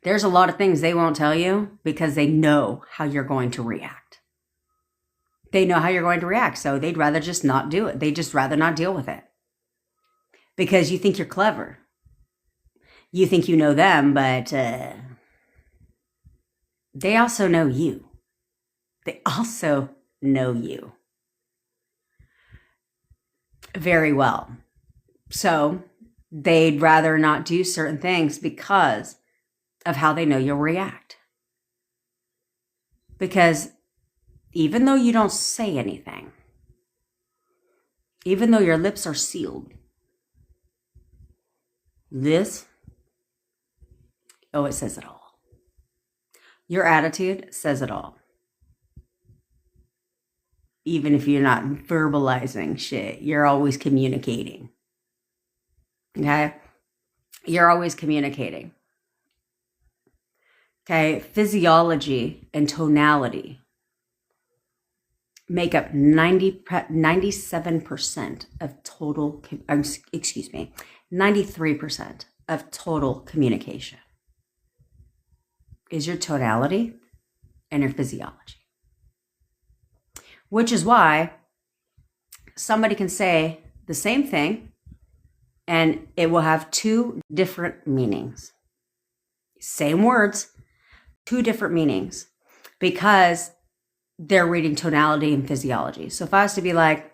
there's a lot of things they won't tell you because they know how you're going to react. They know how you're going to react, so they'd rather just not do it. They'd just rather not deal with it. Because you think you're clever. You think you know them, but they also know you. They also know you very well. So they'd rather not do certain things because of how they know you'll react. Because even though you don't say anything, even though your lips are sealed, it says it all. Your attitude says it all. Even if you're not verbalizing shit, you're always communicating. Okay? You're always communicating. Okay? Physiology and tonality make up 97% of total, 93% of total communication is your tonality and your physiology. Which is why somebody can say the same thing and it will have two different meanings. Same words, two different meanings, because they're reading tonality and physiology. So if I was to be like,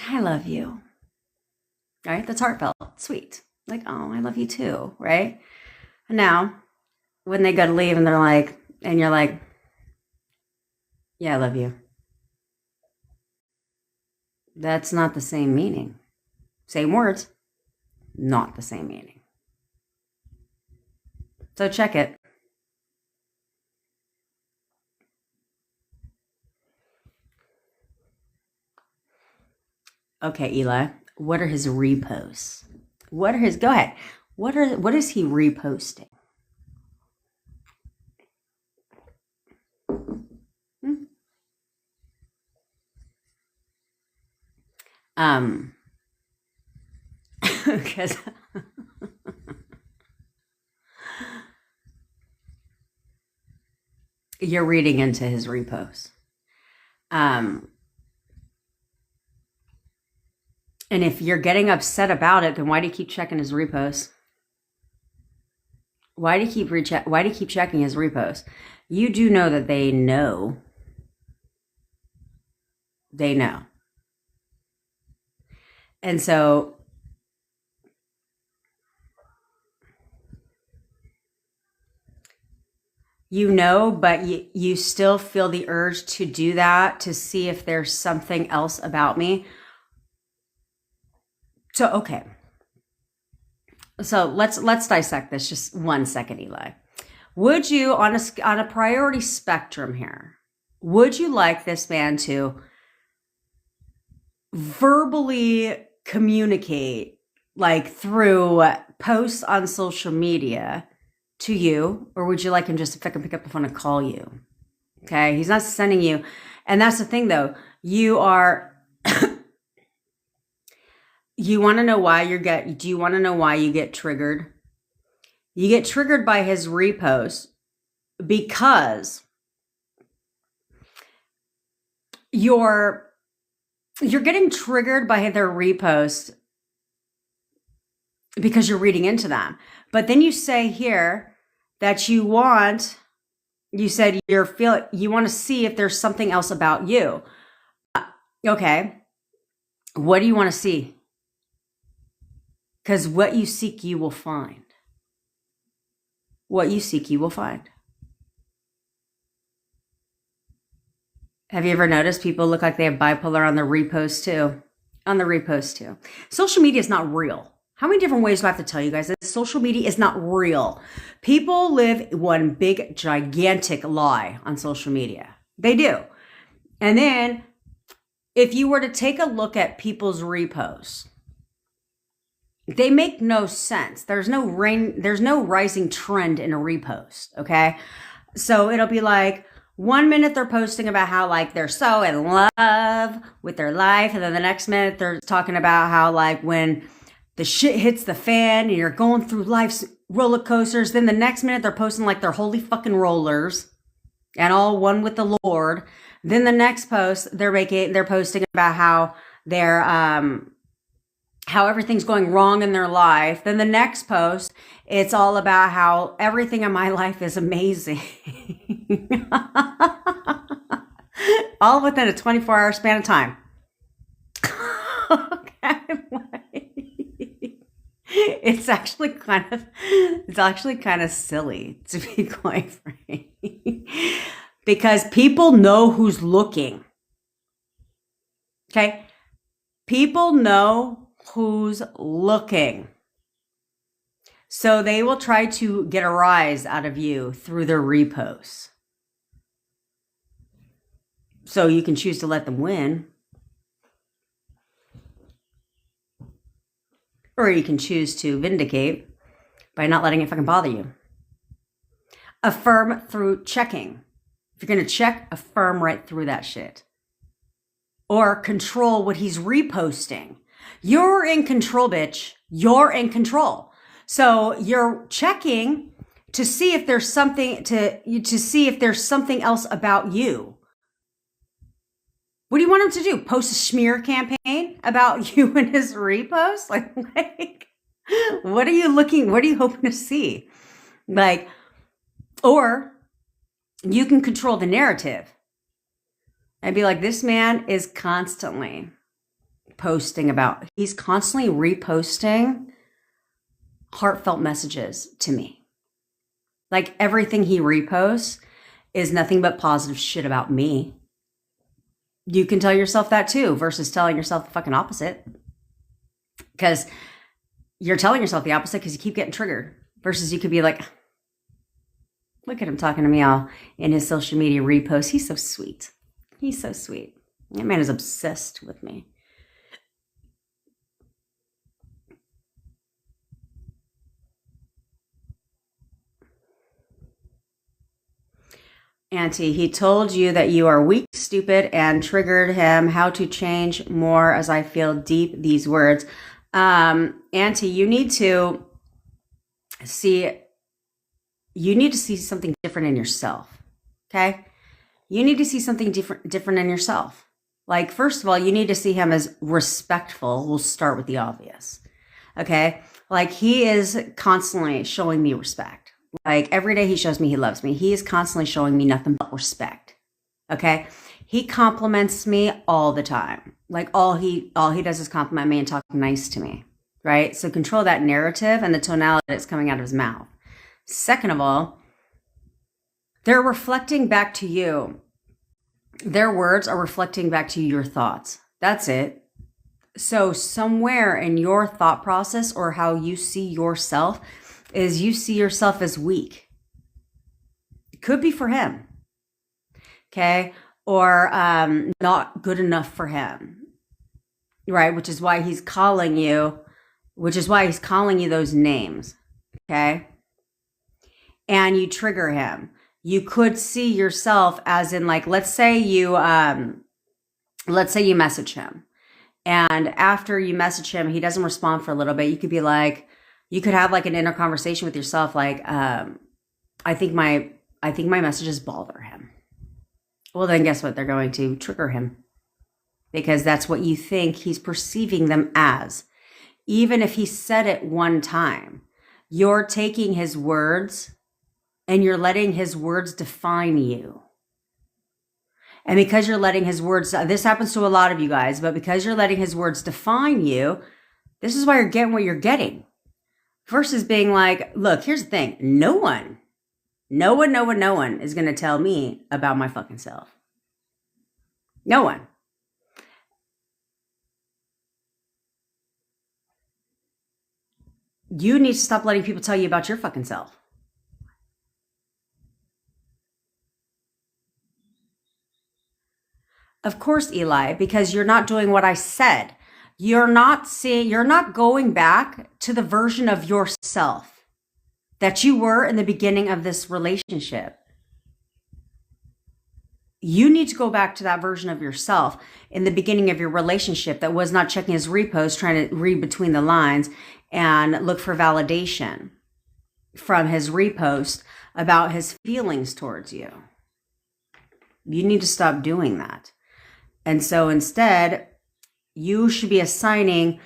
I love you, right? That's heartfelt, sweet. Like, oh, I love you too, right? And now, when they go to leave and they're like, and you're like, yeah, I love you. That's not the same meaning. Same words, not the same meaning. So check it. Okay, Eli, what are his reposts? Go ahead. What is he reposting? Because you're reading into his repost. And if you're getting upset about it, then why do you keep checking his reposts? Why do you keep checking his reposts? You do know that they know. They know. And so you know, but you still feel the urge to do that, to see if there's something else about me. So, okay. So let's dissect this just 1 second, Eli. Would you, on a priority spectrum here, would you like this man to verbally communicate, like through posts on social media to you, or would you like him just to pick up the phone and call you? Okay, he's not sending you. And that's the thing though, you are you want to know why do you want to know why you get triggered? You get triggered by his repost because you're getting triggered by their repost because you're reading into them. But then you say here that you want to see if there's something else about you. Okay. What do you want to see? Because what you seek, you will find. What you seek, you will find. Have you ever noticed people look like they have bipolar on the repost too? On the repost too. Social media is not real. How many different ways do I have to tell you guys that social media is not real? People live one big, gigantic lie on social media. They do. And then if you were to take a look at people's reposts, they make no sense. There's no rising trend in a repost, okay? So it'll be like 1 minute they're posting about how like they're so in love with their life, and then the next minute they're talking about how like when the shit hits the fan and you're going through life's roller coasters, then the next minute they're posting like they're holy fucking rollers and all one with the Lord. Then the next post they're posting about how they're how everything's going wrong in their life. Then the next post, it's all about how everything in my life is amazing. All within a 24-hour span of time. It's actually kind of silly, to be quite frank. Because people know who's looking. Okay? People know who's looking. So they will try to get a rise out of you through their reposts. So you can choose to let them win. Or you can choose to vindicate by not letting it fucking bother you. Affirm through checking. If you're going to check, affirm right through that shit. Or control what he's reposting. You're in control, bitch. You're in control. So you're checking to see if there's something else about you. What do you want him to do? Post a smear campaign about you and his repost? Like, what are you hoping to see? Like, or you can control the narrative. I'd be like, this man is constantly he's constantly reposting heartfelt messages to me. Like everything he reposts is nothing but positive shit about me. You can tell yourself that too, versus telling yourself the fucking opposite. Because you're telling yourself the opposite because you keep getting triggered. Versus you could be like, look at him talking to me all in his social media reposts. He's so sweet. He's so sweet. That man is obsessed with me. Auntie, he told you that you are weak, stupid, and triggered him. How to change more as I feel deep these words. Auntie, you need to see something different in yourself. Okay? You need to see something different in yourself. Like, first of all, you need to see him as respectful. We'll start with the obvious. Okay? Like, he is constantly showing me respect. Like, every day he shows me he loves me. He is constantly showing me nothing but respect. Okay? He compliments me all the time. Like, all he does is compliment me and talk nice to me. Right? So control that narrative and the tonality that's coming out of his mouth. Second of all, they're reflecting back to you. Their words are reflecting back to your thoughts. That's it. So somewhere in your thought process or how you see yourself is you see yourself as weak. It could be for him. Okay? Or not good enough for him. Right? Which is why he's calling you those names. Okay? And you trigger him. You could see yourself as in, like, let's say you message him, and after you message him, he doesn't respond for a little bit. You could be like, you could have like an inner conversation with yourself, like, I think my messages bother him. Well, then guess what? They're going to trigger him because that's what you think he's perceiving them as. Even if he said it one time, you're taking his words and you're letting his words define you. And because you're letting his words, this happens to a lot of you guys, but because you're letting his words define you, this is why you're getting what you're getting. Versus being like, look, here's the thing. No one is going to tell me about my fucking self. No one. You need to stop letting people tell you about your fucking self. Of course, Eli, because you're not doing what I said. You're not going back to the version of yourself that you were in the beginning of this relationship. You need to go back to that version of yourself in the beginning of your relationship that was not checking his repost, trying to read between the lines and look for validation from his repost about his feelings towards you. You need to stop doing that. And so instead, you should be assigning,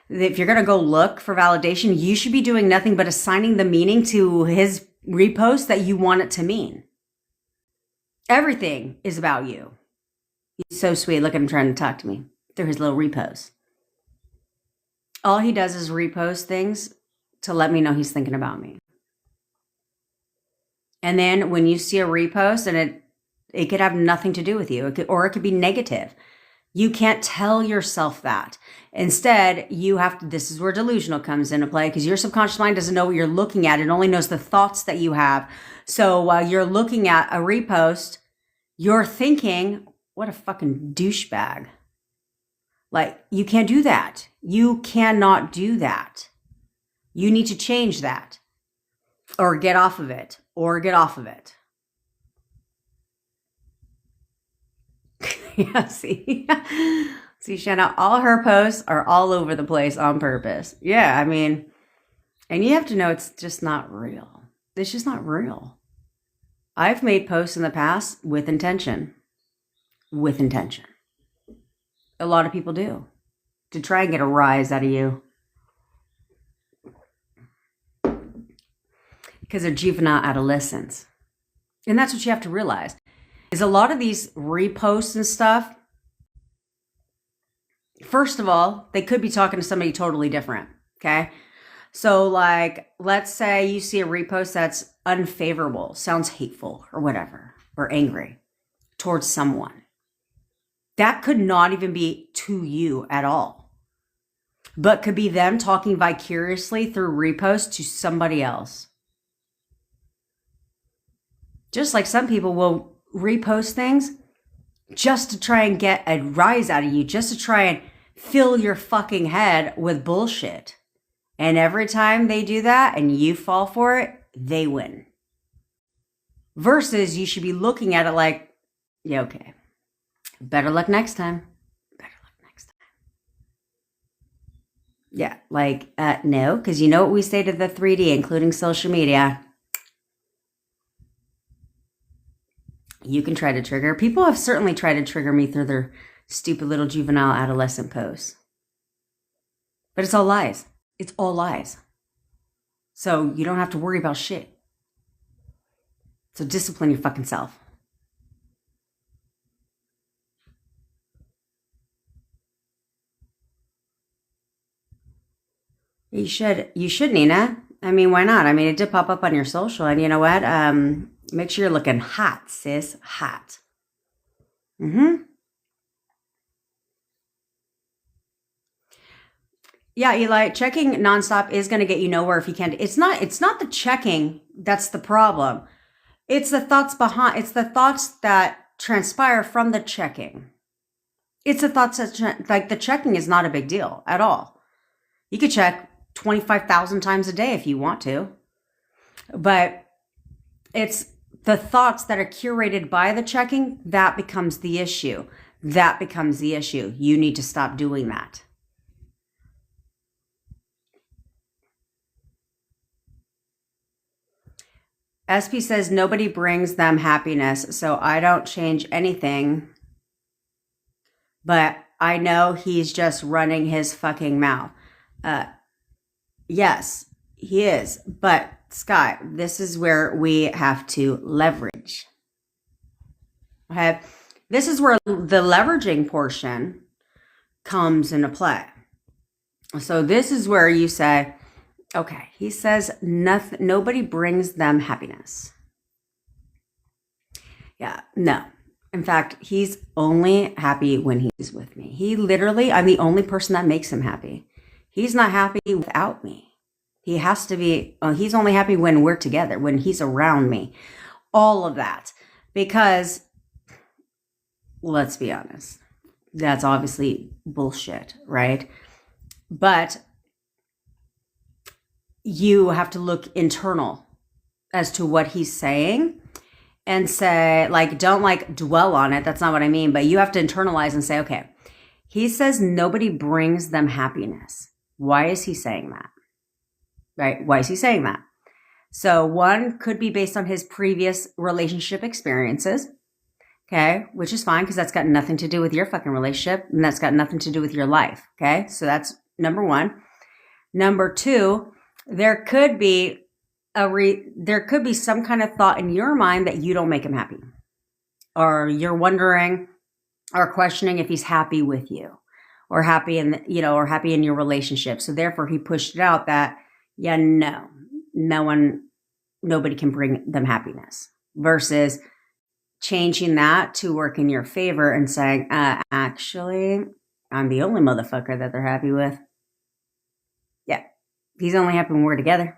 if you're going to go look for validation, you should be doing nothing but assigning the meaning to his repost that you want it to mean. Everything is about you. He's so sweet. Look at him trying to talk to me through his little repost. All he does is repost things to let me know he's thinking about me. And then when you see a repost and it could have nothing to do with you, or it could be negative. You can't tell yourself that. Instead, you have to, this is where delusional comes into play, because your subconscious mind doesn't know what you're looking at. It only knows the thoughts that you have. So while you're looking at a repost, you're thinking, what a fucking douchebag. Like, you can't do that. You cannot do that. You need to change that. Or get off of it. Yeah, see, Shanna, all her posts are all over the place on purpose. Yeah, I mean, and you have to know it's just not real. It's just not real. I've made posts in the past with intention. With intention. A lot of people do. To try and get a rise out of you. Because they're juvenile adolescents. And that's what you have to realize. Is a lot of these reposts and stuff, first of all, they could be talking to somebody totally different, okay? So like, let's say you see a repost that's unfavorable, sounds hateful or whatever, or angry towards someone. That could not even be to you at all, but could be them talking vicariously through repost to somebody else. Just like some people will repost things just to try and get a rise out of you, just to try and fill your fucking head with bullshit. And every time they do that and you fall for it, they win. versus you should be looking at it like, yeah, okay, better luck next time. Better luck next time. Yeah, like, no, because you know what we say to the 3D, including social media. You can try to trigger. People have certainly tried to trigger me through their stupid little juvenile adolescent posts. But it's all lies. It's all lies. So you don't have to worry about shit. So discipline your fucking self. You should, Nina. I mean, why not? I mean, it did pop up on your social, and you know what? Make sure you're looking hot, sis. Hot. Yeah, Eli, checking nonstop is going to get you nowhere if you can't. It's not the checking that's the problem. It's the thoughts that transpire from the checking. It's the thoughts that, like, the checking is not a big deal at all. You could check 25,000 times a day if you want to. But it's the thoughts that are curated by the checking that becomes the issue. That becomes the issue. You need to stop doing that. SP says nobody brings them happiness, so I don't change anything. But I know he's just running his fucking mouth. Yes, he is. But Scott, this is where we have to leverage. Okay? This is where the leveraging portion comes into play. So this is where you say, okay, he says nothing, nobody brings them happiness. Yeah, no. In fact, he's only happy when he's with me. I'm the only person that makes him happy. He's not happy without me. He has to be, he's only happy when we're together, when he's around me. All of that. Because, let's be honest, that's obviously bullshit, right? But you have to look internal as to what he's saying and say, like, don't like dwell on it. That's not what I mean. But you have to internalize and say, okay, he says nobody brings them happiness. Why is he saying that? Right? Why is he saying that? So one could be based on his previous relationship experiences. Okay. Which is fine because that's got nothing to do with your fucking relationship and that's got nothing to do with your life. Okay. So that's number one. Number two, there could be some kind of thought in your mind that you don't make him happy, or you're wondering or questioning if he's happy with you or happy in your relationship. So therefore he pushed it out that, yeah, nobody can bring them happiness, versus changing that to work in your favor and saying, actually, I'm the only motherfucker that they're happy with. Yeah. He's only happy when we're together.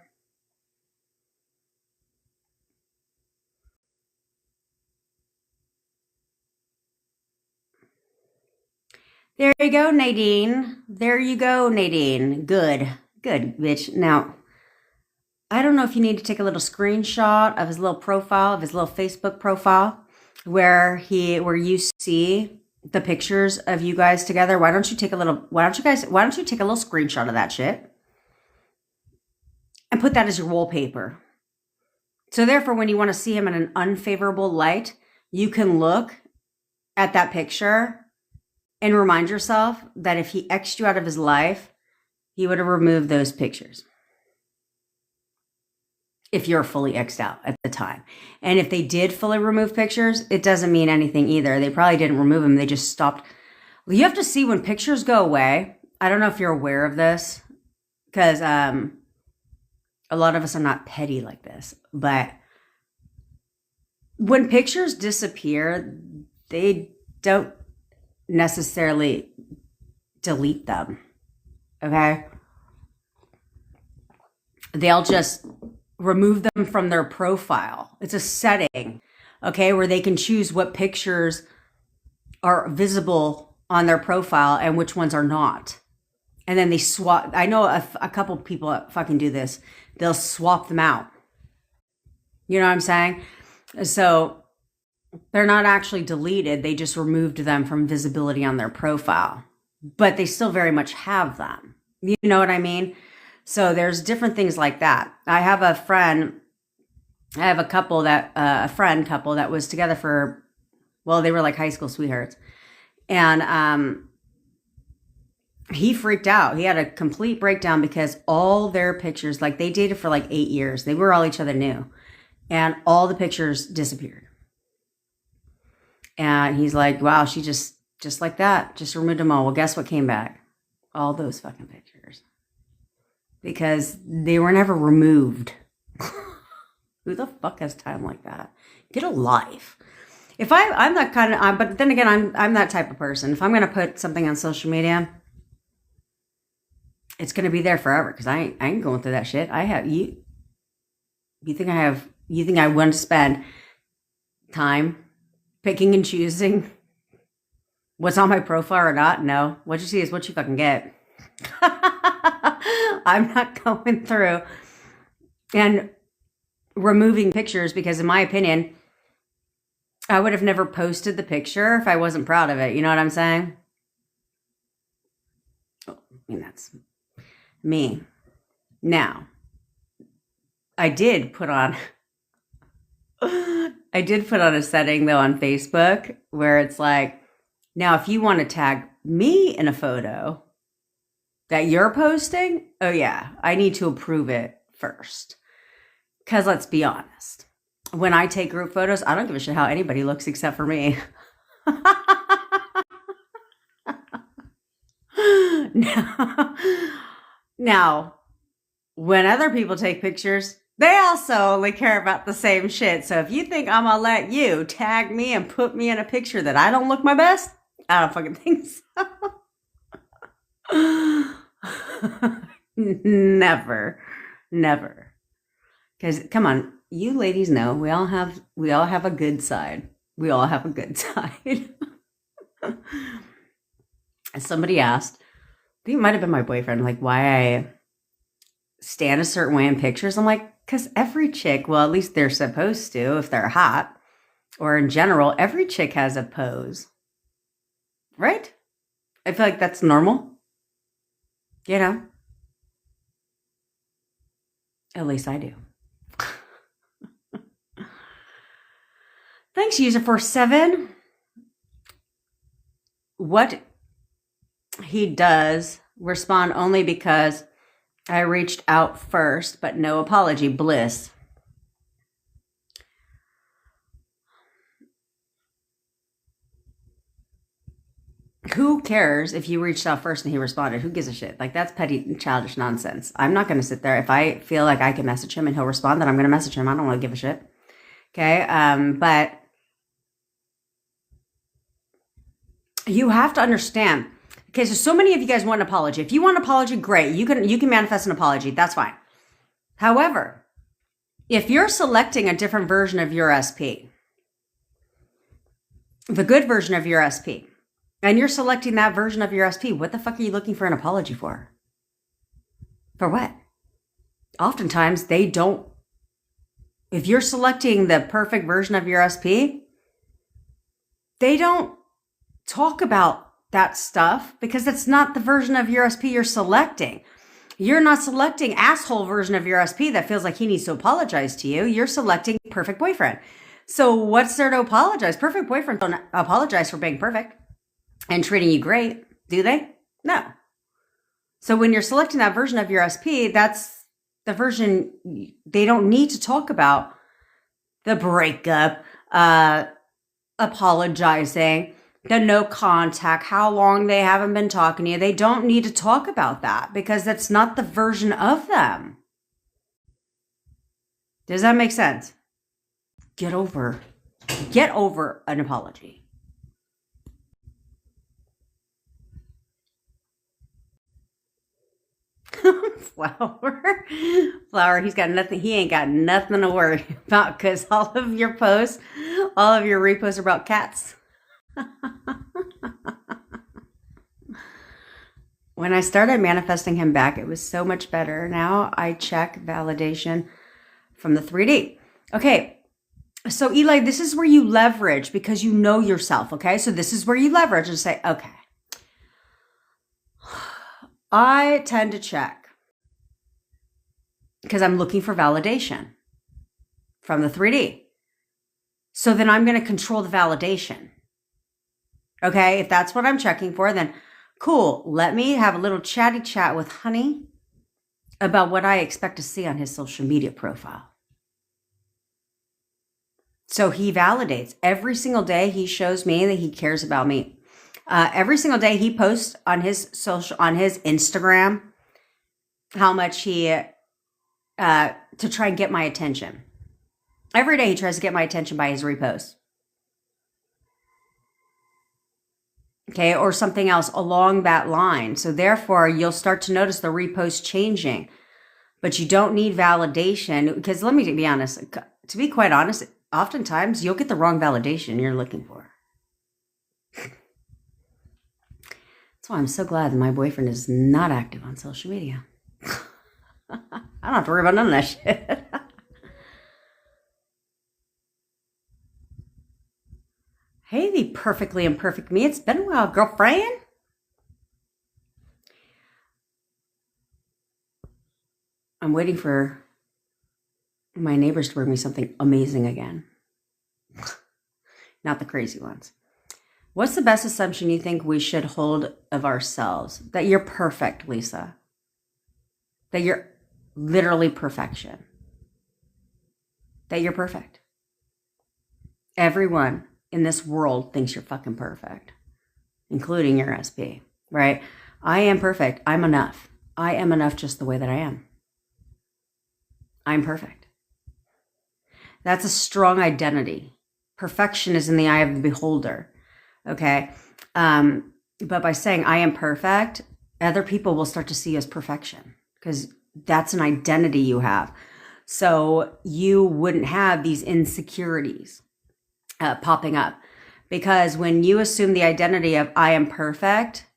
There you go, Nadine. There you go, Nadine. Good, bitch. Now, I don't know if you need to take a little screenshot of his little profile, of his little Facebook profile, where you see the pictures of you guys together. Why don't you take a little screenshot of that shit and put that as your wallpaper? So therefore, when you want to see him in an unfavorable light, you can look at that picture and remind yourself that if he X'd you out of his life, he would have removed those pictures. If you're fully X'd out at the time. And if they did fully remove pictures, it doesn't mean anything either. They probably didn't remove them. They just stopped. You have to see when pictures go away. I don't know if you're aware of this, because a lot of us are not petty like this. But when pictures disappear, they don't necessarily delete them. Okay? They'll just remove them from their profile. It's a setting, okay, where they can choose what pictures are visible on their profile and which ones are not. And then they swap. I know a couple people fucking do this. They'll swap them out. You know what I'm saying? So they're not actually deleted. They just removed them from visibility on their profile, but they still very much have them. You know what I mean? So there's different things like that. I have a friend, I have a couple that, a friend couple that was together for, well, they were like high school sweethearts. And he freaked out. He had a complete breakdown because all their pictures, like they dated for like 8 years. They were all each other knew. And all the pictures disappeared. And he's like, wow, she just like that, just removed them all. Well, guess what came back? All those fucking pictures. Because they were never removed. Who the fuck has time like that? Get a life. If I'm that kind of, but then again, I'm that type of person. If I'm going to put something on social media, it's going to be there forever because I ain't going through that shit. I have, you think I want to spend time picking and choosing what's on my profile or not? No. What you see is what you fucking get. I'm not going through and removing pictures because in my opinion, I would have never posted the picture if I wasn't proud of it. You know what I'm saying? I mean, that's me. Now, I did put on a setting though on Facebook where it's like, now if you want to tag me in a photo that you're posting, oh yeah, I need to approve it first. Because let's be honest, when I take group photos, I don't give a shit how anybody looks except for me. Now, when other people take pictures, they also only care about the same shit. So if you think I'm gonna let you tag me and put me in a picture that I don't look my best, I don't fucking think so. Never. Because come on, you ladies know we all have a good side. We all have a good side. Somebody asked, I think it might have been my boyfriend, like why I stand a certain way in pictures. I'm like, because every chick, well, at least they're supposed to if they're hot, or in general, every chick has a pose, right? I feel like that's normal, you know? At least I do. Thanks, user47. What he does respond only because I reached out first, but no apology. Bliss. Who cares if you reached out first and he responded? Who gives a shit? Like, that's petty, childish nonsense. I'm not going to sit there. If I feel like I can message him and he'll respond, then I'm going to message him. I don't want to give a shit. Okay? But you have to understand. Okay, so many of you guys want an apology. If you want an apology, great. You can manifest an apology. That's fine. However, if you're selecting a different version of your SP, the good version of your SP, and you're selecting that version of your SP, what the fuck are you looking for an apology for? For what? Oftentimes, they don't. If you're selecting the perfect version of your SP, they don't talk about that stuff because it's not the version of your SP you're selecting. You're not selecting asshole version of your SP that feels like he needs to apologize to you. You're selecting perfect boyfriend. So what's there to apologize? Perfect boyfriend don't apologize for being perfect and treating you great, do they? No. So when you're selecting that version of your SP, that's the version they don't need to talk about the breakup, apologizing, the no contact, how long they haven't been talking to you. They don't need to talk about that because that's not the version of them. Does that make sense? Get over an apology. Flower, he's got nothing. He ain't got nothing to worry about because all of your posts, all of your reposts are about cats. When I started manifesting him back, it was so much better. Now I check validation from the 3D. Okay, So Eli, this is where you leverage because you know yourself, okay? So this is where you leverage and say, okay, I tend to check because I'm looking for validation from the 3D. So then I'm going to control the validation. Okay, if that's what I'm checking for, then cool. Let me have a little chatty chat with honey about what I expect to see on his social media profile. So he validates every single day. He shows me that he cares about me. Every single day he posts on his Instagram, how much he, to try and get my attention. Every day he tries to get my attention by his reposts. Okay, or something else along that line. So therefore, you'll start to notice the repost changing. But you don't need validation because let me be honest, to be quite honest, oftentimes you'll get the wrong validation you're looking for. That's why I'm so glad that my boyfriend is not active on social media. I don't have to worry about none of that shit. Hey, the perfectly imperfect me. It's been a while, girlfriend. I'm waiting for my neighbors to bring me something amazing again. Not the crazy ones. What's the best assumption you think we should hold of ourselves? That you're perfect, Lisa. That you're literally perfection. That you're perfect. Everyone in this world thinks you're fucking perfect, including your SP, right? I am perfect. I'm enough. I am enough just the way that I am. I'm perfect. That's a strong identity. Perfection is in the eye of the beholder. Okay. But by saying I am perfect, other people will start to see you as perfection because that's an identity you have. So you wouldn't have these insecurities popping up because when you assume the identity of I am perfect,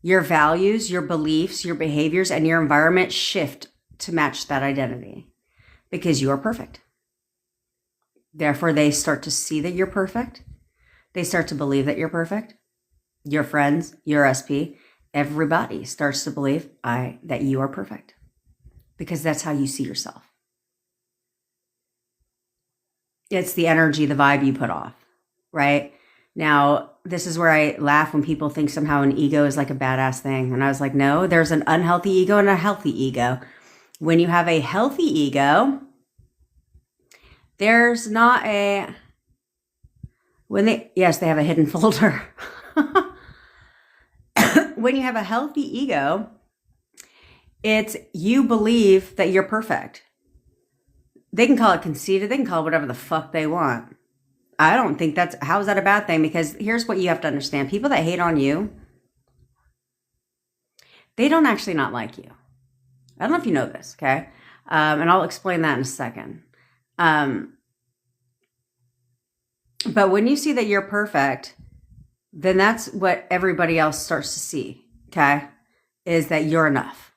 your values, your beliefs, your behaviors, and your environment shift to match that identity because you are perfect. Therefore, they start to see that you're perfect. They start to believe that you're perfect. Your friends, your SP, everybody starts to believe that you are perfect because that's how you see yourself. It's the energy, the vibe you put off, right? Now, this is where I laugh when people think somehow an ego is like a badass thing. And I was like, no, there's an unhealthy ego and a healthy ego. When you have a healthy ego, there's not a, yes, they have a hidden folder. When you have a healthy ego, it's you believe that you're perfect. They can call it conceited. They can call it whatever the fuck they want. I don't think how is that a bad thing? Because here's what you have to understand. People that hate on you, they don't actually not like you. I don't know if you know this, okay? And I'll explain that in a second. But when you see that you're perfect, then that's what everybody else starts to see, okay? Is that you're enough.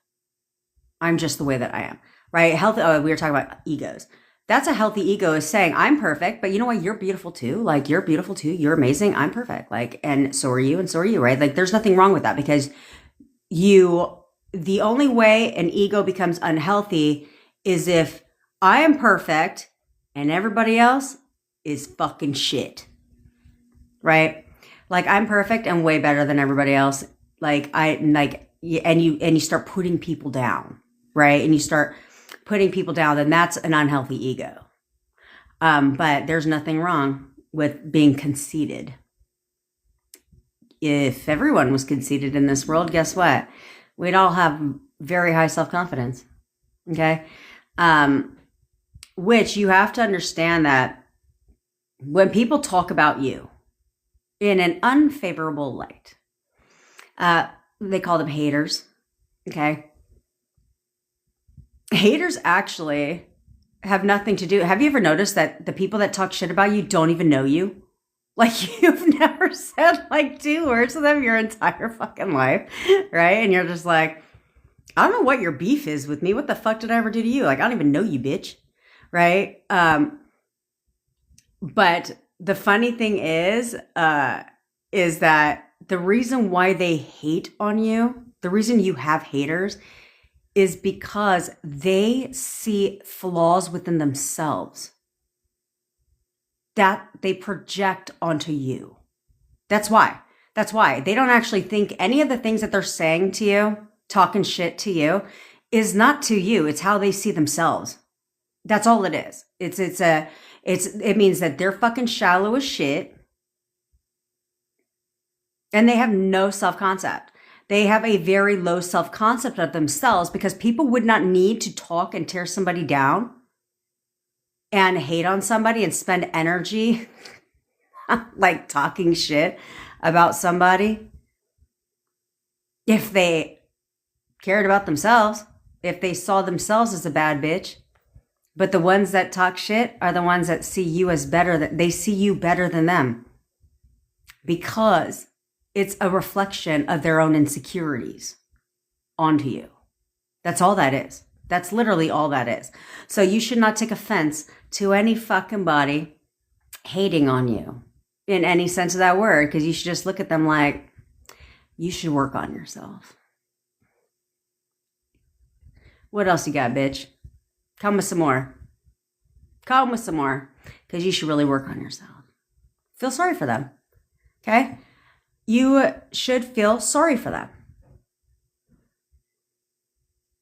I'm just the way that I am, right? Healthy. Oh, we were talking about egos. That's a healthy ego is saying, I'm perfect, but you know what? You're beautiful too. Like, you're beautiful too. You're amazing. I'm perfect. Like, and so are you, and so are you, right? Like, there's nothing wrong with that because the only way an ego becomes unhealthy is if I am perfect and everybody else is fucking shit, right? Like, I'm perfect and way better than everybody else. And you start putting people down, right? And you start putting people down, then that's an unhealthy ego. But there's nothing wrong with being conceited. If everyone was conceited in this world, guess what? We'd all have very high self-confidence, okay? Which you have to understand that when people talk about you in an unfavorable light, they call them haters, okay? Haters actually have nothing to do. Have you ever noticed that the people that talk shit about you don't even know you? Like, you've never said like 2 words to them your entire fucking life, right? And you're just like, I don't know what your beef is with me. What the fuck did I ever do to you? Like, I don't even know you, bitch, right? But the funny thing is that the reason why they hate on you, the reason you have haters, is because they see flaws within themselves that they project onto you. That's why. That's why. They don't actually think any of the things that they're saying to you, talking shit to you, is not to you. It's how they see themselves. That's all it is. It means that they're fucking shallow as shit and they have no self-concept. They have a very low self-concept of themselves because people would not need to talk and tear somebody down and hate on somebody and spend energy like talking shit about somebody if they cared about themselves, if they saw themselves as a bad bitch. But the ones that talk shit are the ones that see you as better, that they see you better than them because it's a reflection of their own insecurities onto you. That's all that is. That's literally all that is. So you should not take offense to any fucking body hating on you in any sense of that word, because you should just look at them like, you should work on yourself. What else you got, bitch? Come with some more. Come with some more, because you should really work on yourself. Feel sorry for them, okay? You should feel sorry for them.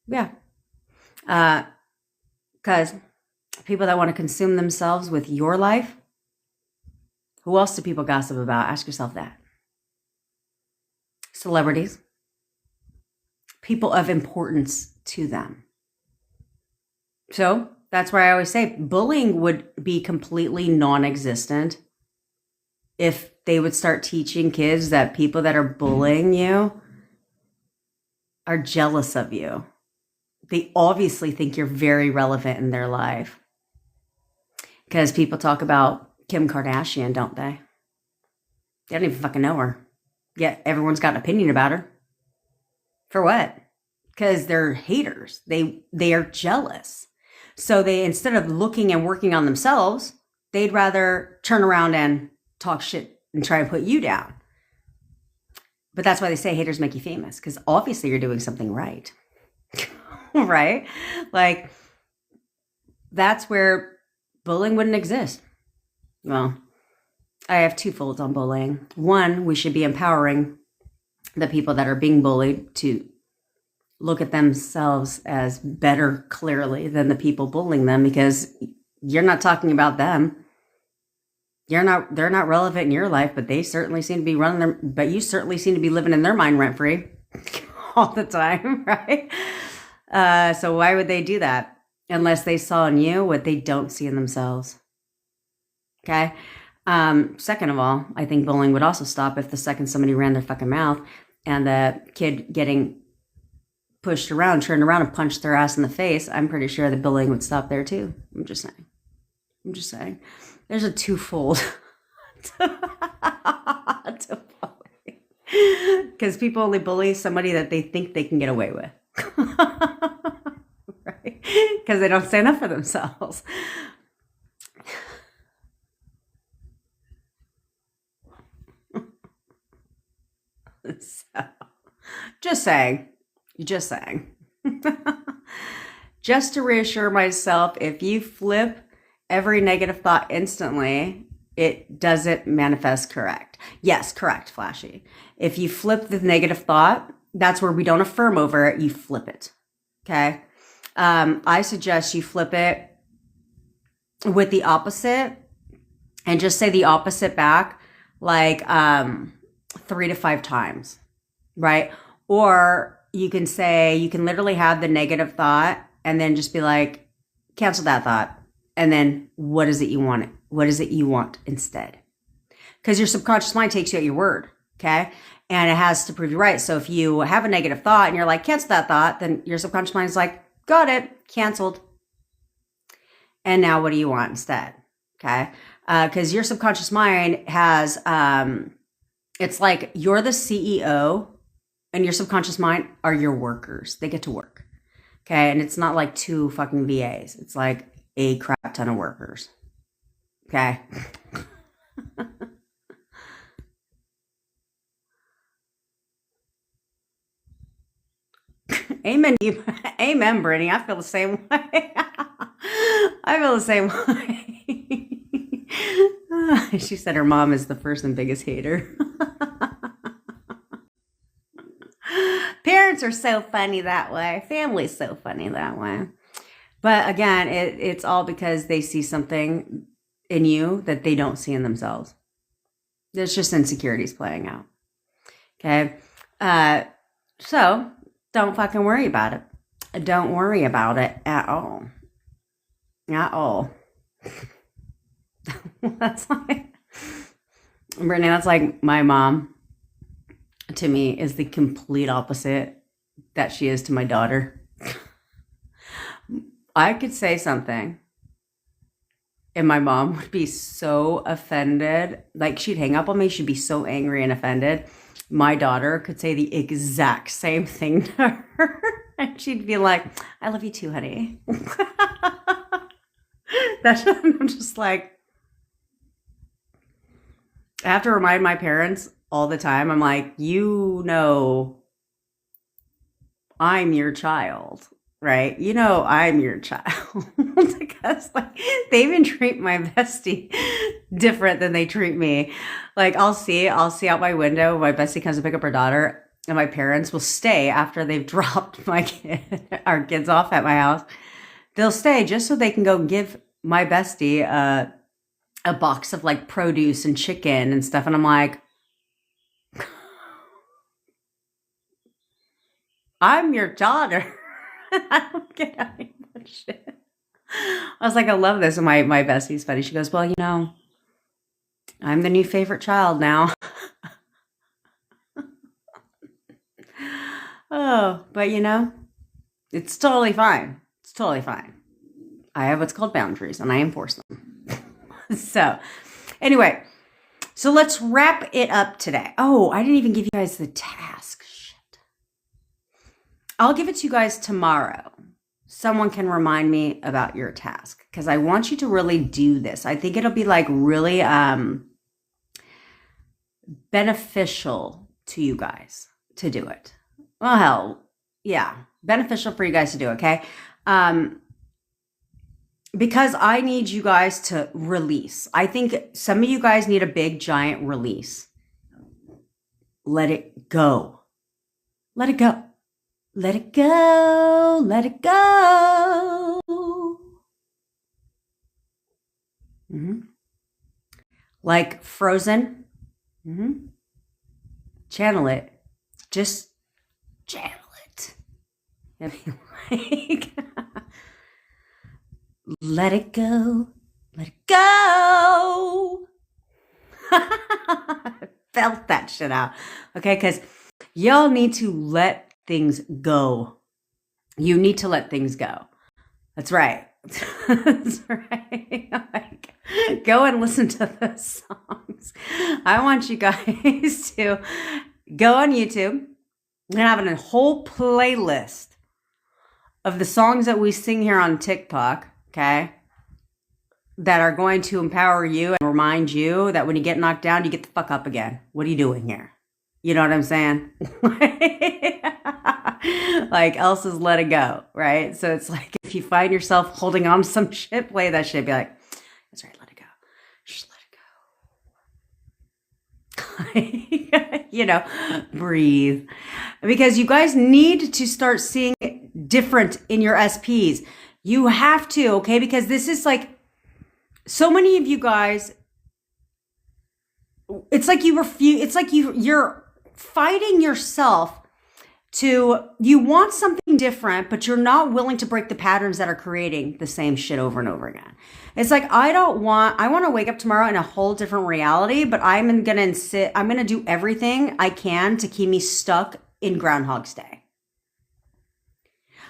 Yeah. Because people that want to consume themselves with your life, who else do people gossip about? Ask yourself that. Celebrities. People of importance to them. So that's why I always say bullying would be completely non-existent if they would start teaching kids that people that are bullying you are jealous of you. They obviously think you're very relevant in their life. Because people talk about Kim Kardashian, don't they? They don't even fucking know her. Yet everyone's got an opinion about her. For what? Because they're haters. They are jealous. So they, instead of looking and working on themselves, they'd rather turn around and talk shit and try to put you down. But that's why they say haters make you famous, because obviously you're doing something right. Right? Like, that's where bullying wouldn't exist. Well, I have two folds on bullying. One, we should be empowering the people that are being bullied to look at themselves as better, clearly, than the people bullying them, because you're not talking about them. They're not relevant in your life, but they certainly seem to be but you certainly seem to be living in their mind rent free all the time, right? So why would they do that? Unless they saw in you what they don't see in themselves. Okay. Second of all, I think bullying would also stop if the second somebody ran their fucking mouth and the kid getting pushed around, turned around and punched their ass in the face, I'm pretty sure the bullying would stop there too. I'm just saying. There's a twofold to bullying. Because people only bully somebody that they think they can get away with. Right? Because they don't stand up for themselves. So, just saying. Just to reassure myself, if you flip every negative thought instantly, it doesn't manifest correct. Yes, correct, Flashy. If you flip the negative thought, that's where we don't affirm over it, you flip it. Okay? I suggest you flip it with the opposite and just say the opposite back like 3 to 5 times, right? Or you can literally have the negative thought and then just be like, cancel that thought. And then what is it you want? What is it you want instead? Because your subconscious mind takes you at your word, okay? And it has to prove you right. So if you have a negative thought and you're like, cancel that thought, then your subconscious mind is like, got it, canceled. And now what do you want instead? Okay? Because your subconscious mind has, it's like you're the CEO and your subconscious mind are your workers. They get to work. Okay? And it's not like 2 fucking VAs. It's like a crap ton of workers. Okay. Amen. Amen, Brittany. I feel the same way. I feel the same way. She said her mom is the first and biggest hater. Parents are so funny that way. Family's so funny that way. But again, it's all because they see something in you that they don't see in themselves. There's just insecurities playing out. Okay. So don't fucking worry about it. Don't worry about it at all. At all. That's like, Brittany, that's like my mom to me is the complete opposite that she is to my daughter. I could say something and my mom would be so offended. Like she'd hang up on me. She'd be so angry and offended. My daughter could say the exact same thing to her. And she'd be like, I love you too, honey. I'm just like, I have to remind my parents all the time. I'm like, you know, I'm your child, right? You know, I'm your child. Because like they even treat my bestie different than they treat me. Like I'll see out my window. My bestie comes to pick up her daughter, and my parents will stay after they've dropped our kids off at my house. They'll stay just so they can go give my bestie a box of like produce and chicken and stuff. And I'm like, I'm your daughter. I don't get any of that shit. I was like, I love this. And my bestie's funny. She goes, well, you know, I'm the new favorite child now. Oh, but you know, it's totally fine. It's totally fine. I have what's called boundaries and I enforce them. So anyway, so let's wrap it up today. Oh, I didn't even give you guys the task. Shit. I'll give it to you guys tomorrow. Someone can remind me about your task because I want you to really do this. I think it'll be like really beneficial to you guys to do it. Well, hell, yeah, beneficial for you guys to do, okay? Because I need you guys to release. I think some of you guys need a big, giant release. Let it go. Let it go. Let it go. Let it go. Mm-hmm. Like Frozen. Mm-hmm. Channel it. Just channel it. Like, let it go. Let it go. Felt that shit out. Okay, because y'all need to let things go. You need to let things go. That's right. That's right. Like, go and listen to the songs. I want you guys to go on YouTube and have a whole playlist of the songs that we sing here on TikTok, okay, that are going to empower you and remind you that when you get knocked down, you get the fuck up again. What are you doing here? You know what I'm saying? Like Elsa's Let It Go, right? So it's like if you find yourself holding on to some shit, play that shit. Be like, that's right, let it go. Just let it go. You know, breathe. Because you guys need to start seeing different in your SPs. You have to, okay? Because this is like, so many of you guys, it's like you refuse, it's like you're fighting yourself to, you want something different, but you're not willing to break the patterns that are creating the same shit over and over again. It's like, I want to wake up tomorrow in a whole different reality, but I'm going to do everything I can to keep me stuck in Groundhog's Day.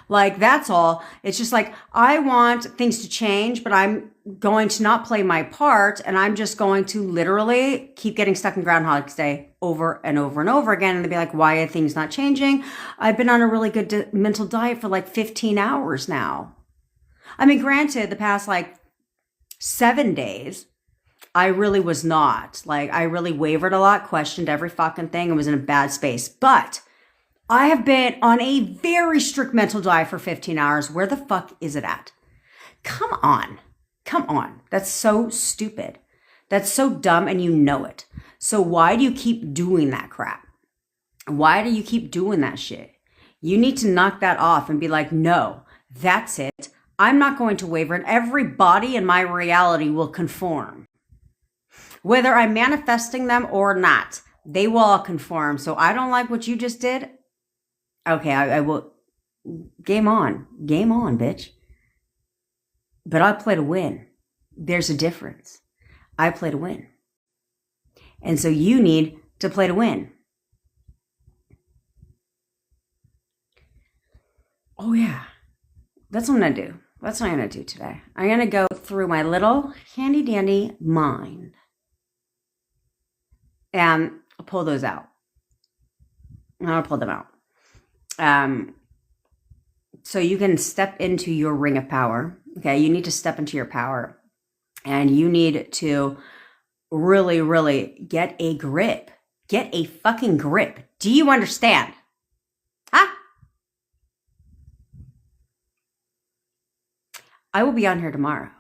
Like, that's all. It's just like, I want things to change, but I'm going to not play my part. And I'm just going to literally keep getting stuck in Groundhog's Day over and over and over again. And they'll be like, why are things not changing? I've been on a really good mental diet for like 15 hours now. I mean, granted, the past like 7 days, I really was not. Like, I really wavered a lot, questioned every fucking thing, and was in a bad space. But I have been on a very strict mental diet for 15 hours. Where the fuck is it at? Come on. Come on. That's so stupid. That's so dumb, and you know it. So why do you keep doing that crap? Why do you keep doing that shit? You need to knock that off and be like, no, that's it. I'm not going to waver, and everybody in my reality will conform. Whether I'm manifesting them or not, they will all conform. So I don't like what you just did. Okay, I will. Game on, bitch. But I play to win. There's a difference. I play to win. And so you need to play to win. Oh, yeah. That's what I'm going to do. That's what I'm going to do today. I'm going to go through my little handy dandy mind and pull those out. I'll pull them out. So you can step into your ring of power. Okay. You need to step into your power, and you need to really, really get a grip. Get a fucking grip. Do you understand? Huh? I will be on here tomorrow,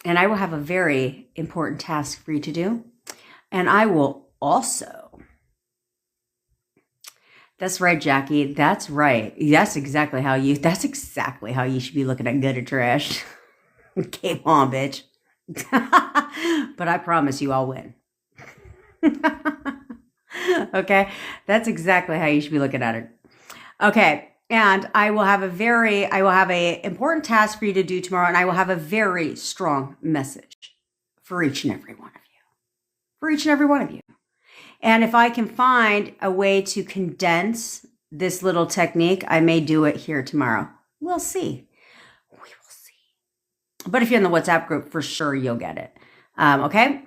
and I will have a very important task for you to do. And I will also, that's right, Jackie. That's right. That's exactly how you should be looking at good or trash. Game on, bitch. But I promise you I'll win. Okay. That's exactly how you should be looking at it. Okay. And I will have a important task for you to do tomorrow. And I will have a very strong message for each and every one of you. And if I can find a way to condense this little technique, I may do it here tomorrow. We'll see. We will see. But if you're in the WhatsApp group, for sure you'll get it. Okay?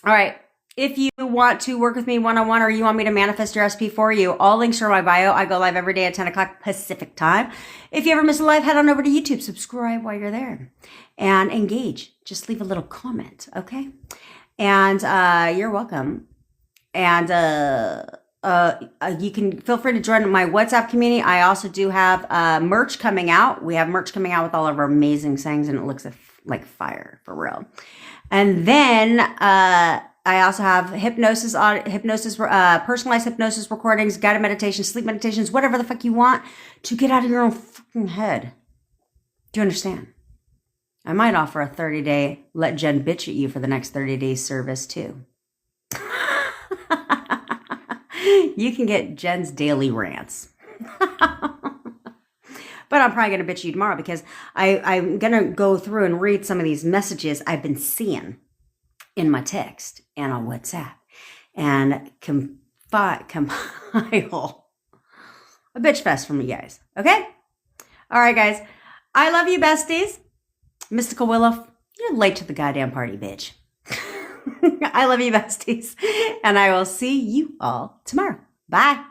All right. If you want to work with me one-on-one, or you want me to manifest your SP for you, all links are in my bio. I go live every day at 10 o'clock Pacific time. If you ever miss a live, head on over to YouTube, subscribe while you're there, and engage. Just leave a little comment, okay? And you're welcome. And you can feel free to join my WhatsApp community. I also do have merch coming out. We have merch coming out with all of our amazing sayings, and it looks like fire, for real. And then I also have personalized hypnosis recordings, guided meditations, sleep meditations, whatever the fuck you want to get out of your own fucking head. Do you understand? I might offer a 30-day let Jen bitch at you for the next 30 days service too. You can get Jen's daily rants. But I'm probably going to bitch you tomorrow, because I'm going to go through and read some of these messages I've been seeing in my text and on WhatsApp, and compile a bitch fest from you guys. Okay? All right, guys. I love you, besties. Mystical Willow, you're late to the goddamn party, bitch. I love you, besties. And I will see you all tomorrow. Bye.